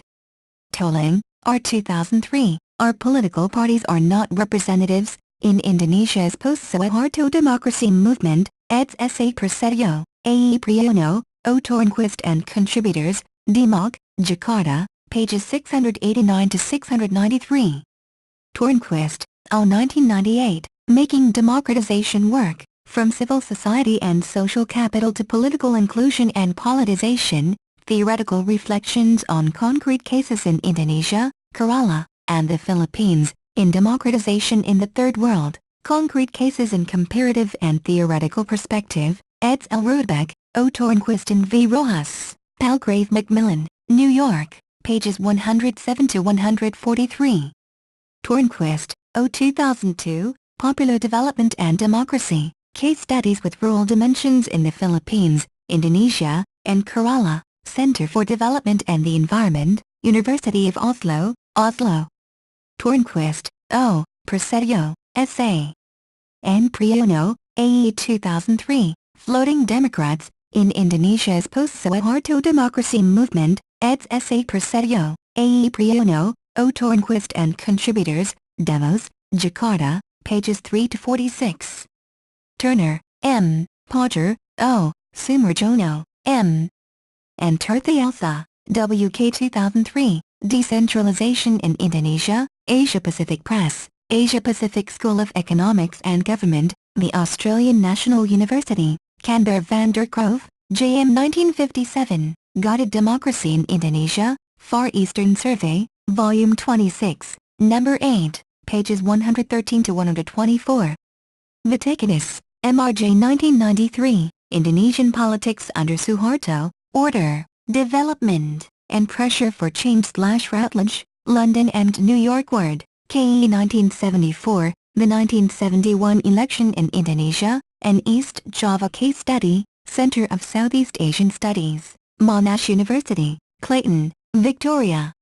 A: Tolling, R. 2003, Our Political Parties Are Not Representatives, in Indonesia's Post-Soeharto Democracy Movement, eds. S. A. Prasetyo, A. E. Priyono, O. Tornquist and Contributors, DMOC, Jakarta, pages 689 to 693. Tornquist, O. 1998, Making Democratization Work, From Civil Society and Social Capital to Political Inclusion and Politicization, Theoretical Reflections on Concrete Cases in Indonesia, Kerala, and the Philippines, in Democratization in the Third World, Concrete Cases in Comparative and Theoretical Perspective, eds. L. Rodebeck, O. Tornquist and V. Rojas, Palgrave Macmillan, New York, pages 107 to 143. Tornquist, O. 2002, Popular Development and Democracy, Case Studies with Rural Dimensions in the Philippines, Indonesia, and Kerala, Center for Development and the Environment, University of Oslo, Oslo. Tornquist, O, Presidio, S.A. N. Priyono, A.E. 2003, Floating Democrats, in Indonesia's Post-Soeharto Democracy Movement, eds. S.A. Presidio, A.E. Priyono, O. Tornquist and Contributors, Demos, Jakarta, pages 3-46. Turner, M., Podger, O., Sumarjono, M. and Tirthielsa, W.K. 2003, Decentralization in Indonesia, Asia-Pacific Press, Asia-Pacific School of Economics and Government, The Australian National University, Canberra van der Grove, J.M. 1957, Guided Democracy in Indonesia, Far Eastern Survey, Volume 26, Number 8, pages 113-124. Vitikinis, M.R.J. 1993, Indonesian Politics under Suharto, Order, Development, and Pressure for Change/Routledge, London and New York Word, K.E. 1974, The 1971 Election in Indonesia, an East Java Case Study, Center of Southeast Asian Studies, Monash University, Clayton, Victoria.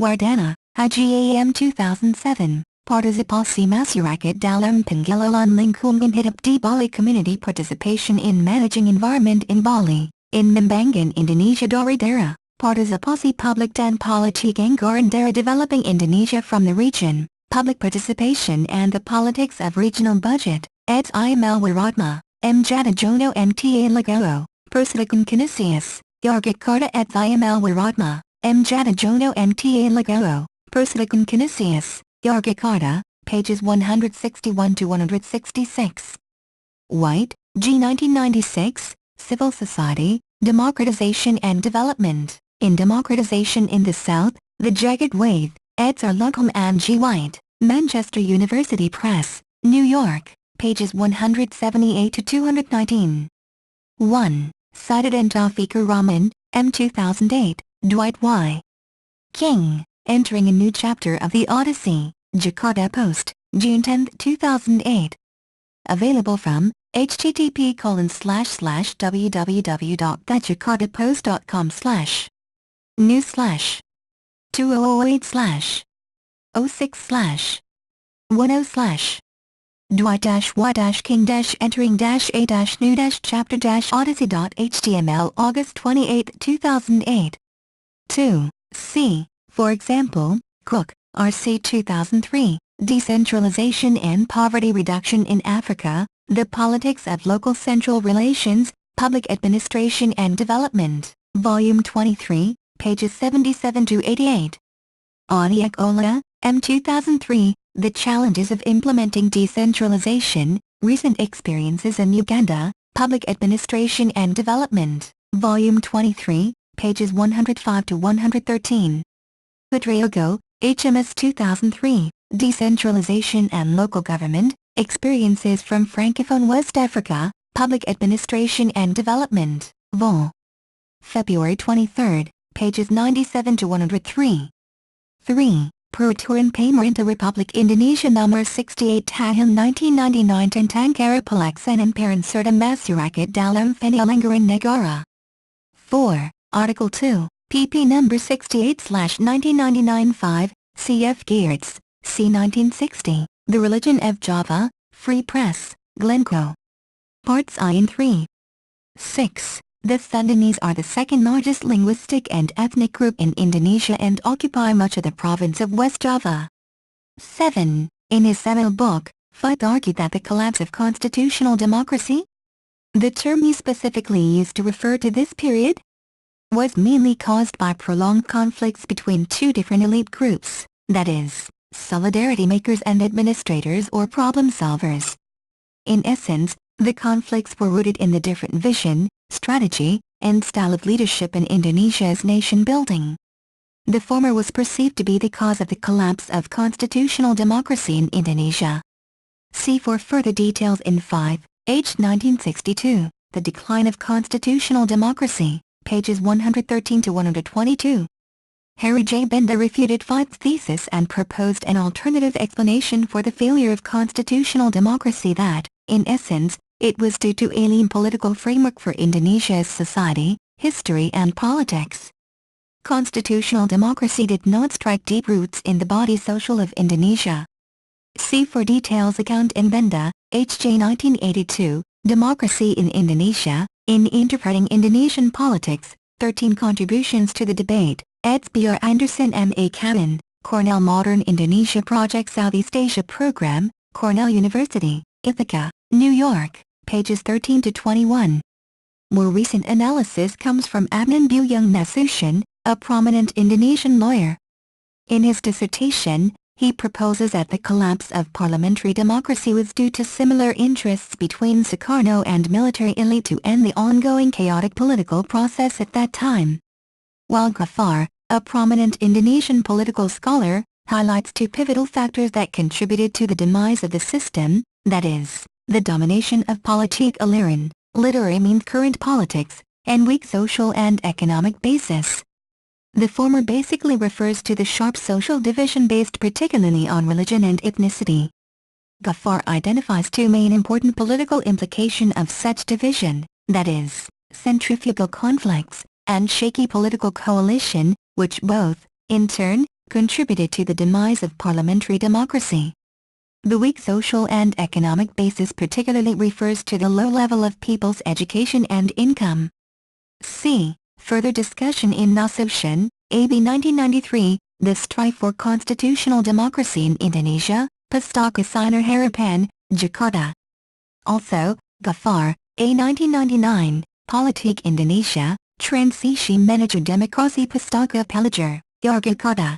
A: Wardana, Haji A.M. 2007, Partisipasi Masyarakat dalam Pengelolaan Lingkungan Hidup di Bali Community Participation in Managing Environment in Bali, in Membangun Indonesia Daerah, Partisipasi Publik dan Politik Anggaran Daerah Developing Indonesia from the Region, Public Participation and the Politics of Regional Budget, eds. I.M.L.Wiratma, M. Jatajono and T. A. Lagoa, Persatuan Kinesias, Yogyakarta eds. I.M.L.Wiratma, M. Jatajono and T. A. Lagoa, Persatuan Kinesias, Yogyakarta, pages 161-166. White, G. 1996, Civil Society, Democratization and Development, in Democratization in the South, The Jagged Wave, eds. Arlugholm and G. White, Manchester University Press, New York, pages 178-219. 1. Cited and Taufikur Rahman, M. 2008, Dwight Y. King, Entering a New Chapter of the Odyssey, Jakarta Post, June 10, 2008. Available from http://www.thejakartapost.com/ news/ 2008/06/ 10/ Dwight-Y-King-Entering-A-New-Chapter-Odyssey.html August 28, 2008. 2. C. For example, Cook, R.C. 2003, Decentralization and Poverty Reduction in Africa, The Politics of Local Central Relations, Public Administration and Development, Volume 23, pages 77-88. Oniek-Ola, M. 2003, The Challenges of Implementing Decentralization, Recent Experiences in Uganda, Public Administration and Development, Volume 23, pages 105-113. Udraogo, HMS 2003, Decentralization and Local Government, Experiences from Francophone West Africa, Public Administration and Development, Vol. February 23, pages 97-103. 3. Peraturan Pemerintah Republik Indonesia Nomor 68 Tahun 1999 Tentang Cara Pelaksanaan Peran Serta Masyarakat dalam Penyelenggaraan Negara. 4. Article 2, pp. No. 68/1999-5, cf. Geertz, c. 1960, The Religion of Java, Free Press, Glencoe. Parts I and 3. 6. The Sundanese are the second largest linguistic and ethnic group in Indonesia and occupy much of the province of West Java. 7. In his seminal book, Fight argued that the collapse of constitutional democracy, the term he specifically used to refer to this period, was mainly caused by prolonged conflicts between two different elite groups, that is, solidarity makers and administrators or problem solvers. In essence, the conflicts were rooted in the different vision, strategy, and style of leadership in Indonesia's nation-building. The former was perceived to be the cause of the collapse of constitutional democracy in Indonesia. See for further details in 5, H. 1962, The Decline of Constitutional Democracy, pages 113-122. Harry J. Benda refuted Fight's thesis and proposed an alternative explanation for the failure of constitutional democracy that, in essence, it was due to alien political framework for Indonesia's society, history and politics. Constitutional democracy did not strike deep roots in the body social of Indonesia. See for details account in Benda, H.J. 1982, Democracy in Indonesia, in Interpreting Indonesian Politics, 13 Contributions to the Debate, eds. B.R. Anderson M.A. Cabin, Cornell Modern Indonesia Project Southeast Asia Program, Cornell University, Ithaca, New York, pages 13 to 21. More recent analysis comes from Adnan Buyung Nasution, a prominent Indonesian lawyer. In his dissertation, he proposes that the collapse of parliamentary democracy was due to similar interests between Sukarno and military elite to end the ongoing chaotic political process at that time. While Ghaffar, a prominent Indonesian political scholar, highlights two pivotal factors that contributed to the demise of the system, that is, the domination of politik aliran, literally means current politics, and weak social and economic basis. The former basically refers to the sharp social division based particularly on religion and ethnicity. Ghaffar identifies two main important political implications of such division, that is, centrifugal conflicts, and shaky political coalition, which both, in turn, contributed to the demise of parliamentary democracy. The weak social and economic basis particularly refers to the low level of people's education and income. See further discussion in Nasution, AB 1993, The Strife for Constitutional Democracy in Indonesia, Pustaka Sinar Harapan, Jakarta. Also, Ghaffar, A 1999, Politik Indonesia, Transisi Menuju Demokrasi Pustaka Pelajar, Yogyakarta.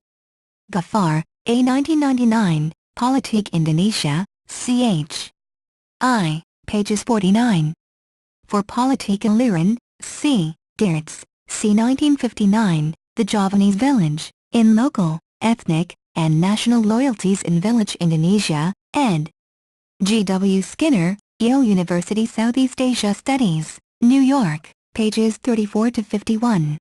A: Ghaffar, A 1999, Politik Indonesia, ch. I, pages 49. For Politik Aliran, c. Geertz, c. 1959, The Javanese Village, in Local, Ethnic, and National Loyalties in Village Indonesia, ed. G. W. Skinner, Yale University Southeast Asia Studies, New York, pages 34 to 51.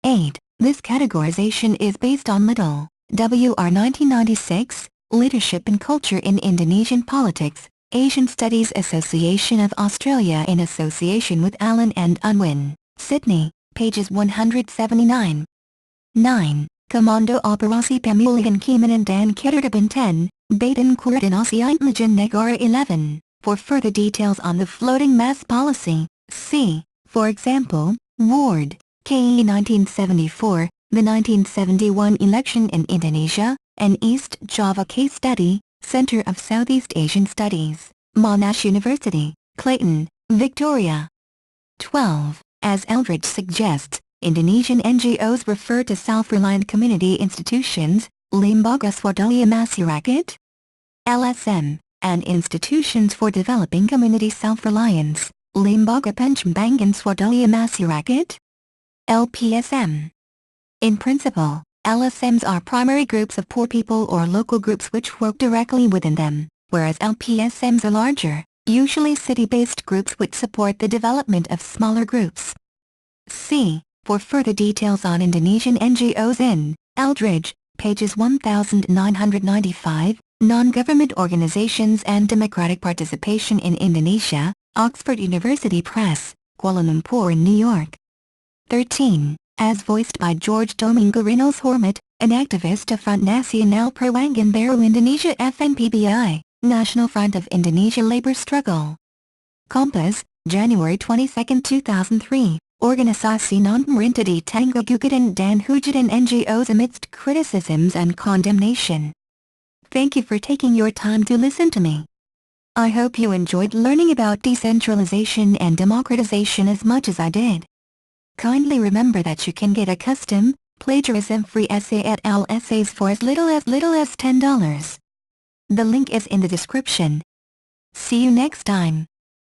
A: 8. This categorization is based on Little, W. R. 1996, Leadership and Culture in Indonesian Politics, Asian Studies Association of Australia in association with Allen and Unwin, Sydney, pages 179. 9. Komando Operasi Pemulihan Keamanan dan Ketertiban 10, Badan Koordinasi Intelijen Negara 11, for further details on the floating mass policy, see, for example, Ward, K.E. 1974, the 1971 election in Indonesia, an East Java case study, Center of Southeast Asian Studies, Monash University, Clayton, Victoria. 12. As Eldridge suggests, Indonesian NGOs refer to self-reliant community institutions, Lembaga Swadaya Masyarakat, LSM, and institutions for developing community self-reliance, Lembaga Pengembangan Swadaya Masyarakat, LPSM. In principle, LSMs are primary groups of poor people or local groups which work directly within them, whereas LPSMs are larger, usually city-based groups which support the development of smaller groups. See, for further details on Indonesian NGOs in Eldridge, pages 1995, Non-Government Organizations and Democratic Participation in Indonesia, Oxford University Press, Kuala Lumpur in New York. 13. As voiced by George Domingo Reynolds Hormat, an activist of Front Nasional Perjuangan Baru Indonesia FNPBI, National Front of Indonesia Labor Struggle. Kompas, January 22, 2003, Organisasi Non-Pemerintah di Tengah Gugatan dan Hujatan NGOs amidst criticisms and condemnation. Thank you for taking your time to listen to me. I hope you enjoyed learning about decentralization and democratization as much as I did. Kindly remember that you can get a custom, plagiarism-free essay at OWL Essays for as little as $10. The link is in the description. See you next time.